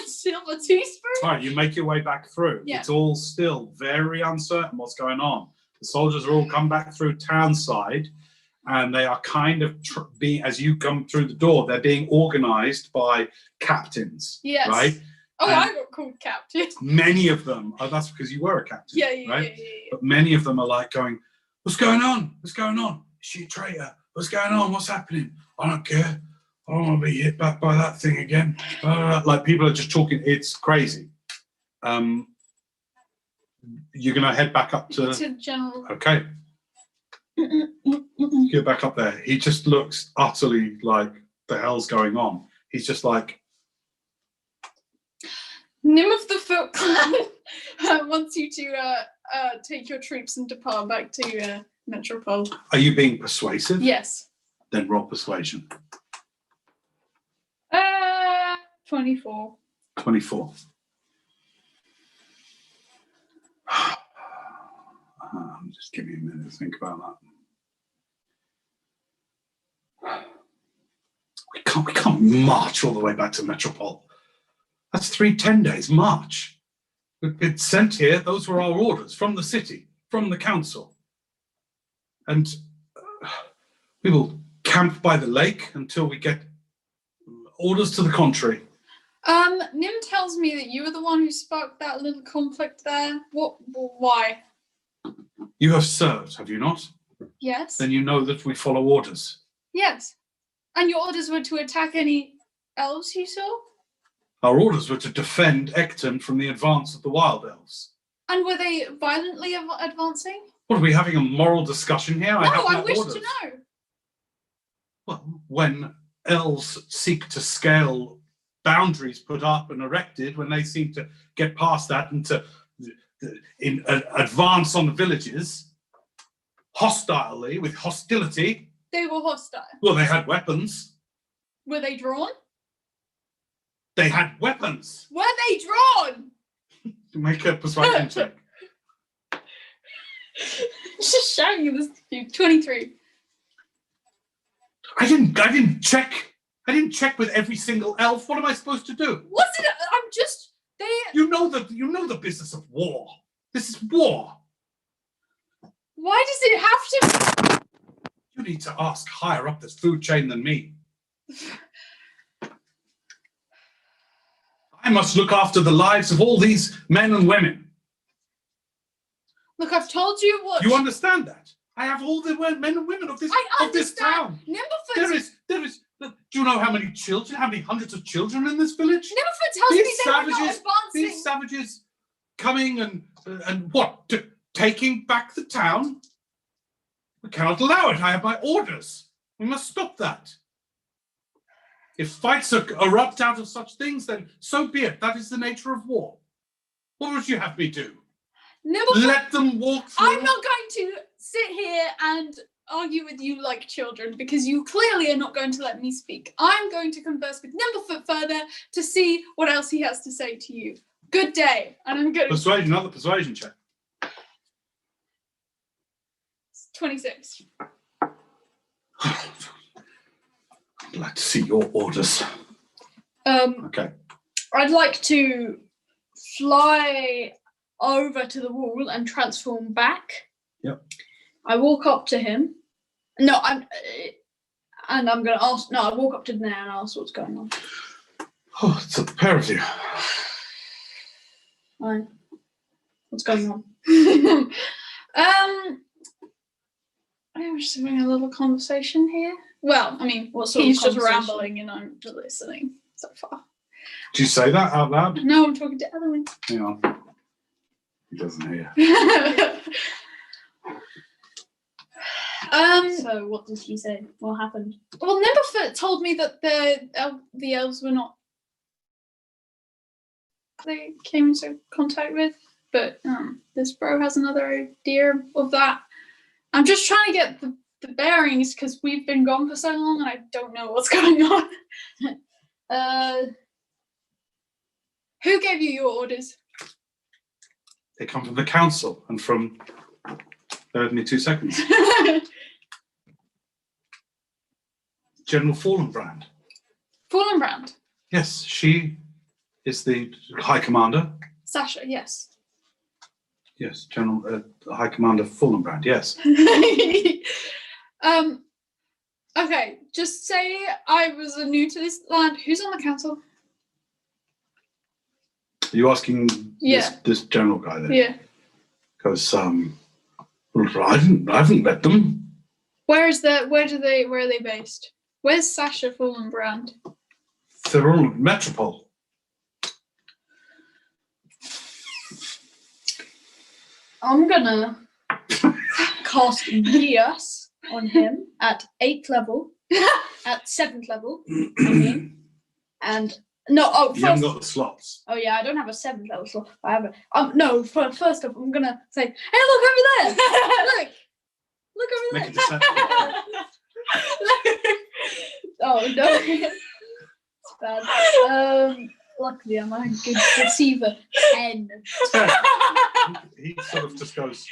Speaker 2: Silver teaspoon?
Speaker 3: All right, you make your way back through.
Speaker 2: Yeah.
Speaker 3: It's all still very uncertain what's going on. The soldiers are all come back through town side, and they are kind of as you come through the door, they're being organised by captains.
Speaker 2: Yes.
Speaker 3: Right.
Speaker 2: Oh,
Speaker 3: And
Speaker 2: I got called captain.
Speaker 3: many of them. Oh, that's because you were a captain.
Speaker 2: Yeah.
Speaker 3: Right. But many of them are like going, "What's going on? What's going on? Is she a traitor? What's going on? What's happening? I don't care. I don't want to be hit back by that thing again." Like people are just talking. It's crazy. You're gonna head back up to
Speaker 2: General.
Speaker 3: Okay. Get back up there. He just looks utterly like the hell's going on. He's just like,
Speaker 2: Nim of the Foot Clan wants you to take your troops and depart back to Metropole.
Speaker 3: are you being persuasive?
Speaker 2: Yes.
Speaker 3: Then roll persuasion.
Speaker 2: 24.
Speaker 3: 24. Just give me a minute to think about that. We can't march all the way back to Metropole. That's 3 10 days march. We've been sent here. Those were our orders from the city, from the council. And we will camp by the lake until we get orders to the contrary.
Speaker 2: Nim tells me that you were the one who sparked that little conflict there. Why?
Speaker 3: You have served, have you not?
Speaker 2: Yes.
Speaker 3: Then you know that we follow orders.
Speaker 2: Yes. And your orders were to attack any elves you saw?
Speaker 3: Our orders were to defend Ecton from the advance of the Wild Elves.
Speaker 2: And were they violently advancing?
Speaker 3: What, are we having a moral discussion here?
Speaker 2: No, I wish
Speaker 3: orders.
Speaker 2: to know.
Speaker 3: Well, when elves seek to scale boundaries put up and erected, when they seem to get past that and to advance on the villages, hostilely, with hostility.
Speaker 2: They were hostile.
Speaker 3: Well, they had weapons.
Speaker 2: Were they drawn?
Speaker 3: They had weapons.
Speaker 2: Were they drawn?
Speaker 3: Make a persuasion check.
Speaker 2: Just showing you this. 23.
Speaker 3: I didn't check. I didn't check with every single elf. What am I supposed to do?
Speaker 2: What's it? I'm just.
Speaker 3: You know the business of war. This is war.
Speaker 2: Why does it have to?
Speaker 3: You need to ask higher up this food chain than me. I must look after the lives of all these men and women.
Speaker 2: Look, I've told you what.
Speaker 3: You understand that? I have all the men and women of this town.
Speaker 2: Nimblefoot.
Speaker 3: There is. Do you know how many children, how many hundreds of children in this village?
Speaker 2: Nimblefoot tells me they are not advancing.
Speaker 3: These savages coming and what? Taking back the town? We cannot allow it. I have my orders. We must stop that. If fights erupt out of such things, then so be it. That is the nature of war. What would you have me do?
Speaker 2: Nimblefoot,
Speaker 3: Let them walk through?
Speaker 2: I'm not going to sit here and argue with you like children because you clearly are not going to let me speak. I'm going to converse with Nimblefoot further to see what else he has to say to you. Good day. And I'm going to...
Speaker 3: Another persuasion check.
Speaker 2: 26.
Speaker 3: I'd like to see your orders. Okay.
Speaker 1: I'd like to fly over to the wall and transform back.
Speaker 3: Yep.
Speaker 1: I walk up to him. No, I'm gonna ask. No, I walk up to Tenday and ask what's going on.
Speaker 3: Oh, it's a pair of you.
Speaker 1: Right. What's going on?
Speaker 2: I was just having a little conversation here. Well, I mean,
Speaker 1: What sort of
Speaker 2: he's just
Speaker 1: conversation?
Speaker 2: rambling and I'm just listening so far.
Speaker 3: Did you say that out loud?
Speaker 2: No, I'm talking to Elowen.
Speaker 3: Hang on. He doesn't hear.
Speaker 1: So what did he say? What happened?
Speaker 2: Well, Nimblefoot told me that the elves were not. They came into contact with, but this bro has another idea of that. I'm just trying to get the bearings because we've been gone for so long and I don't know what's going on. Who gave you your orders?
Speaker 3: They come from the council and from. Bear with me 2 seconds. General Fallenbrand.
Speaker 2: Fallenbrand.
Speaker 3: Yes, she is the High Commander.
Speaker 2: Sasha, yes.
Speaker 3: Yes, General High Commander Fallenbrand. Yes.
Speaker 2: Okay, just say I was new to this land. Who's on the council?
Speaker 3: Are you asking
Speaker 2: Yeah.
Speaker 3: this general guy there?
Speaker 2: Yeah.
Speaker 3: Because I haven't met them.
Speaker 2: Where are they based? Where's Sasha Fallenbrand?
Speaker 3: They're all Metropole.
Speaker 1: I'm gonna cast Geas on him at 8th level, at 7th level, I mean, and no. Oh,
Speaker 3: You haven't
Speaker 1: first.
Speaker 3: got the slots.
Speaker 1: Oh yeah, I don't have a 7th level slot. I have a. No, first up, I'm gonna say, hey, look over there. Look over
Speaker 3: Make a
Speaker 1: there.
Speaker 3: deception.
Speaker 1: Oh no, it's bad. Luckily, I'm a good deceiver. 10.
Speaker 3: He sort of just goes,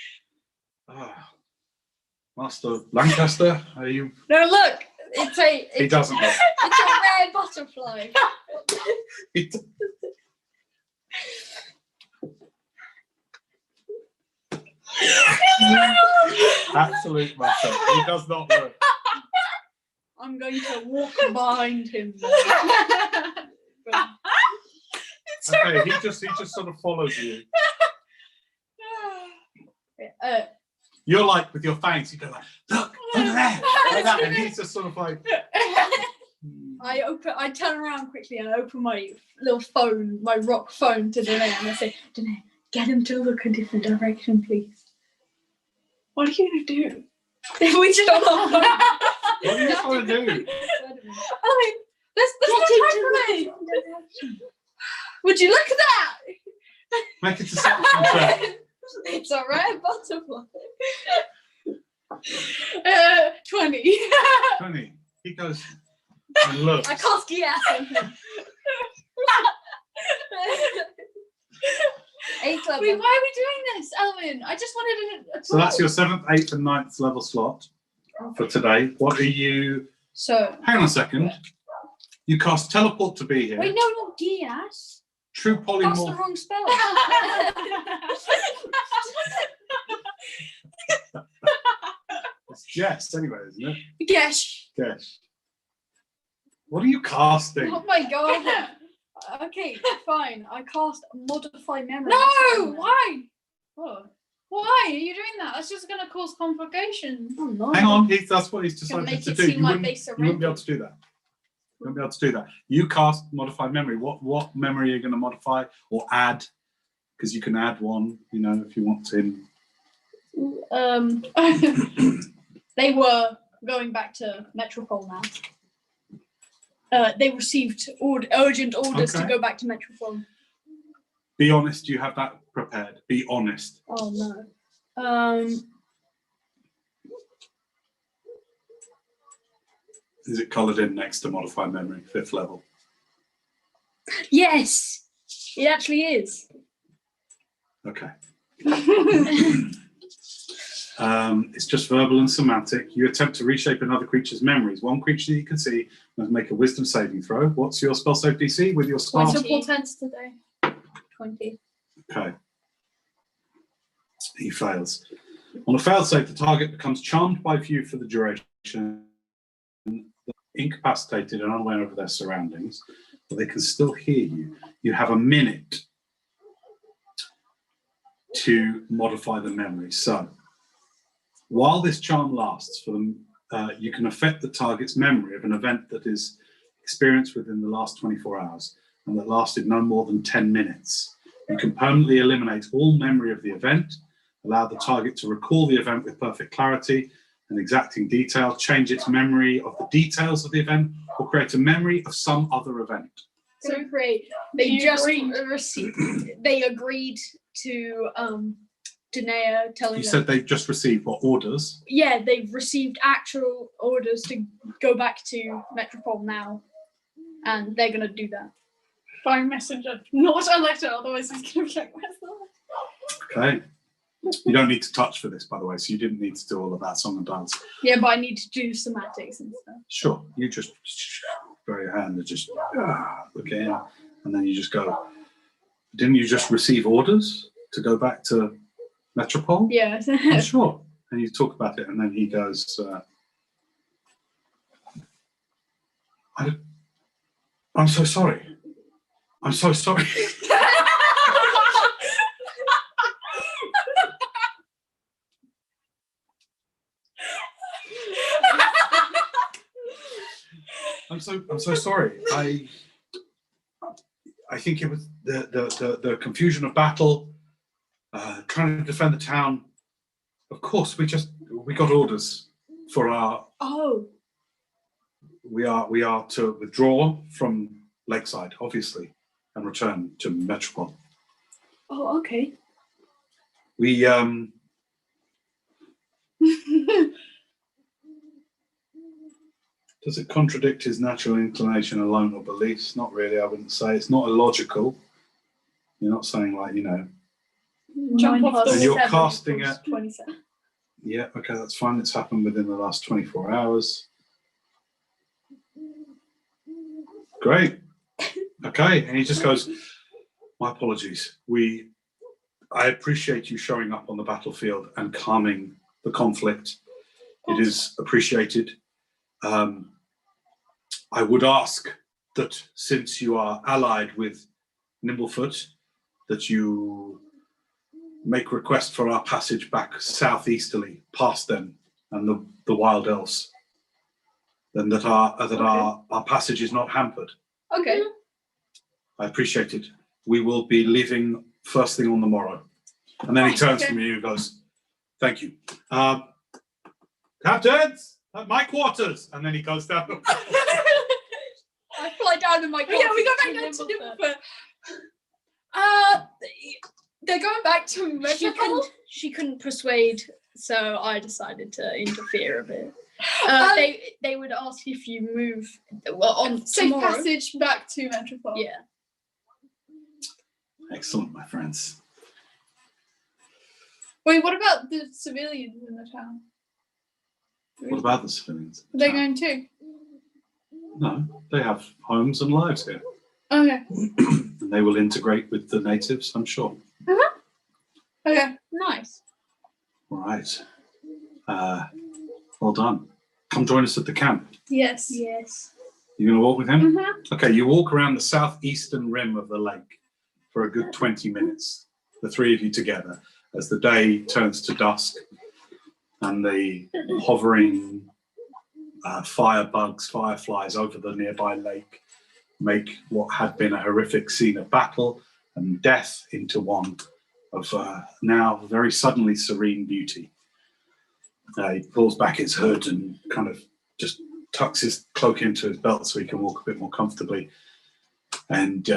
Speaker 3: Master Lancaster, are you?
Speaker 1: No, look, it's
Speaker 3: He doesn't look.
Speaker 1: It's a rare butterfly.
Speaker 3: He d- Absolute matter. He does not look.
Speaker 1: I'm going to walk behind him.
Speaker 3: Okay, he just sort of follows you. You're like with your fangs, you go like, look, over there, like that, and he's just sort of like.
Speaker 1: I turn around quickly and I open my little phone, my rock phone to Tenday, and I say, Tenday, get him to look a different direction, please.
Speaker 2: What are you gonna do?
Speaker 1: We just
Speaker 3: What are you trying to do?
Speaker 2: I mean, there's no time for me. Would you look at that?
Speaker 3: Make a deception check.
Speaker 1: It's a rare butterfly.
Speaker 2: 20.
Speaker 3: Tony, he goes and looks.
Speaker 1: I cast Geas on him. 8th level.
Speaker 2: Wait, why are we doing this, Elvin? I just wanted a
Speaker 3: So that's your 7th, 8th, and 9th level slot for today. What are you?
Speaker 1: So.
Speaker 3: Hang on a second. You cast teleport to be here.
Speaker 1: Wait, no, not Geas.
Speaker 3: True
Speaker 1: That's the
Speaker 3: polymorph.
Speaker 1: wrong spell.
Speaker 3: It's Jess, anyway, isn't it?
Speaker 2: Yes.
Speaker 3: Jess. What are you casting?
Speaker 1: Oh my god. Okay, fine. I cast modify memory.
Speaker 2: No, why?
Speaker 1: Oh,
Speaker 2: Why are you doing that? That's just going to cause complications.
Speaker 1: oh no.
Speaker 3: Hang on, that's what he's
Speaker 1: Gonna
Speaker 3: decided
Speaker 1: make
Speaker 3: to
Speaker 1: it
Speaker 3: do.
Speaker 1: seem
Speaker 3: You
Speaker 1: like
Speaker 3: wouldn't,
Speaker 1: base
Speaker 3: you wouldn't be able
Speaker 1: surrender.
Speaker 3: to do that. You wouldn't be able to do that. You cast modified memory. What memory are you going to modify or add? Because you can add one, you know, if you want to.
Speaker 1: They were going back to Metropole now. They received urgent orders to
Speaker 3: Okay.
Speaker 1: go back to Metropole.
Speaker 3: Be honest, you have that prepared. Be honest.
Speaker 1: Oh no.
Speaker 3: Is it coloured in next to modified memory, 5th level?
Speaker 1: Yes, it actually is.
Speaker 3: Okay. It's just verbal and semantic. You attempt to reshape another creature's memories. One creature that you can see must make a wisdom saving throw. What's your spell save DC with your spell?
Speaker 2: What's your portents today?
Speaker 1: 20.
Speaker 3: Okay. He fails. On a failed save, the target becomes charmed by view for the duration, incapacitated and unaware of their surroundings, but they can still hear you. You have a minute to modify the memory. So, while this charm lasts, for them, you can affect the target's memory of an event that is experienced within the last 24 hours and that lasted no more than 10 minutes. You can permanently eliminate all memory of the event, allow the target to recall the event with perfect clarity and exacting detail, change its memory of the details of the event, or create a memory of some other event.
Speaker 1: So great. They just received. They agreed to Danae telling
Speaker 3: You
Speaker 1: them.
Speaker 3: said they've just received what orders?
Speaker 1: Yeah, they've received actual orders to go back to Metropole now, and they're gonna do that.
Speaker 2: By messenger, not a letter, otherwise he's going to be like, where's the letter?
Speaker 3: Okay. You don't need to touch for this, by the way, so you didn't need to do all of that song and dance.
Speaker 1: Yeah, but I need to do semantics and stuff.
Speaker 3: Sure. You just throw your hand and just look at him, and then you just go. Didn't you just receive orders to go back to Metropole?
Speaker 1: Yeah.
Speaker 3: Oh, sure. And you talk about it, and then he goes, I'm so sorry. I'm so sorry. I'm so sorry. I think it was the confusion of battle, trying to defend the town. Of course, we got orders for our.
Speaker 1: Oh.
Speaker 3: We are to withdraw from Lakeside, obviously, and return to Metropole.
Speaker 1: Oh, okay.
Speaker 3: We Does it contradict his natural inclination alone or beliefs? Not really, I wouldn't say. It's not illogical. You're not saying like,
Speaker 2: Jump off the
Speaker 3: and you're
Speaker 1: 7
Speaker 3: casting
Speaker 1: plus
Speaker 3: it.
Speaker 1: 27.
Speaker 3: Yeah, okay, that's fine. It's happened within the last 24 hours. Great. Okay, and he just goes, my apologies. I appreciate you showing up on the battlefield and calming the conflict. It is appreciated. I would ask that since you are allied with Nimblefoot, that you make request for our passage back southeasterly, past them and the wild elves, and that our passage is not hampered.
Speaker 1: Okay.
Speaker 3: I appreciate it. We will be leaving first thing on the morrow. And then he turns to me and goes, thank you. Captains, at my quarters. And then he goes down.
Speaker 1: I fly down in my car.
Speaker 2: Yeah, we go back down to Nimblefoot. They're going back to Metropole?
Speaker 1: She couldn't persuade, so I decided to interfere a bit. They would ask if you move on
Speaker 2: Safe
Speaker 1: tomorrow.
Speaker 2: passage back to Metropole.
Speaker 1: Yeah.
Speaker 3: Excellent, my friends.
Speaker 2: Wait, what about the civilians in the town?
Speaker 3: What about the civilians?
Speaker 2: Are they going too?
Speaker 3: No, they have homes and lives here.
Speaker 2: Okay.
Speaker 3: And they will integrate with the natives, I'm sure.
Speaker 2: Okay.
Speaker 1: Nice.
Speaker 3: All right. Well done. Come join us at the camp.
Speaker 2: Yes.
Speaker 1: Yes.
Speaker 3: You going to walk with him?
Speaker 2: Mm-hmm.
Speaker 3: Okay, you walk around the southeastern rim of the lake for a good 20 minutes, the three of you together, as the day turns to dusk and the hovering fireflies over the nearby lake make what had been a horrific scene of battle and death into one of now very suddenly serene beauty. He pulls back his hood and kind of just tucks his cloak into his belt so he can walk a bit more comfortably. And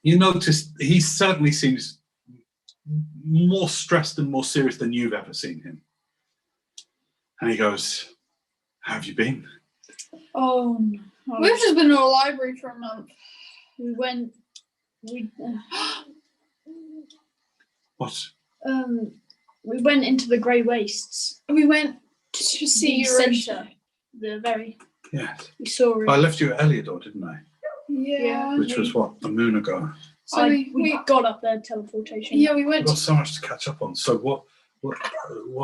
Speaker 3: you notice he certainly seems more stressed and more serious than you've ever seen him. And he goes, how have you been?
Speaker 1: Oh, no.
Speaker 2: We've just been in a library for a month.
Speaker 3: What?
Speaker 1: We went into the Grey Wastes.
Speaker 2: We went to see
Speaker 1: The
Speaker 2: your
Speaker 1: centre.
Speaker 3: Yes.
Speaker 1: We saw it.
Speaker 3: I left you at Eliodor, didn't I?
Speaker 2: Yeah.
Speaker 3: Which was what, a moon ago.
Speaker 2: So
Speaker 1: we got up there teleportation.
Speaker 2: Yeah, we
Speaker 3: We've
Speaker 2: went.
Speaker 3: got so much to catch up on. So what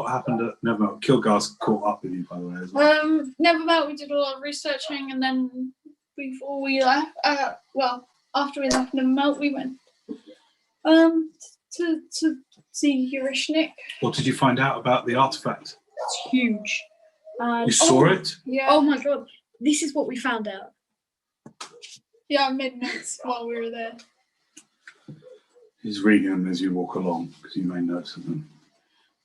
Speaker 3: happened at Nevermelt? Kilgar's caught up with you, by the way, as well.
Speaker 2: Nevermelt, we did a lot of researching, and then before we left, after we left Nevermelt, we went to see Eurishnik.
Speaker 3: What did you find out about the artifact?
Speaker 1: It's huge.
Speaker 3: You saw it?
Speaker 2: Yeah.
Speaker 1: Oh my god! This is what we found out.
Speaker 2: Yeah, I made notes while we were there.
Speaker 3: He's reading them as you walk along, because you made notes of them.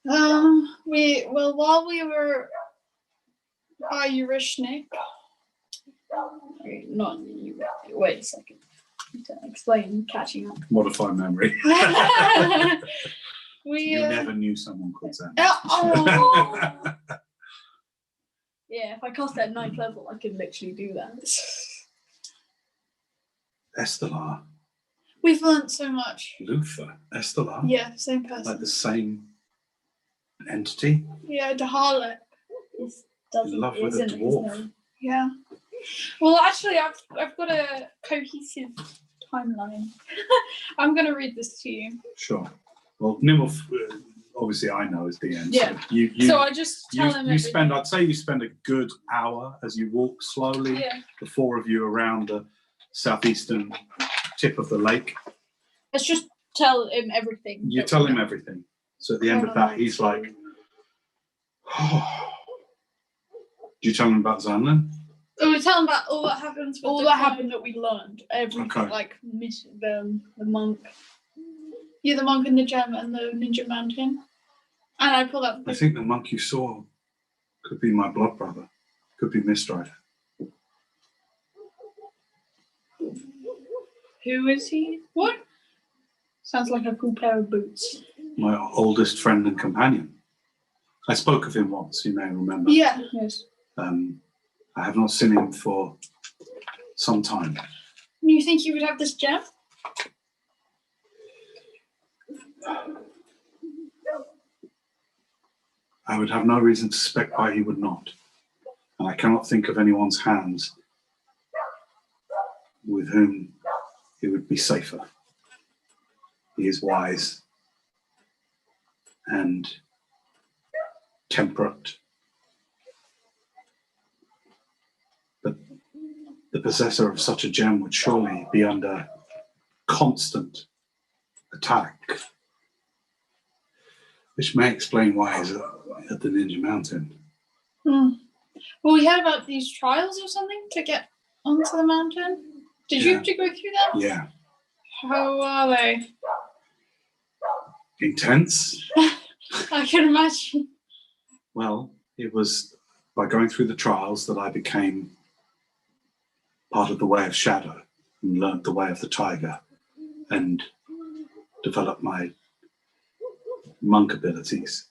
Speaker 2: While we were by Eurishnik.
Speaker 1: Wait a second. To explain catching up.
Speaker 3: Modify memory.
Speaker 2: we
Speaker 3: You never knew someone called Zan.
Speaker 1: Yeah, if I cast at 9th level, I can literally do that.
Speaker 3: Estelar,
Speaker 2: We've learnt so much.
Speaker 3: Luther, Estelar.
Speaker 2: Yeah, same person.
Speaker 3: Like the same entity.
Speaker 2: Yeah, Dahala.
Speaker 3: In love with a dwarf.
Speaker 2: Yeah. Well, actually, I've got a cohesive timeline. I'm going to read this to you.
Speaker 3: Sure. Well, Nimble, obviously, I know is the end.
Speaker 1: Yeah.
Speaker 3: So
Speaker 1: I just tell him.
Speaker 3: I'd say you spend a good hour as you walk slowly.
Speaker 1: Yeah.
Speaker 3: The four of you around the southeastern tip of the lake.
Speaker 1: Let's just tell him everything.
Speaker 3: You tell him everything. So at the end of that, he's like, oh. Do you tell him about Zanlin?
Speaker 2: We tell him about all that happens.
Speaker 1: All that happened that we learned. Everything,
Speaker 3: Okay.
Speaker 1: like the monk.
Speaker 2: Yeah, the monk and the gem and the ninja mountain. And I pulled up.
Speaker 3: I think the monk you saw could be my blood brother. Could be Mistrid.
Speaker 1: Who is he? What? Sounds like a cool pair of boots.
Speaker 3: My oldest friend and companion. I spoke of him once, you may remember.
Speaker 2: Yeah.
Speaker 1: Yes.
Speaker 3: I have not seen him for some time.
Speaker 2: You think you would have this gem?
Speaker 3: I would have no reason to suspect why he would not. And I cannot think of anyone's hands with whom he would be safer. He is wise and temperate. But the possessor of such a gem would surely be under constant attack, which may explain why he's at the Ninja Mountain.
Speaker 2: Well, we heard about these trials or something to get onto the mountain. Did you have to go through them?
Speaker 3: Yeah.
Speaker 2: How are they?
Speaker 3: Intense.
Speaker 2: I can imagine.
Speaker 3: Well, it was by going through the trials that I became part of the Way of Shadow and learnt the Way of the Tiger and developed my monk abilities.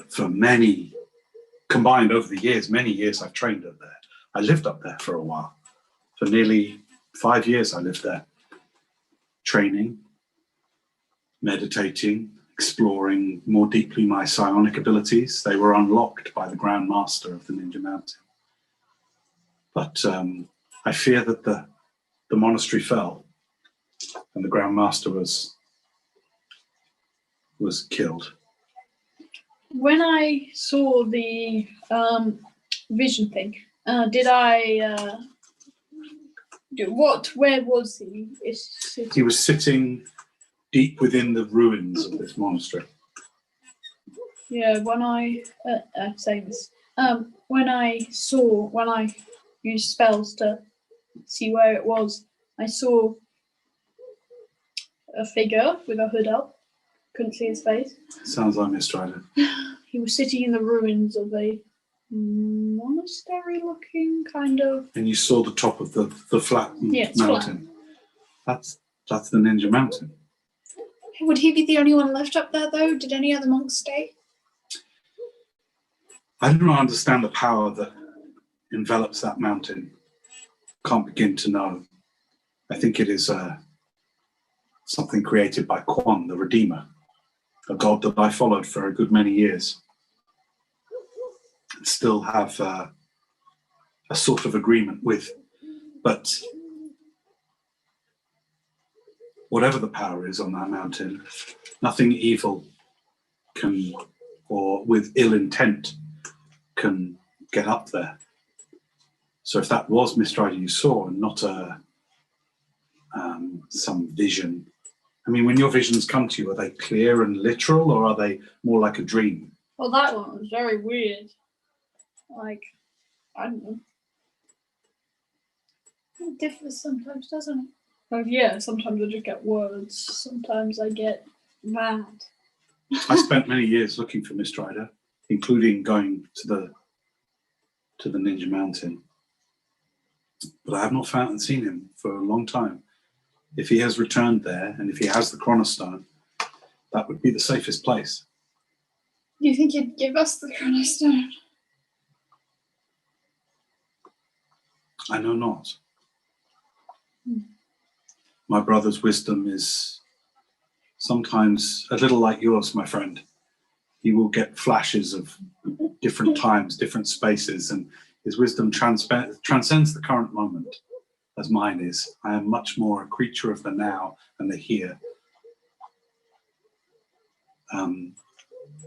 Speaker 3: For many, combined over the years, many years I've trained up there. I lived up there for a while. For nearly 5 years I lived there, training, meditating, exploring more deeply my psionic abilities. They were unlocked by the Grand Master of the Ninja Mountain. But I fear that the monastery fell and the Grand Master was killed.
Speaker 1: When I saw the vision thing, did I? Where was he?
Speaker 3: He was sitting deep within the ruins of this monastery.
Speaker 1: Yeah, when I say this, when I used spells to see where it was, I saw a figure with a hood up. Couldn't see his face.
Speaker 3: Sounds like Mistrid.
Speaker 1: He was sitting in the ruins of a monastery-looking kind of.
Speaker 3: And you saw the top of the flat
Speaker 1: it's
Speaker 3: mountain. That's the Ninja Mountain.
Speaker 2: Would he be the only one left up there, though? Did any other monks stay?
Speaker 3: I do not understand the power that envelops that mountain. Can't begin to know. I think it is something created by Quan, the Redeemer. a god that I followed for a good many years. Still have a sort of agreement with, but whatever the power is on that mountain, nothing evil can, or with ill intent, can get up there. So if that was Mistrider you saw and not some vision, I mean, when your visions come to you, are they clear and literal, or are they more like a dream?
Speaker 1: Well, that one was very weird. Like, I don't know.
Speaker 2: It differs sometimes, doesn't it?
Speaker 1: Like, yeah, sometimes I just get words. Sometimes I get mad.
Speaker 3: I spent many years looking for Mistrider, including going to the Ninja Mountain, but I have not found and seen him for a long time. If he has returned there, and if he has the Chronostone, that would be the safest place.
Speaker 2: Do you think he'd give us the Chronostone?
Speaker 3: I know not. My brother's wisdom is sometimes a little like yours, my friend. He will get flashes of different times, different spaces, and his wisdom transcends the current moment, as mine is. I am much more a creature of the now and the here.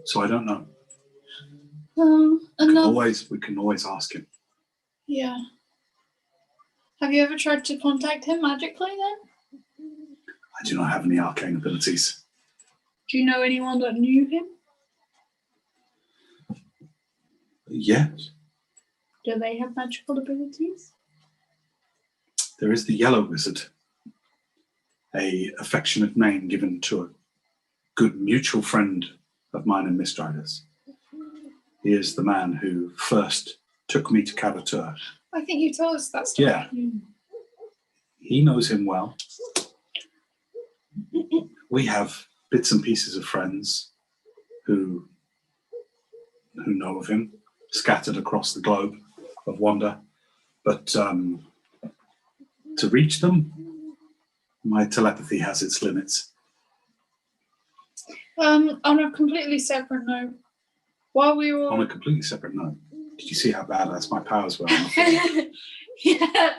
Speaker 3: So I don't know. We can always ask him.
Speaker 2: Yeah. Have you ever tried to contact him magically then?
Speaker 3: I do not have any arcane abilities.
Speaker 2: Do you know anyone that knew him?
Speaker 3: Yes.
Speaker 2: Do they have magical abilities?
Speaker 3: There is the Yellow Wizard, a affectionate name given to a good mutual friend of mine and Mistrider's. He is the man who first took me to Karatur.
Speaker 2: I think you told us that story.
Speaker 3: Yeah. He knows him well. We have bits and pieces of friends who know of him, scattered across the globe of Wanda. But to reach them, my telepathy has its limits.
Speaker 2: On a completely separate note, while we were
Speaker 3: On a completely separate note, did you see how badass my powers were?
Speaker 2: yeah,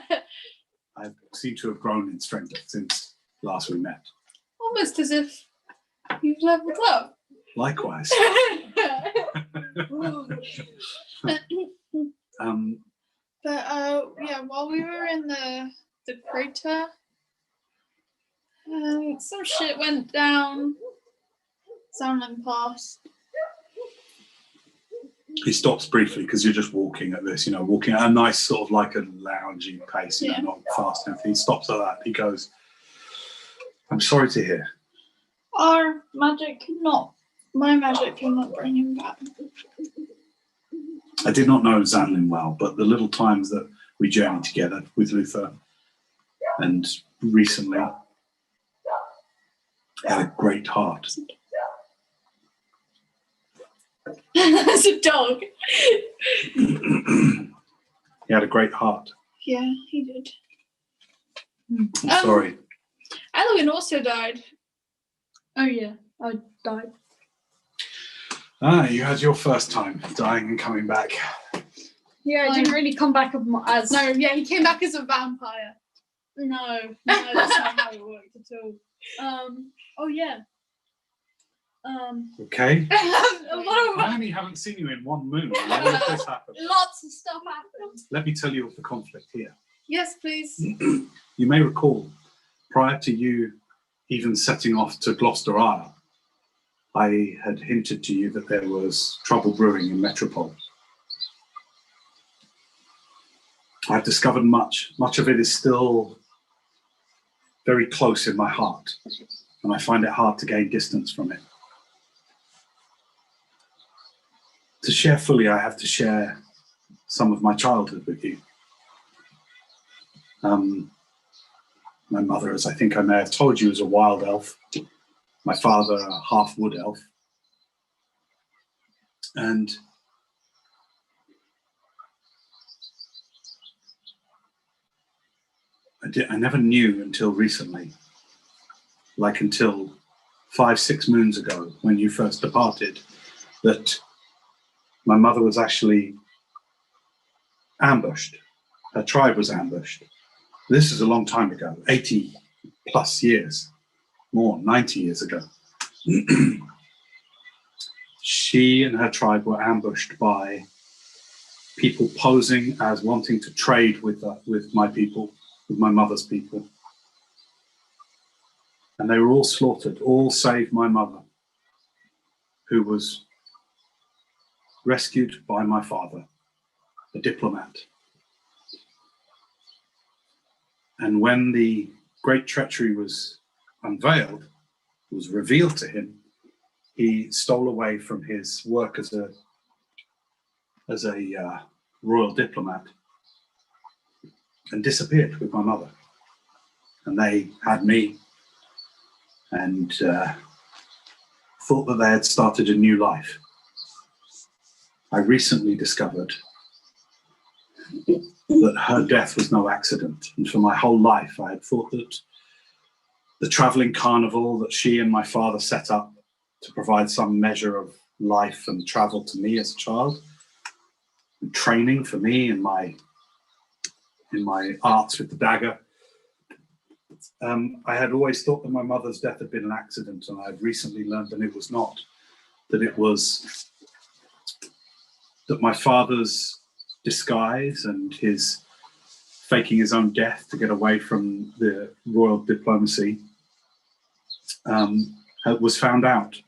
Speaker 3: I seem to have grown in strength since last we met.
Speaker 2: almost as if you've leveled up.
Speaker 3: Likewise.
Speaker 2: Yeah, while we were in the crater, some shit went down. Someone passed.
Speaker 3: He stops briefly because you're just walking at this, walking at a nice sort of like a loungy pace, not fast and everything. He stops at that. He goes, I'm sorry to hear.
Speaker 2: My magic cannot bring him back.
Speaker 3: I did not know Zanlin well, but the little times that we journeyed together with Luther and recently, he had a great heart.
Speaker 2: That's a dog.
Speaker 3: He had a great heart.
Speaker 2: Yeah, he did.
Speaker 3: I'm sorry.
Speaker 2: Eloin also died.
Speaker 1: Oh yeah, I died.
Speaker 3: You had your first time dying and coming back.
Speaker 1: Yeah, I didn't really come back as...
Speaker 2: No, yeah, he came back as a vampire.
Speaker 1: No, that's not how it worked at all. Oh yeah.
Speaker 3: Okay.
Speaker 2: I
Speaker 3: only haven't seen you in one moon. How did this happen?
Speaker 2: Lots of stuff happened.
Speaker 3: Let me tell you of the conflict here.
Speaker 2: Yes, please.
Speaker 3: You may recall, prior to you even setting off to Gloucester Isle, I had hinted to you that there was trouble brewing in Metropole. I've discovered much. Much of it is still very close in my heart, and I find it hard to gain distance from it. To share fully, I have to share some of my childhood with you. My mother, as I think I may have told you, is a wild elf. My father, a half wood elf. And I never knew until recently, like until 5-6 moons ago, when you first departed, that my mother was actually ambushed. Her tribe was ambushed. This is a long time ago, 80 plus years, more, 90 years ago. She and her tribe were ambushed by people posing as wanting to trade with my people, with my mother's people. And they were all slaughtered, all save my mother, who was rescued by my father, a diplomat. And when the great treachery was unveiled, was revealed to him, he stole away from his work as a royal diplomat and disappeared with my mother. And they had me and thought that they had started a new life. I recently discovered that her death was no accident. And for my whole life, I had thought that the traveling carnival that she and my father set up to provide some measure of life and travel to me as a child, and training for me in my arts with the dagger, I had always thought that my mother's death had been an accident, and I had recently learned that it was not, that it was that my father's disguise and his faking his own death to get away from the royal diplomacy was found out,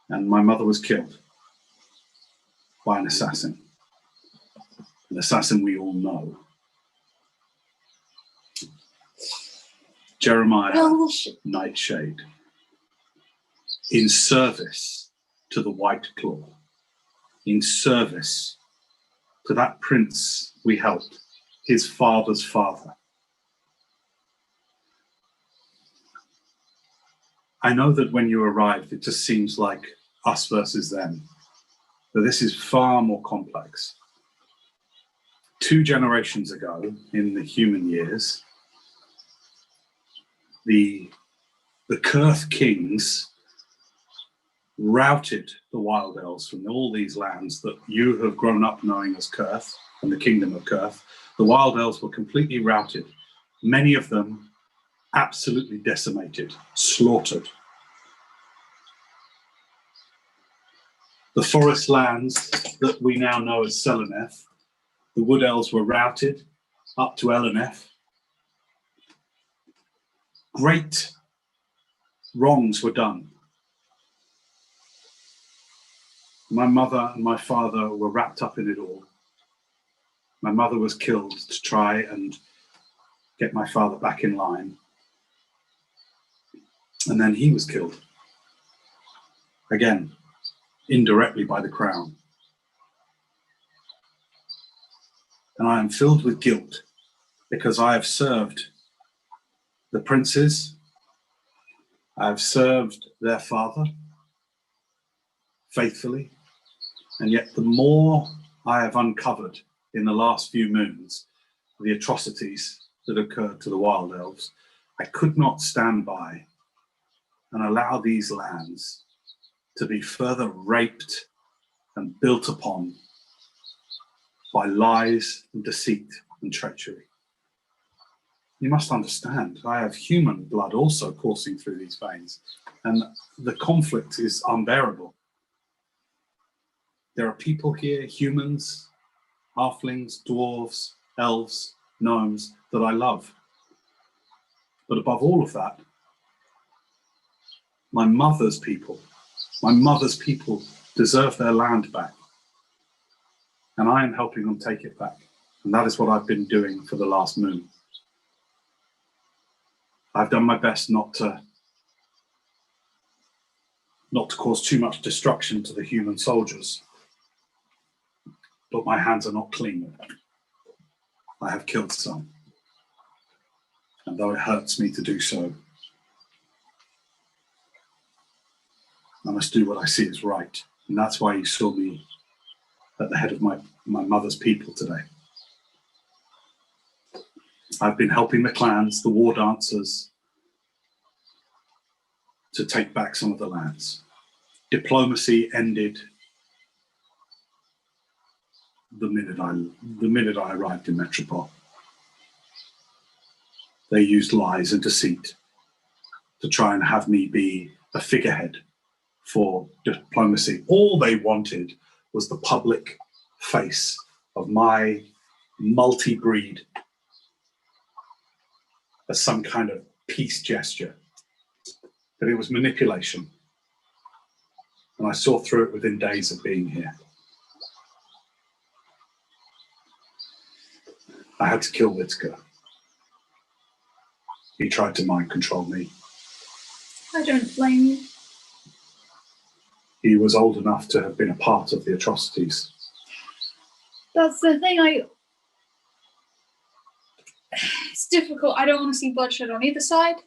Speaker 3: and my mother was killed by an assassin we all know. Jeremiah Nightshade, in service to the White Claw, in service to that prince we helped, his father's father. I know that when you arrived, it just seems like us versus them, but this is far more complex. 2 generations ago, in the human years, the Kurth kings routed the wild elves from all these lands that you have grown up knowing as Kurth and the kingdom of Kurth. The wild elves were completely routed, many of them absolutely decimated, slaughtered. The forest lands that we now know as Seleneth, the wood elves were routed up to Eleneth. Great wrongs were done. My mother and my father were wrapped up in it all. My mother was killed to try and get my father back in line. And then he was killed. Again, indirectly by the crown. And I am filled with guilt because I have served the princes. I have served their father faithfully. And yet the more I have uncovered in the last few moons, the atrocities that occurred to the wild elves, I could not stand by and allow these lands to be further raped and built upon by lies and deceit and treachery. You must understand, I have human blood also coursing through these veins, and the conflict is unbearable. There are people here, humans, halflings, dwarves, elves, gnomes, that I love. But above all of that, my mother's people deserve their land back. And I am helping them take it back. And that is what I've been doing for the last moon. I've done my best not to cause too much destruction to the human soldiers. But my hands are not clean. I have killed some. And though it hurts me to do so, I must do what I see is right. And that's why you saw me at the head of my mother's people today. I've been helping the clans, the war dancers, to take back some of the lands. Diplomacy ended the minute I arrived in Metropole. They used lies and deceit to try and have me be a figurehead for diplomacy. All they wanted was the public face of my multi-breed as some kind of peace gesture. But it was manipulation. And I saw through it within days of being here. I had to kill Whitaker. He tried to mind control me.
Speaker 2: I don't blame you.
Speaker 3: He was old enough to have been a part of the atrocities.
Speaker 2: That's the thing. It's difficult. I don't want to see bloodshed on either side.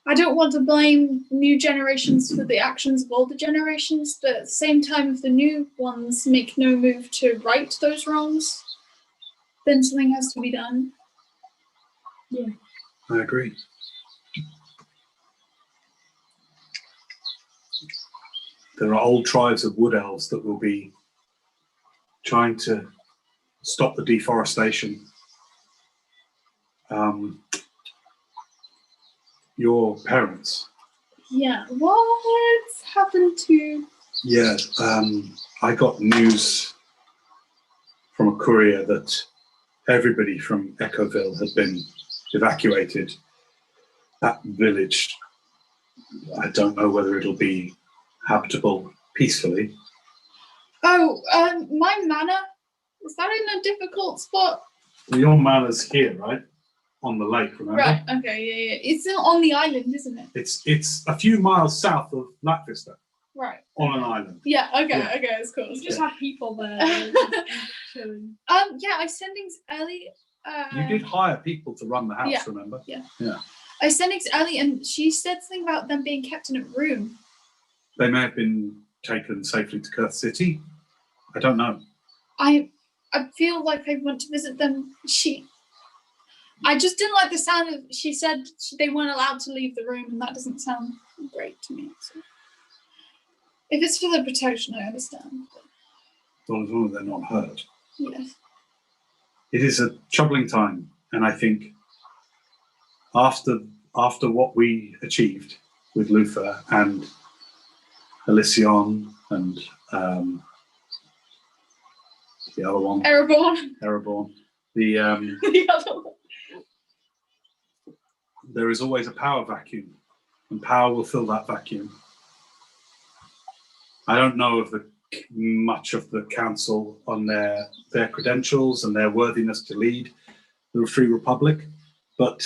Speaker 2: I don't want to blame new generations for the actions of older generations, but at the same time, if the new ones make no move to right those wrongs, then something has to be done.
Speaker 1: Yeah.
Speaker 3: I agree. There are old tribes of wood elves that will be trying to stop the deforestation. Your parents.
Speaker 2: Yeah. What's happened to...
Speaker 3: Yeah, I got news from a courier that everybody from Echoville had been evacuated. That village, I don't know whether it'll be habitable peacefully.
Speaker 2: Oh, my manor? Is that in a difficult spot?
Speaker 3: Well, your manor's here, right? On the lake, remember?
Speaker 2: Right, okay, yeah. It's on the island, isn't it?
Speaker 3: It's a few miles south of Black Vista.
Speaker 2: Right.
Speaker 3: On an island.
Speaker 2: Yeah, okay,
Speaker 3: Yeah.
Speaker 2: okay, it's cool.
Speaker 1: You just have people there. Chilling.
Speaker 2: Yeah, I sent things early.
Speaker 3: You did hire people to run the house,
Speaker 2: yeah.
Speaker 3: remember?
Speaker 2: Yeah.
Speaker 3: Yeah.
Speaker 2: I sent things early and she said something about them being kept in a room.
Speaker 3: They may have been taken safely to Kurth City. I don't know.
Speaker 2: I feel like I want to visit them. I just didn't like the sound of, she said they weren't allowed to leave the room, and that doesn't sound great to me. So. If it's for their protection, I understand.
Speaker 3: Well, as long as they're not hurt.
Speaker 2: Yes.
Speaker 3: It is a troubling time, and I think after what we achieved with Luther and Elysion and the other one, Ereborn, the
Speaker 2: other one.
Speaker 3: There is always a power vacuum, and power will fill that vacuum. I don't know of much of the council on their credentials and their worthiness to lead the Free Republic, but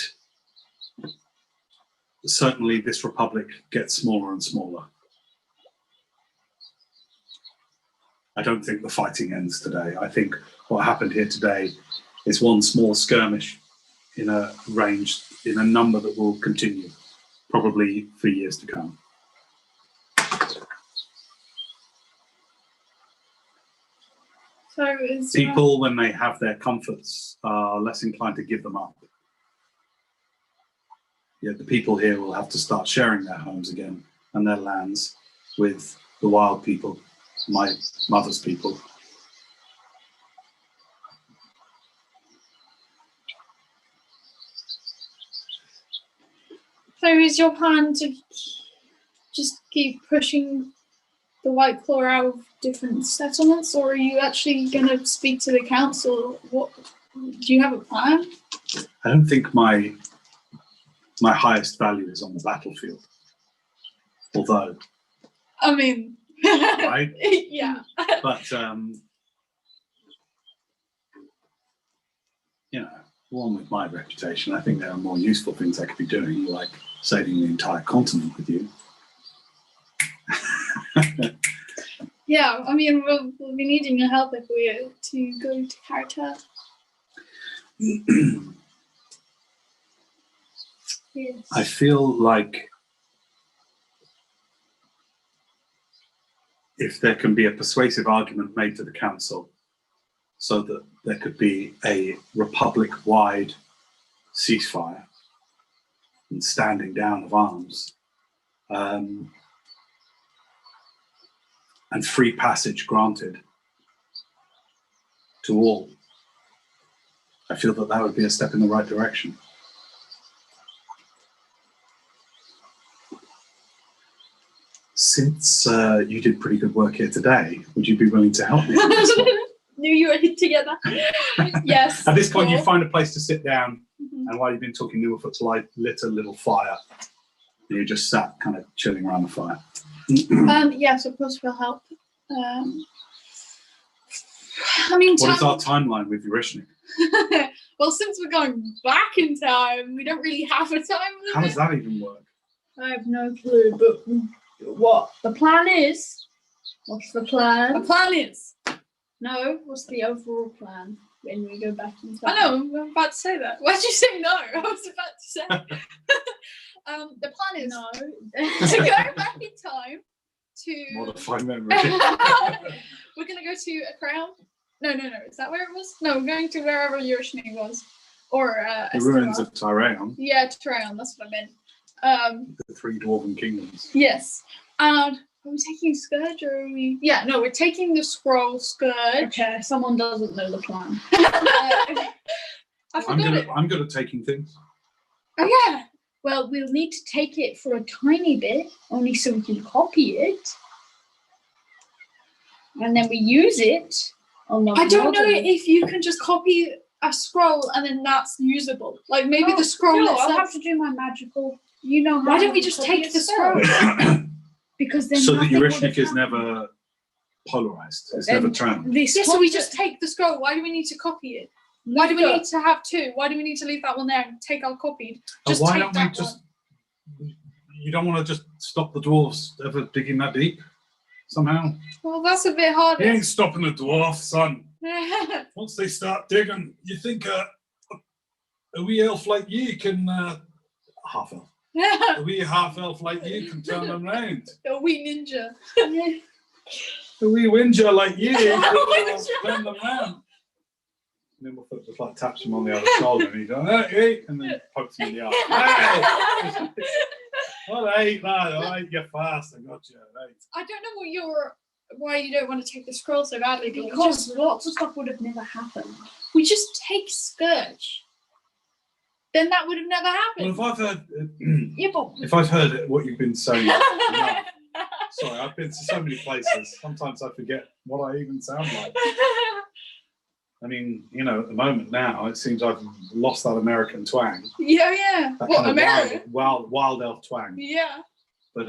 Speaker 3: certainly this republic gets smaller and smaller. I don't think the fighting ends today. I think what happened here today is one small skirmish in a number that will continue, probably for years to come.
Speaker 2: So is
Speaker 3: people, when they have their comforts, are less inclined to give them up. Yet the people here will have to start sharing their homes again and their lands with the wild people, my mother's people.
Speaker 2: So is your plan to just keep pushing the White Claw out of different settlements, or are you actually going to speak to the council? What do you have a plan?
Speaker 3: I don't think my highest value is on the battlefield. Although,
Speaker 2: I mean,
Speaker 3: right?
Speaker 2: Yeah.
Speaker 3: But one with my reputation, I think there are more useful things I could be doing, like saving the entire continent with you.
Speaker 2: Yeah, I mean, we'll be needing your help if we are to go to Carter. Yes.
Speaker 3: I feel like if there can be a persuasive argument made to the council so that there could be a republic-wide ceasefire and standing down of arms, and free passage granted to all, I feel that would be a step in the right direction. Since you did pretty good work here today, would you be willing to help me?
Speaker 1: Knew you were together. Yes.
Speaker 3: At this point, you find a place to sit down, and while you've been talking, Newerfoot's lit a little fire, and you just sat kind of chilling around the fire.
Speaker 2: Yes, of course we'll help. I mean,
Speaker 3: what is our timeline with Eurishnik?
Speaker 2: Well, since we're going back in time, we don't really have a time limit.
Speaker 3: How does that even work?
Speaker 1: I have no clue, but what the plan is? What's the plan?
Speaker 2: The plan is.
Speaker 1: No, what's the overall plan when we go back in time?
Speaker 2: I know, I'm about to say that. Why'd you say no? I was about to say. The plan is
Speaker 1: No.
Speaker 2: to go back in time to.
Speaker 3: Modify memory.
Speaker 2: We're going to go to a crown. No. Is that where it was? No, we're going to wherever Eurishnik was. Or
Speaker 3: the ruins of Tyraon.
Speaker 2: Yeah, Tyraon, that's what I meant.
Speaker 3: The three dwarven kingdoms.
Speaker 2: Yes. And are we taking Scourge or are we? Yeah, no, we're taking the scroll Scourge.
Speaker 1: Okay, someone doesn't know the plan.
Speaker 2: I forgot it.
Speaker 3: I'm good at taking things.
Speaker 2: Oh, yeah.
Speaker 1: Well, we'll need to take it for a tiny bit, only so we can copy it. And then we use it on the
Speaker 2: I don't know
Speaker 1: model.
Speaker 2: if you can just copy a scroll and then that's usable. Like maybe the scroll
Speaker 1: No, I'll
Speaker 2: itself.
Speaker 1: have to do my magical. You know how.
Speaker 2: Why don't we
Speaker 1: to
Speaker 2: just
Speaker 1: copy
Speaker 2: take
Speaker 1: a
Speaker 2: the
Speaker 1: spell. Because then.
Speaker 3: So that
Speaker 1: nothing would
Speaker 3: Eurishnik
Speaker 1: have
Speaker 3: is never polarized. It's
Speaker 1: Then
Speaker 3: never turned.
Speaker 1: This
Speaker 2: Yeah, so we
Speaker 1: one-
Speaker 2: just take the scroll. Why do we need to copy it? Why do we need to have two? Why do we need to leave that one there and take our copied? Just
Speaker 3: why
Speaker 2: take
Speaker 3: don't we
Speaker 2: that
Speaker 3: just? You don't want to just stop the dwarves ever digging that deep somehow?
Speaker 2: one. Well, that's a bit
Speaker 3: You
Speaker 2: harder.
Speaker 3: ain't stopping the dwarves, son. Once they start digging, you think a wee elf like you can half elf. A wee half elf like you can turn them round.
Speaker 2: A wee ninja.
Speaker 3: A wee whinger like you can
Speaker 2: Whinger.
Speaker 3: turn them round. And then we'll just like taps him on the other shoulder and he goes, hey, and then pokes him in the arm. Hey! All right, lad, all right, you're fast, I got you, right.
Speaker 2: I don't know why you don't want to take the scroll so badly, but
Speaker 1: Because lots of stuff would have never happened.
Speaker 2: we just take Scourge. Then that would have never happened.
Speaker 3: Well, if I've heard,
Speaker 1: Yeah, but
Speaker 3: if I've heard what you've been saying, enough, sorry, I've been to so many places. Sometimes I forget what I even sound like. I mean, you know, at the moment now, it seems I've lost that American twang.
Speaker 2: Yeah.
Speaker 3: That
Speaker 2: What,
Speaker 3: kind of
Speaker 2: America?
Speaker 3: wild elf twang.
Speaker 2: Yeah.
Speaker 3: But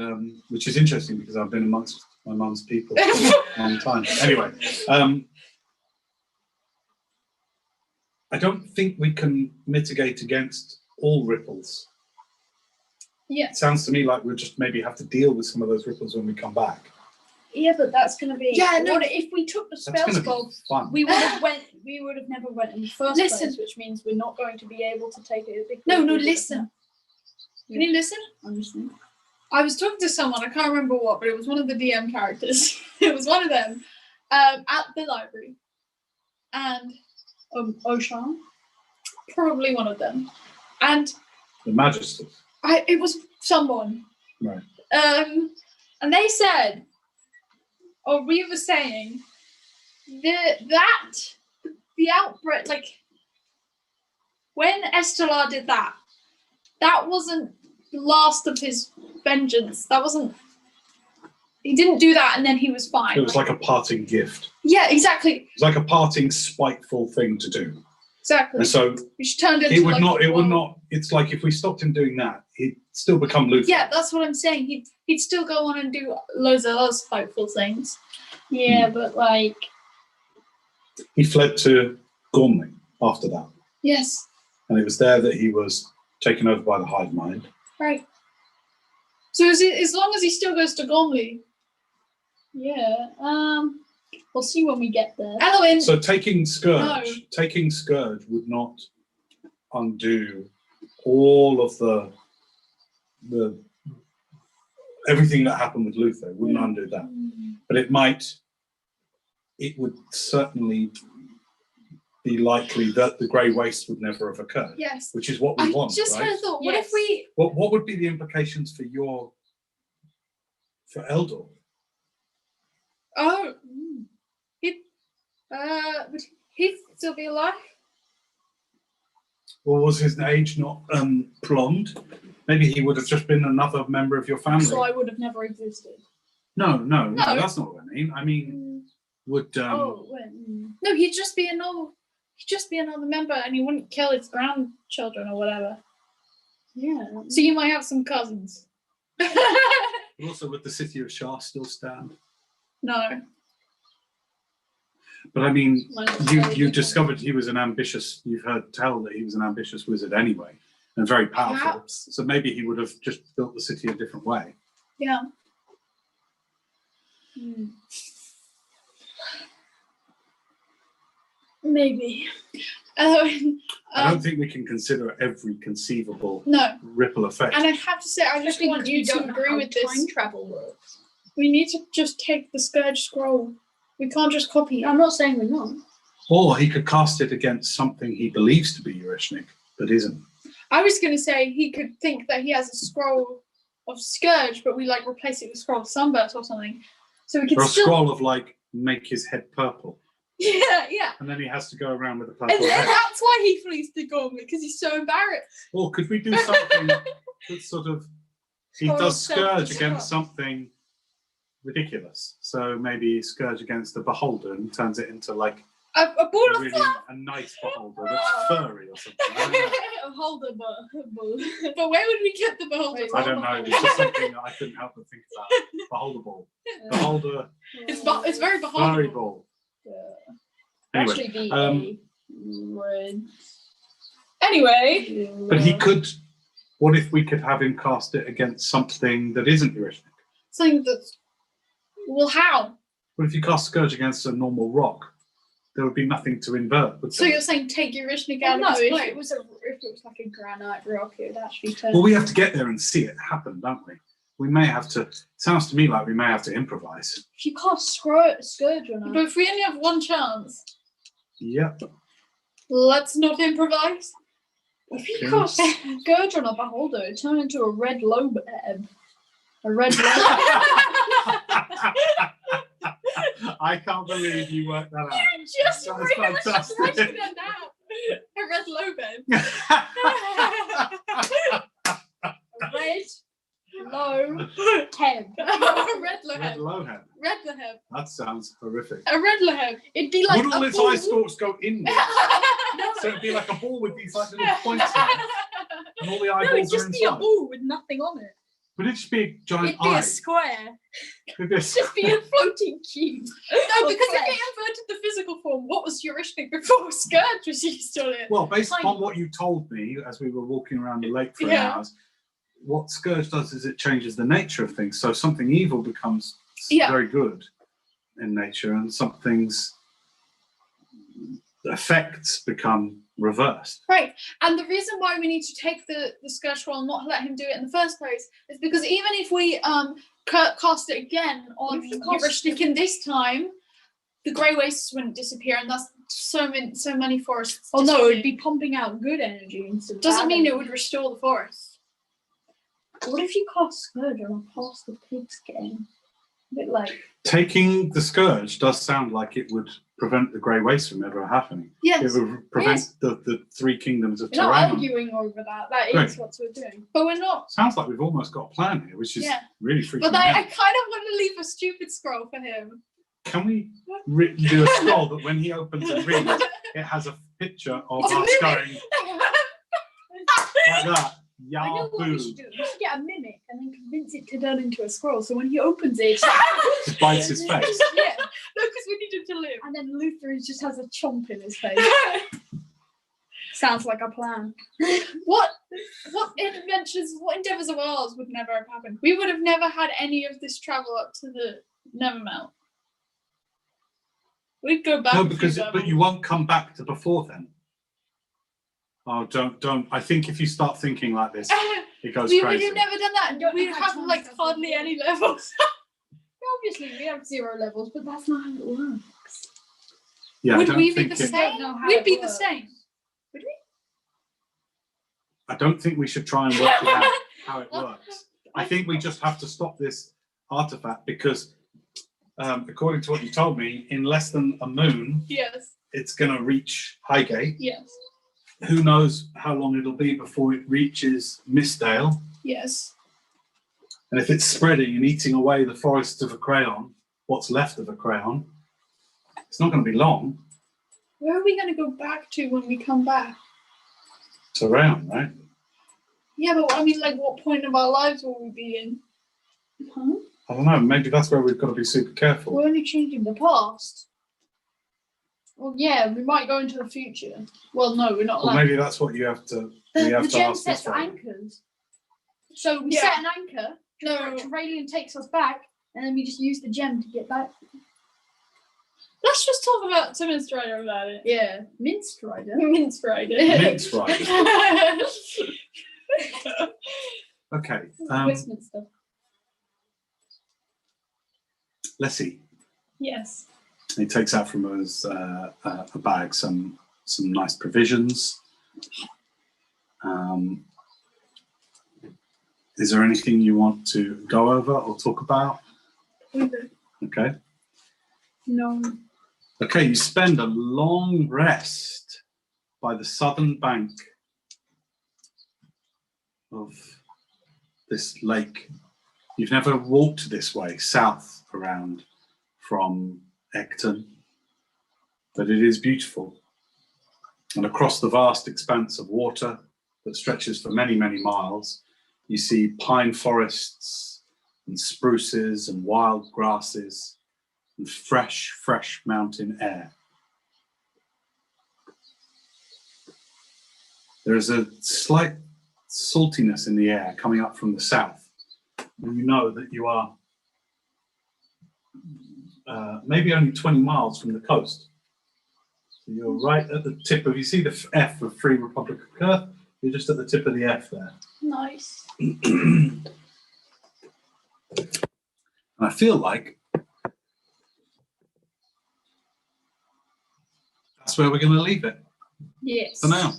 Speaker 3: which is interesting because I've been amongst my mum's people for a long time. Anyway, I don't think we can mitigate against all ripples.
Speaker 2: Yeah.
Speaker 3: It sounds to me like we'll just maybe have to deal with some of those ripples when we come back.
Speaker 1: yeah, but that's going to be.
Speaker 2: Yeah, no.
Speaker 1: What if we took the
Speaker 3: That's
Speaker 1: spell
Speaker 3: going to
Speaker 1: scroll?
Speaker 3: be fun.
Speaker 1: We would have never went in the first
Speaker 2: Listen.
Speaker 1: place, which means we're not going to be able to take it. because
Speaker 2: No,
Speaker 1: we would have-
Speaker 2: listen. Can you listen?
Speaker 1: I'm listening.
Speaker 2: I was talking to someone, I can't remember what, but it was one of the DM characters. It was one of them at the library. And
Speaker 1: Oshan.
Speaker 2: probably one of them. And
Speaker 3: The Majesty.
Speaker 2: it was someone.
Speaker 3: Right.
Speaker 2: And they said, or we were saying, the outbreak, like, when Estelar did that wasn't the last of his vengeance. That wasn't, he didn't do that and then he was fine.
Speaker 3: It was like a parting gift.
Speaker 2: Yeah, exactly.
Speaker 3: It was like a parting spiteful thing to do.
Speaker 2: Exactly.
Speaker 3: And so
Speaker 2: Which turned into
Speaker 3: it would
Speaker 2: like
Speaker 3: not,
Speaker 2: a
Speaker 3: it would
Speaker 2: world.
Speaker 3: not, it's like if we stopped him doing that, he'd still become Luther.
Speaker 2: Yeah, that's what I'm saying. He'd still go on and do loads of other spiteful things.
Speaker 1: Yeah, but like.
Speaker 3: He fled to Gormley after that.
Speaker 2: Yes.
Speaker 3: And it was there that he was taken over by the hive mind.
Speaker 2: Right. So as long as he still goes to Gormley.
Speaker 1: Yeah. We'll see when we get there.
Speaker 2: Eloin.
Speaker 3: So taking Scourge
Speaker 2: No.
Speaker 3: would not undo all of the everything that happened with Luther. It wouldn't undo that. But it would certainly be likely that the Grey Waste would never have occurred.
Speaker 2: Yes.
Speaker 3: Which is what we
Speaker 2: I
Speaker 3: want,
Speaker 2: just
Speaker 3: right?
Speaker 2: had a thought. What
Speaker 1: Yes.
Speaker 2: if we?
Speaker 3: What would be the implications for your For Eldor.
Speaker 2: Oh, would he still be alive?
Speaker 3: Or was his age not prolonged? Maybe he would have just been another member of your family.
Speaker 1: So I would have never existed.
Speaker 3: No, that's not what I mean. I mean, would
Speaker 2: No, he'd just be another member, and he wouldn't kill his grandchildren or whatever.
Speaker 1: Yeah.
Speaker 2: So you might have some cousins.
Speaker 3: also would the city of Shah still stand?
Speaker 2: No.
Speaker 3: But I mean, you discovered he was you've heard tell that he was an ambitious wizard anyway, and very powerful.
Speaker 2: Perhaps.
Speaker 3: So maybe he would have just built the city a different way.
Speaker 2: Yeah.
Speaker 1: Maybe.
Speaker 3: I don't think we can consider every conceivable ripple effect.
Speaker 2: And I have to say, I just want you to agree with this.
Speaker 1: Time travel works.
Speaker 2: We need to just take the Scourge Scroll. We can't just copy it.
Speaker 1: I'm not saying we're not.
Speaker 3: Or he could cast it against something he believes to be Eurishnik, but isn't.
Speaker 2: I was going to say he could think that he has a scroll of Scourge, but we like replace it with Scroll of Sunburst or something. So we could
Speaker 3: Or a
Speaker 2: still...
Speaker 3: scroll of like, make his head purple.
Speaker 2: Yeah.
Speaker 3: And then he has to go around with a purple
Speaker 2: And
Speaker 3: head.
Speaker 2: that's why he flees to Gormley, because he's so embarrassed.
Speaker 3: Or could we do something that's sort of, he
Speaker 2: Scroll
Speaker 3: does
Speaker 2: of
Speaker 3: Scourge
Speaker 2: Self-Destruct.
Speaker 3: against something ridiculous. So maybe Scourge against the Beholder and turns it into like
Speaker 2: A ball of
Speaker 3: really
Speaker 2: fluff.
Speaker 3: a nice Beholder that's furry or something. I don't know.
Speaker 1: A holder,
Speaker 2: But where would we get the Beholder
Speaker 1: Wait,
Speaker 2: from?
Speaker 3: I don't know. It's just something that I couldn't help but think about. Beholder ball. Beholder.
Speaker 2: It's very Beholder.
Speaker 3: Furry ball.
Speaker 1: Actually,
Speaker 3: Anyway,
Speaker 1: be red.
Speaker 2: Anyway.
Speaker 3: but he could. What if we could have him cast it against something that isn't Eurishnik?
Speaker 2: Something that's... Well, how?
Speaker 3: What if you cast Scourge against a normal rock? There would be nothing to invert. Would
Speaker 2: So
Speaker 3: there?
Speaker 2: you're saying take your Rishnik out
Speaker 1: No,
Speaker 2: of
Speaker 1: if
Speaker 2: his
Speaker 1: it was like a granite rock, it would actually turn.
Speaker 3: Well, we have to get there and see it happen, don't we? We may have to. Sounds to me like we may have to improvise.
Speaker 1: If you cast Scourge on
Speaker 2: But
Speaker 1: us,
Speaker 2: if we only have one chance,
Speaker 3: Yep.
Speaker 2: let's not improvise.
Speaker 1: if you cast Scourge on a beholder, it turns into a red lobe ebb. A red lobe.
Speaker 3: I can't believe you worked that out.
Speaker 2: Just
Speaker 3: That's
Speaker 2: really
Speaker 3: fantastic.
Speaker 2: it now. A red lobed.
Speaker 1: Red low head.
Speaker 2: A red
Speaker 3: Red
Speaker 2: lohead.
Speaker 3: Lowhead.
Speaker 2: Red lohead.
Speaker 3: That sounds horrific.
Speaker 2: A red lohead.
Speaker 1: It'd be like
Speaker 3: Would all
Speaker 1: a
Speaker 3: its
Speaker 1: ball.
Speaker 3: eye stalks go inwards?
Speaker 1: No,
Speaker 3: So it'd be like a ball with these like little points in it, and all the
Speaker 1: no,
Speaker 3: eyeballs
Speaker 1: it'd
Speaker 3: are
Speaker 1: just be a
Speaker 3: inside.
Speaker 1: ball with nothing on it.
Speaker 3: Would it just be a giant
Speaker 1: It'd be
Speaker 3: eye?
Speaker 1: a square.
Speaker 3: It'd be a
Speaker 1: It'd just be a floating cube.
Speaker 2: No,
Speaker 1: Of
Speaker 2: because if
Speaker 1: flesh.
Speaker 2: it inverted the physical form, what was Eurishnik before Scourge was used on it?
Speaker 3: Well, based
Speaker 2: Tiny.
Speaker 3: upon what you told me as we were walking around the lake for
Speaker 2: Yeah.
Speaker 3: hours, what Scourge does is it changes the nature of things. So something evil becomes
Speaker 2: Yeah.
Speaker 3: very good in nature, and something's effects become reversed.
Speaker 2: Right, and the reason why we need to take the Scourge Scroll and not let him do it in the first place is because even if we cast it again on
Speaker 1: If you cast-
Speaker 2: Eurishnik in this time, the Grey Wastes wouldn't disappear, and that's so many forests.
Speaker 1: Oh no,
Speaker 2: disappear.
Speaker 1: it'd be pumping out good energy instead of
Speaker 2: Doesn't
Speaker 1: bad
Speaker 2: mean it
Speaker 1: energy.
Speaker 2: would restore the forest.
Speaker 1: What if you cast Scourge on a Pass the Pigs game? A bit like.
Speaker 3: Taking the Scourge does sound like it would prevent the Grey Waste from ever happening.
Speaker 2: Yes,
Speaker 3: It would prevent
Speaker 2: Yes.
Speaker 3: the three kingdoms of
Speaker 1: We're not
Speaker 3: Terrain.
Speaker 1: arguing over that. That
Speaker 3: Great.
Speaker 1: is what we're doing.
Speaker 2: but we're not.
Speaker 3: Sounds like we've almost got a plan here, which is
Speaker 2: Yeah.
Speaker 3: really freaking
Speaker 2: But
Speaker 3: me
Speaker 2: I
Speaker 3: out.
Speaker 2: kind of want to leave a stupid scroll for him.
Speaker 3: Can we do a scroll that when he opens and reads, it has a picture of
Speaker 2: It's a
Speaker 3: us
Speaker 2: mimic.
Speaker 3: going like that?
Speaker 1: I know what we
Speaker 3: Yahoo!
Speaker 1: should do. We should get a mimic and then convince it to turn into a scroll. So when he opens it,
Speaker 3: It bites his face.
Speaker 1: yeah.
Speaker 2: No, because we need him to live.
Speaker 1: And then Luther just has a chomp in his face. Sounds like a plan.
Speaker 2: What endeavours of ours would never have happened? We would have never had any of this travel up to the Nevermount. We'd go back.
Speaker 3: No,
Speaker 2: a few
Speaker 3: because but
Speaker 2: levels.
Speaker 3: you won't come back to before then. Oh, don't! I think if you start thinking like this, it goes
Speaker 2: we would
Speaker 3: crazy.
Speaker 2: have never done that.
Speaker 1: Don't
Speaker 2: We'd
Speaker 1: have
Speaker 2: have
Speaker 1: time
Speaker 2: like
Speaker 1: to
Speaker 2: hardly
Speaker 1: have
Speaker 2: any levels.
Speaker 1: Obviously, we have 0 levels, but that's not how it works.
Speaker 3: Yeah, I
Speaker 2: Would
Speaker 3: don't
Speaker 2: we be
Speaker 3: think
Speaker 2: the
Speaker 3: it-
Speaker 1: I don't
Speaker 2: same?
Speaker 1: know how
Speaker 2: We'd
Speaker 1: it
Speaker 2: be the
Speaker 1: works.
Speaker 2: same.
Speaker 3: I don't think we should try and work it out how it works. I think we just have to stop this artifact because, according to what you told me, in less than a moon,
Speaker 2: Yes.
Speaker 3: it's going to reach Highgate.
Speaker 2: Yes.
Speaker 3: Who knows how long it'll be before it reaches Mistdale.
Speaker 2: Yes.
Speaker 3: And if it's spreading and eating away the forest of a crayon, what's left of a crayon, it's not going to be long.
Speaker 2: Where are we going to go back to when we come back?
Speaker 3: It's around, right?
Speaker 2: Yeah, but I mean, like, what point of our lives will we be in? Huh?
Speaker 3: I don't know. Maybe that's where we've got to be super careful.
Speaker 2: We're only changing the past. Well, yeah, we might go into the future. Well, no, we're not
Speaker 3: Well,
Speaker 2: allowed.
Speaker 3: maybe that's what you have to.
Speaker 1: The gem
Speaker 3: ask
Speaker 1: sets
Speaker 3: this way.
Speaker 1: anchors. So we
Speaker 2: Yeah.
Speaker 1: set an anchor,
Speaker 2: No.
Speaker 1: Trevelyan takes us back, and then we just use the gem to get back.
Speaker 2: Let's just talk about Tim and Strider about it.
Speaker 1: Yeah, Mince Rider.
Speaker 2: Mince Rider.
Speaker 3: Mince Rider. Okay.
Speaker 2: Westminster.
Speaker 3: Let's see.
Speaker 2: Yes.
Speaker 3: He takes out from his a bag some nice provisions. Is there anything you want to go over or talk about? Okay.
Speaker 2: No.
Speaker 3: Okay, you spend a long rest by the southern bank of this lake. You've never walked this way, south around from Egton, but it is beautiful. And across the vast expanse of water that stretches for many, many miles, you see pine forests and spruces and wild grasses and fresh, fresh mountain air. There is a slight saltiness in the air coming up from the south. And you know that you are maybe only 20 miles from the coast. So you're right at the tip of, you see the F of Free Republic of Earth? You're just at the tip of the F there.
Speaker 2: Nice.
Speaker 3: And I feel like that's where we're going to leave it
Speaker 2: Yes.
Speaker 3: for now.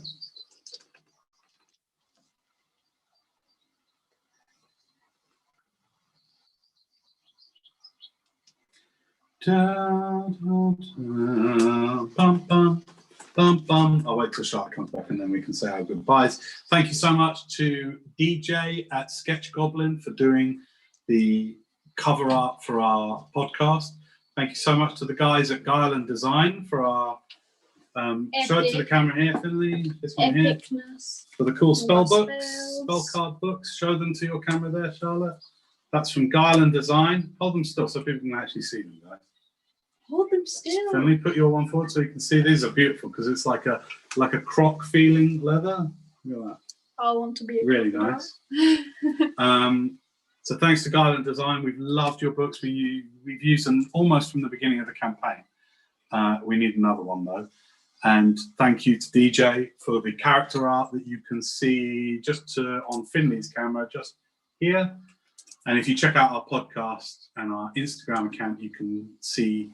Speaker 3: Da, da, da, bum, bum, bum, bum. I'll wait till Charlotte comes back and then we can say our goodbyes. Thank you so much to DJ at Sketch Goblin for doing the cover art for our podcast. Thank you so much to the guys at Guile Design for our show it to the camera here, Finley. This one here
Speaker 2: Epicness.
Speaker 3: for the cool spell
Speaker 2: What
Speaker 3: books,
Speaker 2: spells?
Speaker 3: spell card books. Show them to your camera there, Charlotte. That's from Guile Design. Hold them still so people can actually see them, guys.
Speaker 2: Hold them still.
Speaker 3: Finley, put your one forward so you can see. These are beautiful because it's like a croc feeling leather. Look at that.
Speaker 2: I want to be a
Speaker 3: Really
Speaker 2: crocodile.
Speaker 3: nice. So thanks to Guile Design. We've loved your books. We've used them almost from the beginning of the campaign. We need another one though. And thank you to DJ for the character art that you can see just on Finley's camera just here. And if you check out our podcast and our Instagram account, you can see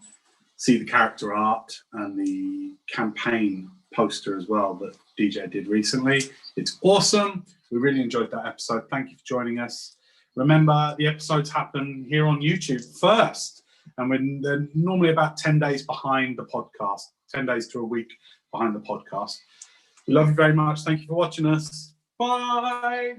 Speaker 3: the character art and the campaign poster as well that DJ did recently. It's awesome. We really enjoyed that episode. Thank you for joining us. Remember, the episodes happen here on YouTube first, and they're normally about 10 days behind the podcast, 10 days to a week behind the podcast. We love you very much. Thank you for watching us. Bye.